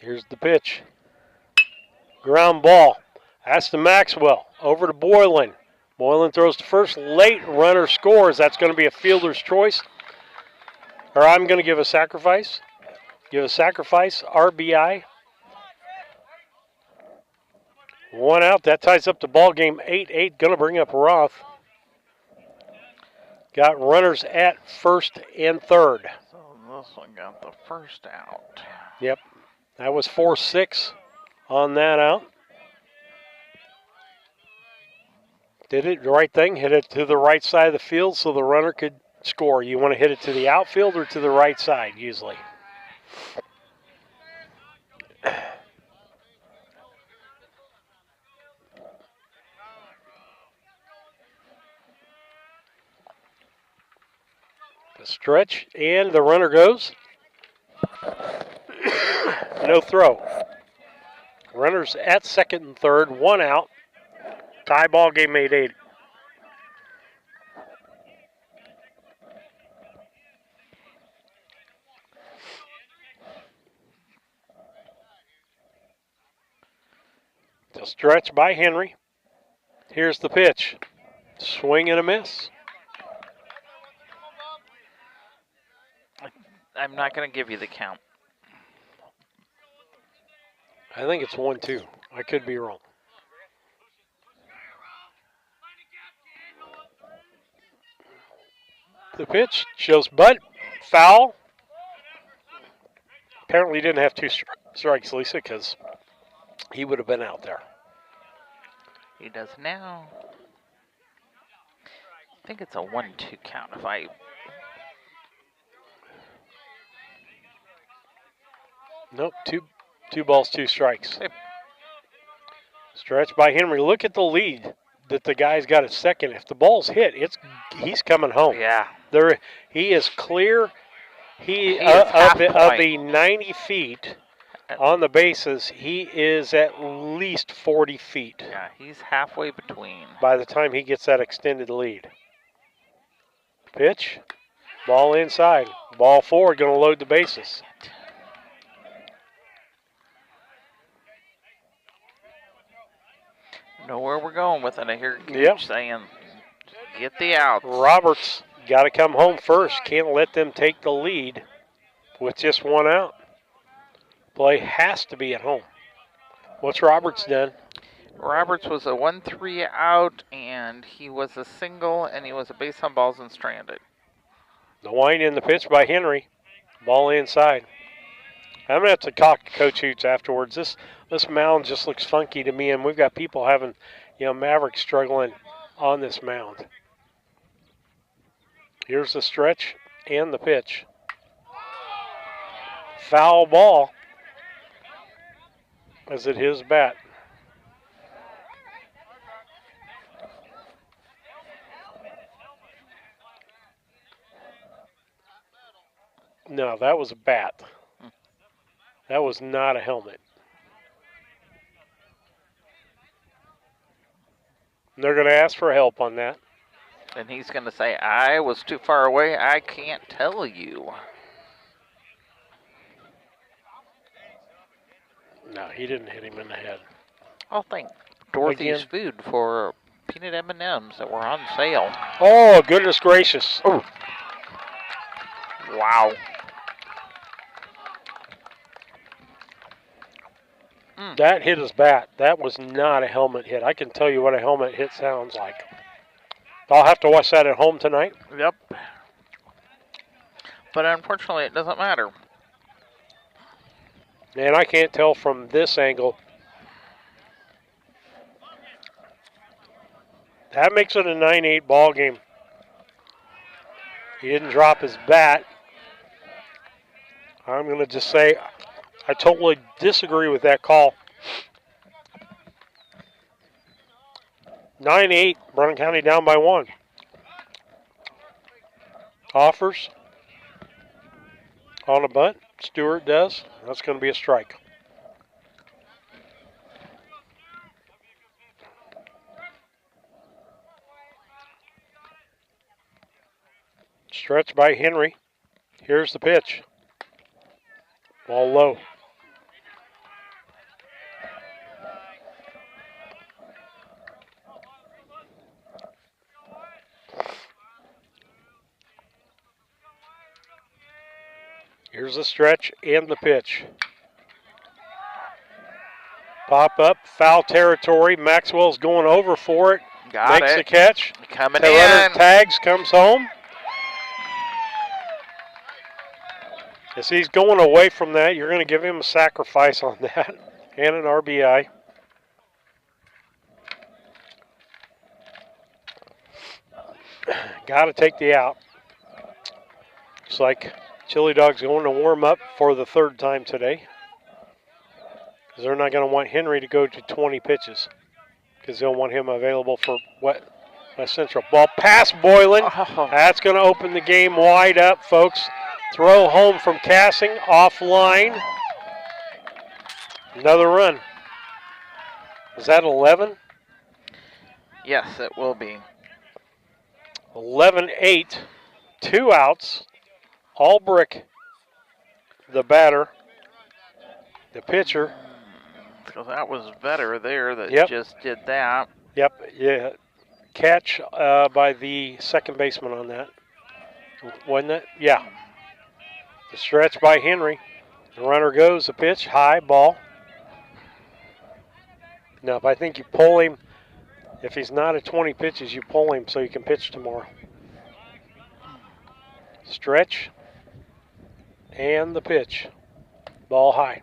Here's the pitch. Ground ball. That's to Maxwell. Over to Boylan. Boylan throws to first. Late runner scores. That's going to be a fielder's choice. Or I'm going to give a sacrifice. Give a sacrifice. RBI. 1 out. That ties up the ball game. 8-8. Going to bring up Roth. Got runners at first and third. So this one got the first out. Yep. That was 4-6 on that out. Did it the right thing. Hit it to the right side of the field so the runner could score. You want to hit it to the outfield or to the right side usually. The stretch, and the runner goes. No throw. Runners at second and third, 1 out. Tie ball game, 8-8. The stretch by Henry. Here's the pitch. Swing and a miss. I'm not going to give you the count. I think it's 1-2. I could be wrong. The pitch shows bunt. Foul. Apparently didn't have two strikes, Lisa, because he would have been out there. He does now. I think it's a 1-2 count if I... Nope, two balls, two strikes. Stretch by Henry. Look at the lead that the guy's got at second. If the ball's hit, he's coming home. Yeah. He is clear. He is of the 90 feet on the bases, he is at least 40 feet. Yeah, he's halfway between. By the time he gets that extended lead. Pitch. Ball inside. Ball forward, going to load the bases. Know where we're going with it. I hear Gooch saying, get the out. Roberts got to come home first. Can't let them take the lead with just one out. Play has to be at home. What's Roberts done? Roberts was a 1-3 out, and he was a single, and he was a base on balls and stranded. The wind in the pitch by Henry. Ball inside. I'm going to have to talk to Coach Hoots afterwards. This mound just looks funky to me, and we've got people having, Mavericks struggling on this mound. Here's the stretch and the pitch. Foul ball as it hits bat. No, that was a bat. That was not a helmet. And they're going to ask for help on that. And he's going to say, I was too far away. I can't tell you. No, he didn't hit him in the head. I'll thank Dorothy's Food for peanut M&Ms that were on sale. Oh, goodness gracious. Oh. Wow. That hit his bat. That was not a helmet hit. I can tell you what a helmet hit sounds like. I'll have to watch that at home tonight. Yep. But unfortunately, it doesn't matter. And I can't tell from this angle. That makes it a 9-8 ball game. He didn't drop his bat. I'm going to just say I totally disagree with that call. 9-8, Broughton County down by 1. Offers on a bunt. Stewart does. That's going to be a strike. Stretch by Henry. Here's the pitch. Ball low. Here's the stretch and the pitch. Pop up, foul territory. Maxwell's going over for it. Makes the catch. Coming the in. Runner tags, comes home. As he's going away from that, you're going to give him a sacrifice on that and an RBI. Got to take the out. Looks like Chili Dog's going to warm up for the third time today. Because they're not going to want Henry to go to 20 pitches. Because they'll want him available for West Central. Ball past Boylan. Oh. That's going to open the game wide up, folks. Throw home from Cassing, offline. Another run. Is that 11? Yes, it will be. 11-8. 2 outs. Albrick, the batter. The pitcher. So that was better there that just did that. Yep, yeah. Catch by the second baseman on that. Wasn't it? Yeah. The stretch by Henry. The runner goes, the pitch, high, ball. Now, if I think you pull him, if he's not at 20 pitches, you pull him so you can pitch tomorrow. Stretch. And the pitch. Ball high.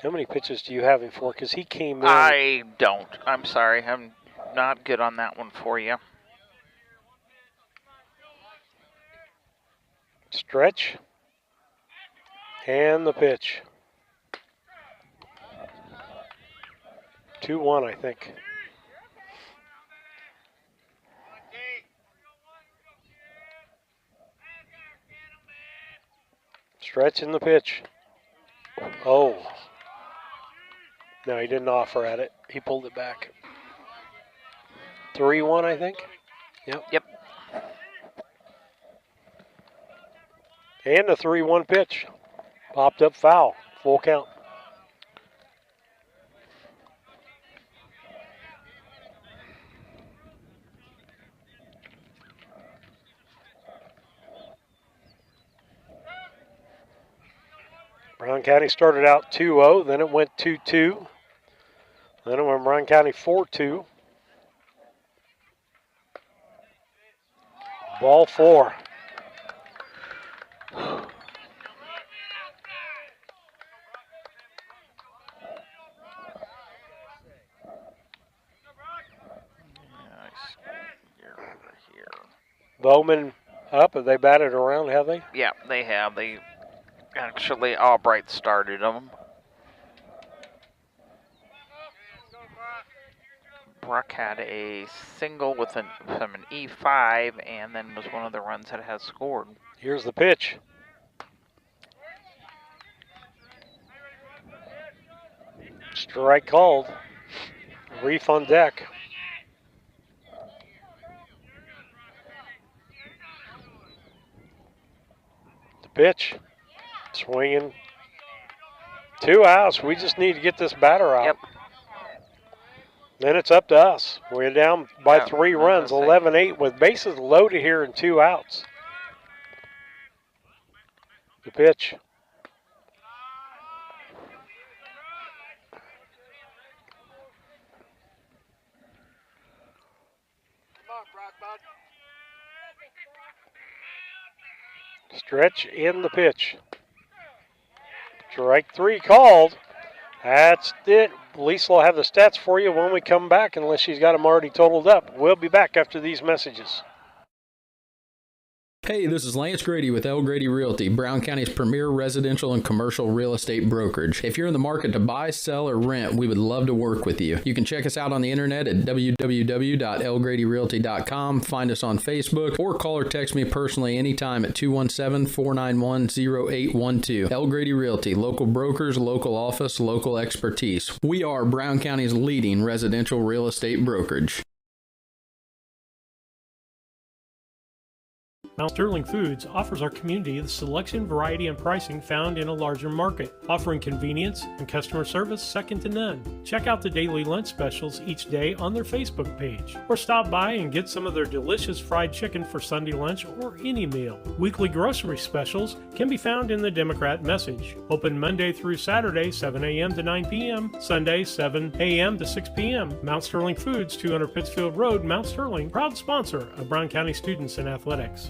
How many pitches do you have him for? Because he came in. I don't. I'm sorry. I'm not good on that one for you. Stretch. And the pitch. 2-1, I think. Stretch in the pitch. Oh. No, he didn't offer at it. He pulled it back. 3-1, I think. Yep. And a 3-1 pitch. Popped up foul. Full count. Brown County started out 2-0, then it went 2-2. Then it went Brown County 4-2. Ball 4. Bowman up. Have they batted around, have they? Yeah, they have. They actually, Albright started them. Bruck had a single with from an E5 and then was one of the runs that has scored. Here's the pitch. Strike called. Reef on deck. The pitch. Swinging. 2 outs. We just need to get this batter out. Yep. Then it's up to us. We're down by 3 runs, 11-8, with bases loaded here and 2 outs. The pitch. Stretch in the pitch. Strike 3 called. That's it. Lisa will have the stats for you when we come back, unless she's got them already totaled up. We'll be back after these messages. Hey, this is Lance Grady with L. Grady Realty, Brown County's premier residential and commercial real estate brokerage. If you're in the market to buy, sell, or rent, we would love to work with you. You can check us out on the internet at www.lgradyrealty.com, find us on Facebook, or call or text me personally anytime at 217-491-0812. L. Grady Realty, local brokers, local office, local expertise. We are Brown County's leading residential real estate brokerage. Mount Sterling Foods offers our community the selection, variety, and pricing found in a larger market, offering convenience and customer service second to none. Check out the daily lunch specials each day on their Facebook page, or stop by and get some of their delicious fried chicken for Sunday lunch or any meal. Weekly grocery specials can be found in the Democrat Message. Open Monday through Saturday, 7 a.m. to 9 p.m., Sunday, 7 a.m. to 6 p.m. Mount Sterling Foods, 200 Pittsfield Road, Mount Sterling, proud sponsor of Brown County students in athletics.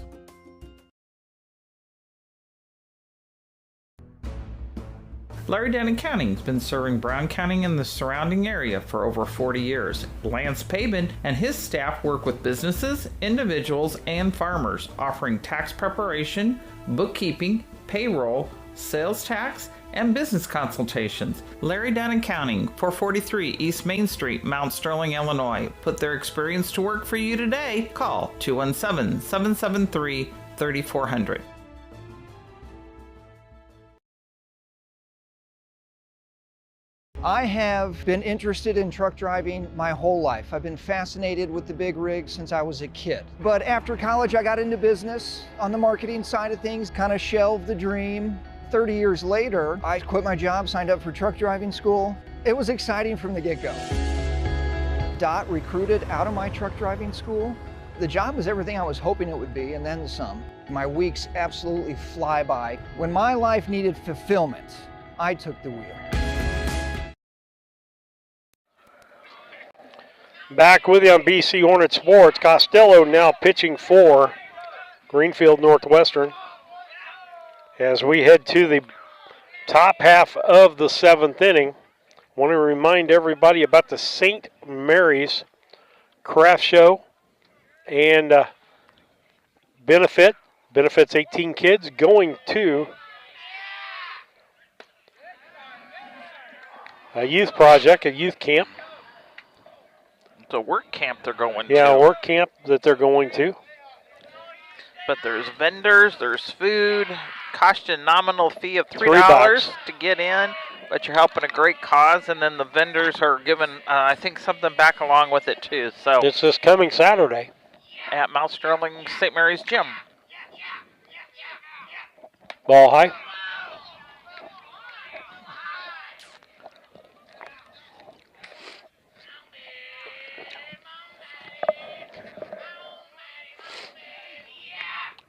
Larry Dan Accounting has been serving Brown County and the surrounding area for over 40 years. Lance Pabin and his staff work with businesses, individuals, and farmers, offering tax preparation, bookkeeping, payroll, sales tax, and business consultations. Larry Dan Accounting, 443 East Main Street, Mount Sterling, Illinois. Put their experience to work for you today. Call 217-773-3400. I have been interested in truck driving my whole life. I've been fascinated with the big rig since I was a kid. But after college, I got into business on the marketing side of things, kind of shelved the dream. 30 years later, I quit my job, signed up for truck driving school. It was exciting from the get-go. Dot recruited out of my truck driving school. The job was everything I was hoping it would be, and then some. My weeks absolutely fly by. When my life needed fulfillment, I took the wheel. Back with you on BC Hornet Sports. Costello now pitching for Greenfield Northwestern as we head to the top half of the 7th inning. Want to remind everybody about the St. Mary's Craft Show and benefits 18 kids going to a youth project, a youth camp. It's a work camp they're going to. Yeah, a work camp that they're going to. But there's vendors, there's food, cost you a nominal fee of $3 $3 to get in, but you're helping a great cause, and then the vendors are giving, I think, something back along with it too. So it's this coming Saturday at Mount Sterling St. Mary's Gym. Ball high.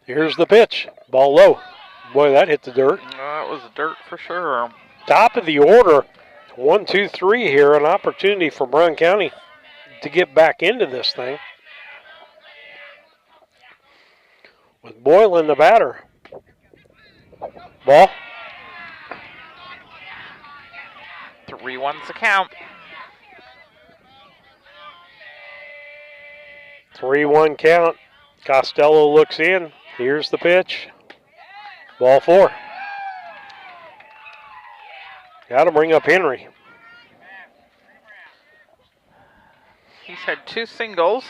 Here's the pitch. Ball low. Boy, that hit the dirt. That was dirt for sure. Top of the order. 1, 2, 3 here. An opportunity for Brown County to get back into this thing. With Boylan the batter. Ball. 3-1's the count. 3-1 count. Costello looks in. Here's the pitch. Ball 4. Got to bring up Henry. He's had 2 singles,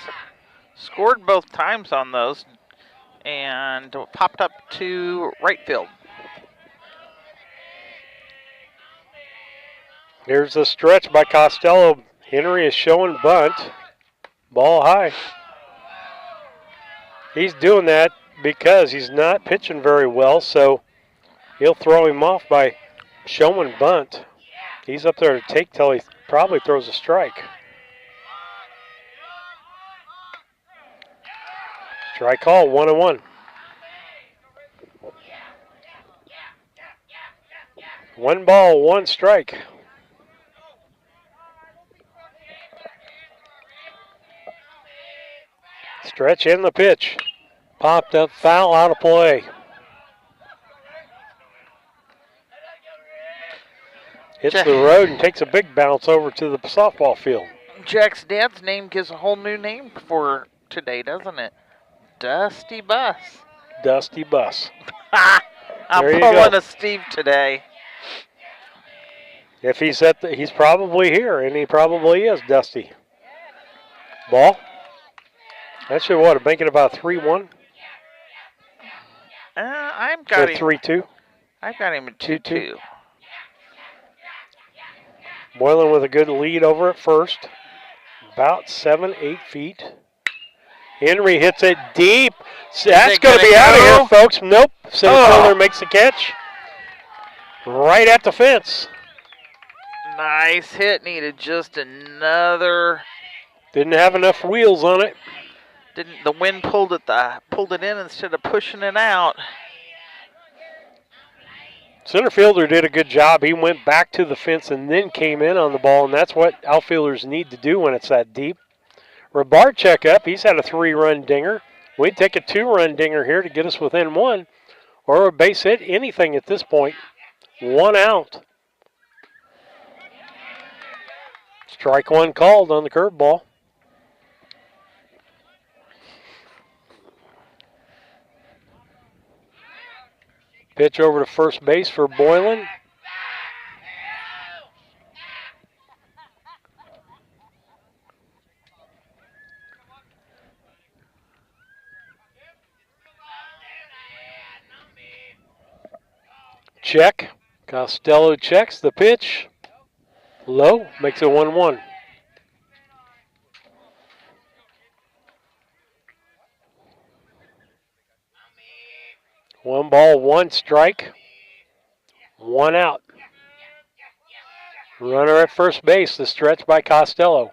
scored both times on those, and popped up to right field. Here's the stretch by Costello. Henry is showing bunt. Ball high. He's doing that because he's not pitching very well, so he'll throw him off by showing bunt. He's up there to take till he probably throws a strike. Strike call, 1-1. 1 ball, 1 strike. Stretch in the pitch. Popped up, foul, out of play. Hits the road and takes a big bounce over to the softball field. Jack's dad's name gives a whole new name for today, doesn't it? Dusty Bus. Dusty Bus. I'm There you pulling go. a Steve today. If he's he's probably here, and he probably is, Dusty. Ball. That should make it about 3-1 I've or got him. 3-2. I've got him at 2-2. Boylan with a good lead over at first. About 7-8 feet. Henry hits it deep. That's going to be out of here, folks. Nope. Center fielder makes the catch. Right at the fence. Nice hit. Needed just another. Didn't have enough wheels on it. The wind pulled it in instead of pushing it out. Center fielder did a good job. He went back to the fence and then came in on the ball, and that's what outfielders need to do when it's that deep. Rabarchek up. He's had a 3-run dinger. We'd take a 2-run dinger here to get us within 1, or a base hit, anything at this point. 1 out. Strike 1 called on the curveball. Pitch over to first base for Boylan. Check. Costello checks the pitch. Low, makes it 1-1. One ball, 1 strike, 1 out. Runner at first base, the stretch by Costello.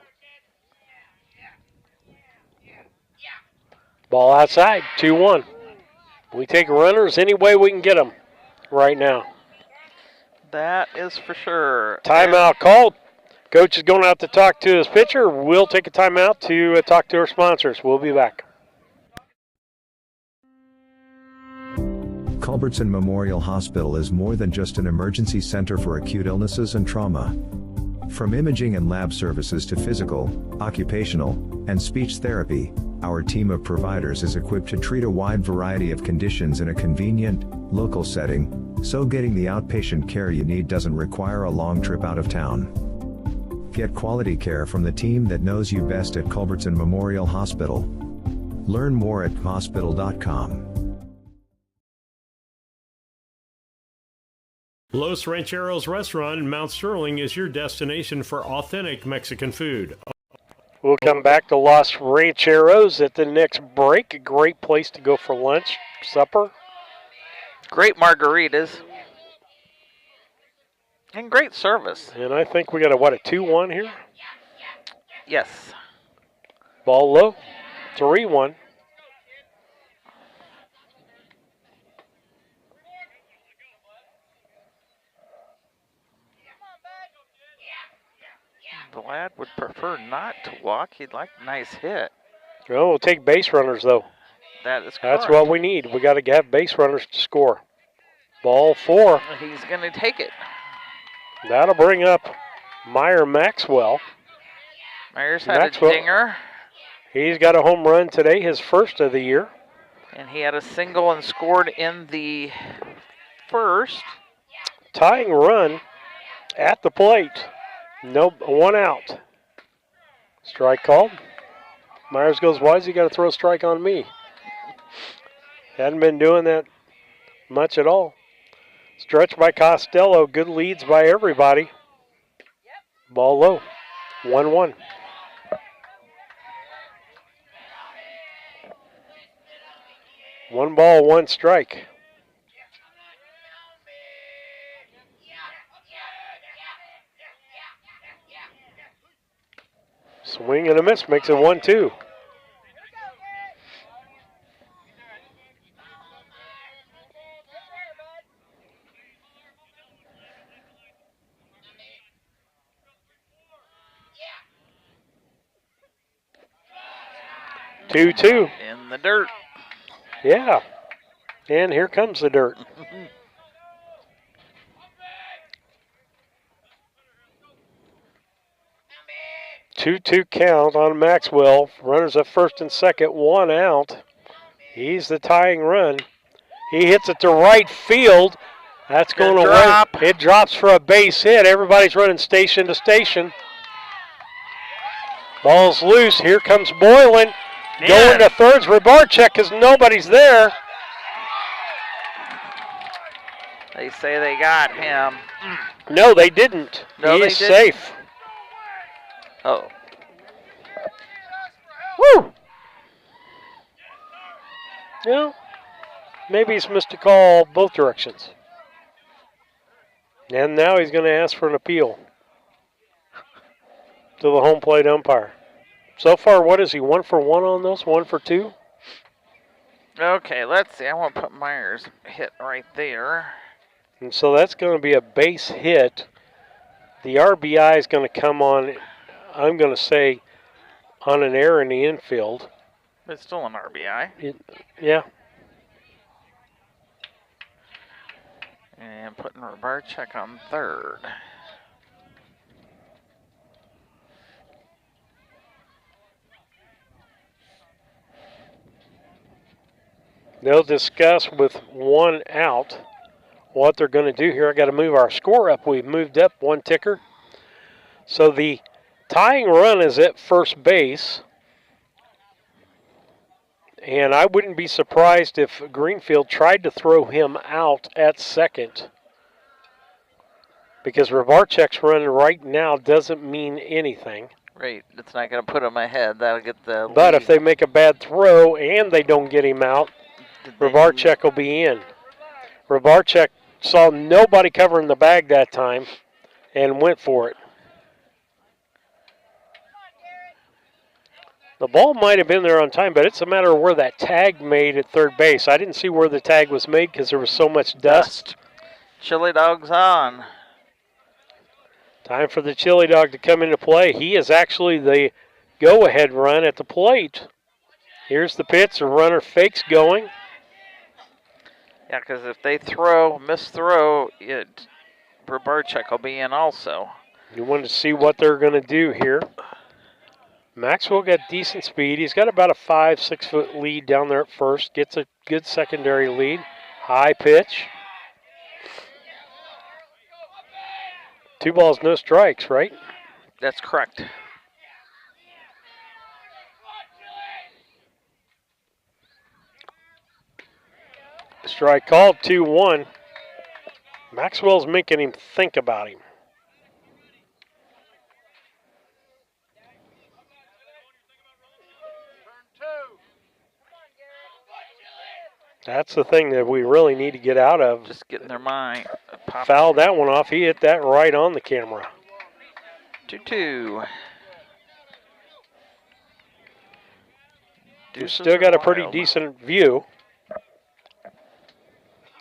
Ball outside, 2-1. We take runners any way we can get them right now. That is for sure. Timeout called. Coach is going out to talk to his pitcher. We'll take a timeout to talk to our sponsors. We'll be back. Culbertson Memorial Hospital is more than just an emergency center for acute illnesses and trauma. From imaging and lab services to physical, occupational, and speech therapy, our team of providers is equipped to treat a wide variety of conditions in a convenient, local setting, so getting the outpatient care you need doesn't require a long trip out of town. Get quality care from the team that knows you best at Culbertson Memorial Hospital. Learn more at hospital.com. Los Rancheros Restaurant in Mount Sterling is your destination for authentic Mexican food. We'll come back to Los Rancheros at the next break. A great place to go for lunch, supper. Great margaritas. And great service. And I think we got a 2-1 here? Yes. Ball low, 3-1. Vlad would prefer not to walk. He'd like a nice hit. Well, we'll take base runners, though. That is correct. That's what we need. We got to have base runners to score. Ball 4. He's going to take it. That'll bring up Meyer Maxwell. Myers had a dinger. He's got a home run today, his first of the year. And he had a single and scored in the first. Tying run at the plate. No, 1 out. Strike called. Myers goes, why has he got to throw a strike on me? Hadn't been doing that much at all. Stretch by Costello. Good leads by everybody. Ball low. 1-1. One ball, 1 strike. Swing and a miss makes it 1-2. Two. In the dirt. Yeah. And here comes the dirt. 2-2 count on Maxwell. Runners at first and second, 1 out. He's the tying run. He hits it to right field. That's going to drop. It drops for a base hit. Everybody's running station to station. Ball's loose. Here comes Boylan. Yeah. Going to thirds. Rebarchek because nobody's there. They say they got him. No, they didn't. No, He's they didn't. safe. Oh. Woo! Yeah. Maybe he's missed a call both directions. And now he's going to ask for an appeal to the home plate umpire. So far, what is he? 1 for 1 on this? 1 for 2? Okay, let's see. I want to put Myers' hit right there. And so that's going to be a base hit. The RBI is going to come on, I'm going to say, on an error in the infield. But it's still an RBI. Yeah. And putting Rebarchek on third. They'll discuss with 1 out what they're going to do here. I got to move our score up. We've moved up 1 ticker. So the tying run is at first base. And I wouldn't be surprised if Greenfield tried to throw him out at second. Because Rebarchek's run right now doesn't mean anything. Right, it's not going to put him ahead. That'll get the But lead. if they make a bad throw and they don't get him out, Rebarchek will be in. Rebarchek saw nobody covering the bag that time and went for it. The ball might have been there on time, but it's a matter of where that tag made at third base. I didn't see where the tag was made because there was so much dust. Chili dogs on. Time for the Chili Dog to come into play. He is actually the go-ahead run at the plate. Here's the pitch. The runner fakes going. Yeah, because if they misthrow, Robarchuk will be in also. You want to see what they're going to do here. Maxwell got decent speed. He's got about a 5-6 foot lead down there at first. Gets a good secondary lead. High pitch. 2 balls, no strikes, right? That's correct. Strike called, 2-1. Maxwell's making him think about him. That's the thing that we really need to get out of. Just getting their mind. Fouled that one off. He hit that right on the camera. 2-2. We've still got a pretty decent view.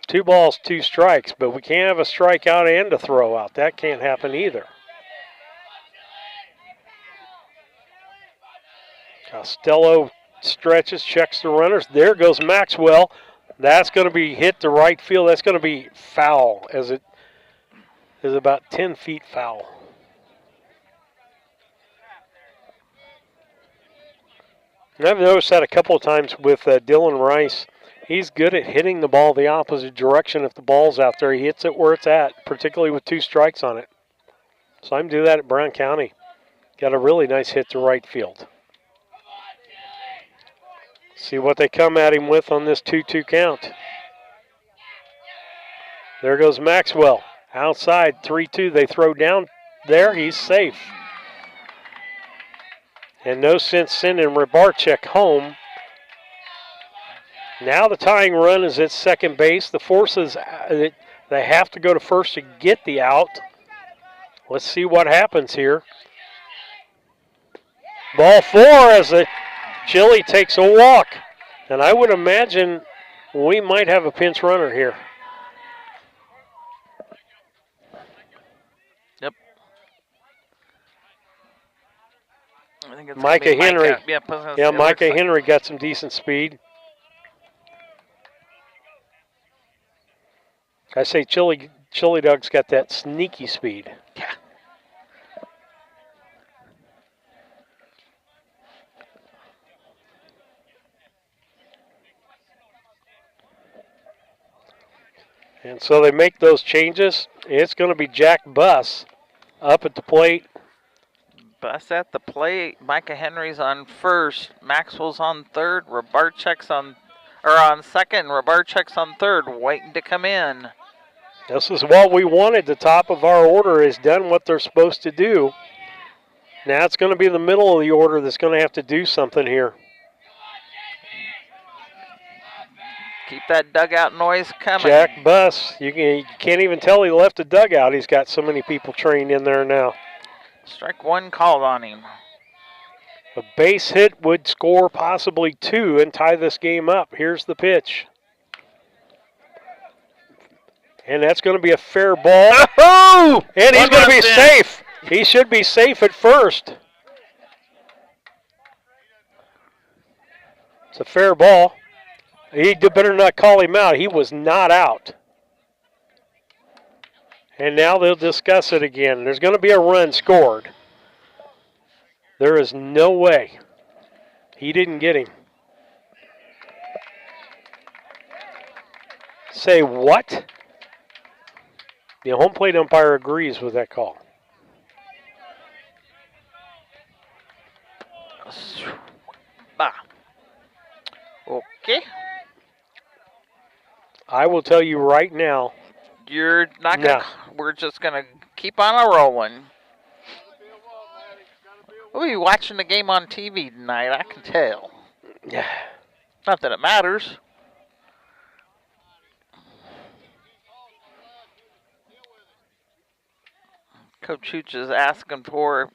2 balls, 2 strikes, but we can't have a strikeout and a throw out. That can't happen either. Costello stretches, checks the runners. There goes Maxwell. That's going to be hit to right field. That's going to be foul, as it is about 10 feet foul. And I've noticed that a couple of times with Dylan Rice. He's good at hitting the ball the opposite direction. If the ball's out there, he hits it where it's at, particularly with 2 strikes on it. So I'm doing that at Brown County. Got a really nice hit to right field. See what they come at him with on this 2-2 count. There goes Maxwell. Outside, 3-2. They throw down there. He's safe. And no sense sending Rybarczyk home. Now the tying run is at second base. The forces, they have to go to first to get the out. Let's see what happens here. Ball 4 as the Chili takes a walk. And I would imagine we might have a pinch runner here. Yep. I think it's Micah Henry. Yeah, Micah Henry got some decent speed. I say Chili Dog's got that sneaky speed. Yeah. And so they make those changes. It's going to be Jack Buss up at the plate. Buss at the plate. Micah Henry's on first. Maxwell's on third. Rybarczyk's on second. Rybarczyk's on third, waiting to come in. This is what we wanted. The top of our order has done what they're supposed to do. Now it's going to be the middle of the order that's going to have to do something here. Keep that dugout noise coming. Jack Buss, you can't even tell he left the dugout. He's got so many people trained in there now. Strike 1 called on him. A base hit would score possibly 2 and tie this game up. Here's the pitch. And that's going to be a fair ball. Oh! And he's going to be safe. He should be safe at first. It's a fair ball. He better not call him out. He was not out. And now they'll discuss it again. There's going to be a run scored. There is no way. He didn't get him. Say what? The home plate umpire agrees with that call. Okay. I will tell you right now. You're not going to. We're just going to keep on a rolling. We'll be watching the game on TV tonight, I can tell. Yeah. Not that it matters. Coach Hooch is asking for.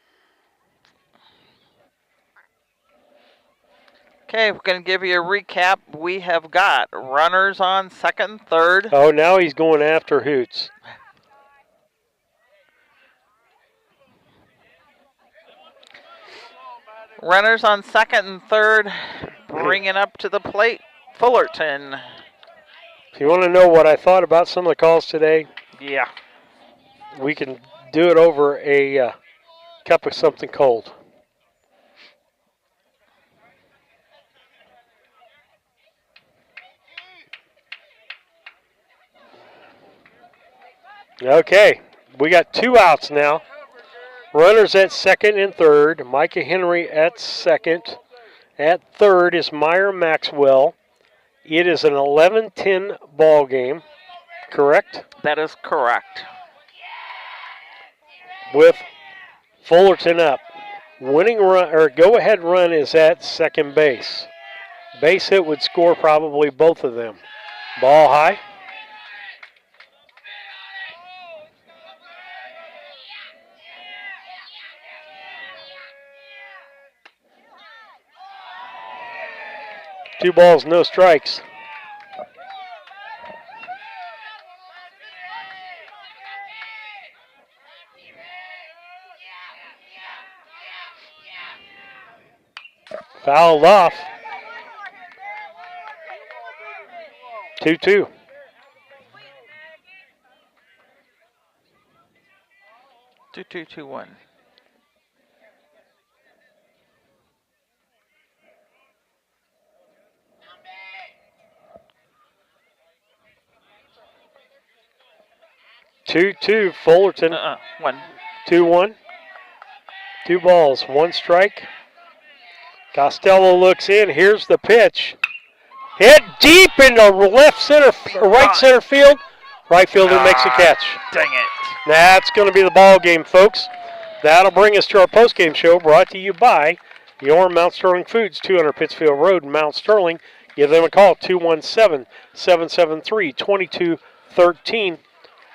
Okay, we're going to give you a recap. We have got runners on second and third. Oh, now he's going after Hoots. Runners on second and third, bringing up to the plate, Fullerton. If you want to know what I thought about some of the calls today, Yeah. we can do it over a cup of something cold. Okay, we got 2 outs now. Runners at second and third. Micah Henry at second. At third is Meyer Maxwell. It is an 11-10 ball game, correct? That is correct. With Fullerton up. Winning run or go-ahead run is at second base. Base hit would score probably both of them. Ball high. Two balls, no strikes. Fouled off. 2-2. Two, 2-1. Fullerton. 1. 2-1. 2 balls, 1 strike. Costello looks in. Here's the pitch. Hit deep into left center, right center field. Right fielder makes a catch. Dang it. That's going to be the ball game, folks. That'll bring us to our postgame show, brought to you by your Mount Sterling Foods, 200 Pittsfield Road, Mount Sterling. Give them a call, 217-773-2213,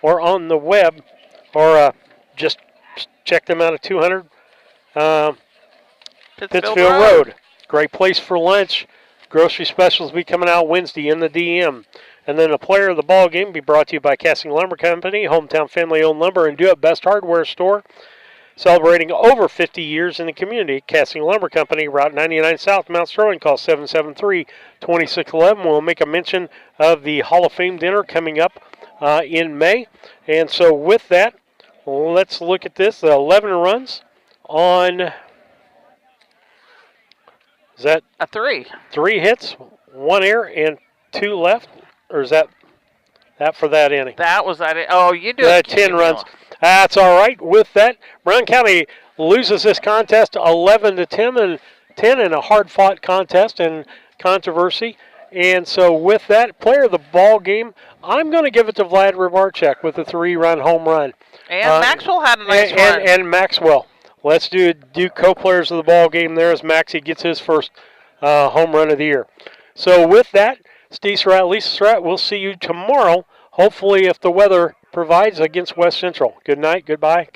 or on the web, or just check them out at 200 Pittsfield Road. Great place for lunch. Grocery specials will be coming out Wednesday in the DM. And then the player of the ball game will be brought to you by Casting Lumber Company, hometown family-owned lumber and do-it best hardware store. Celebrating over 50 years in the community. Casting Lumber Company, Route 99 South, Mount Sterling. Call 773-2611. We'll make a mention of the Hall of Fame dinner coming up in May. And so with that, let's look at this. 11 runs on, is that? A 3. 3 hits, 1 error, and 2 left? Or is that for that inning? That was that. Oh, you do it. 10 runs. That's all right. With that, Brown County loses this contest 11-10 in a hard-fought contest and controversy. And so with that, player of the ball game, I'm going to give it to Vlad Rivarchek with a 3-run home run. And Maxwell had a nice run. And Maxwell. Let's do co-players of the ball game there as Maxie gets his first home run of the year. So with that, Steve Surratt, Lisa Surratt, we'll see you tomorrow, hopefully if the weather provides, against West Central. Good night, goodbye.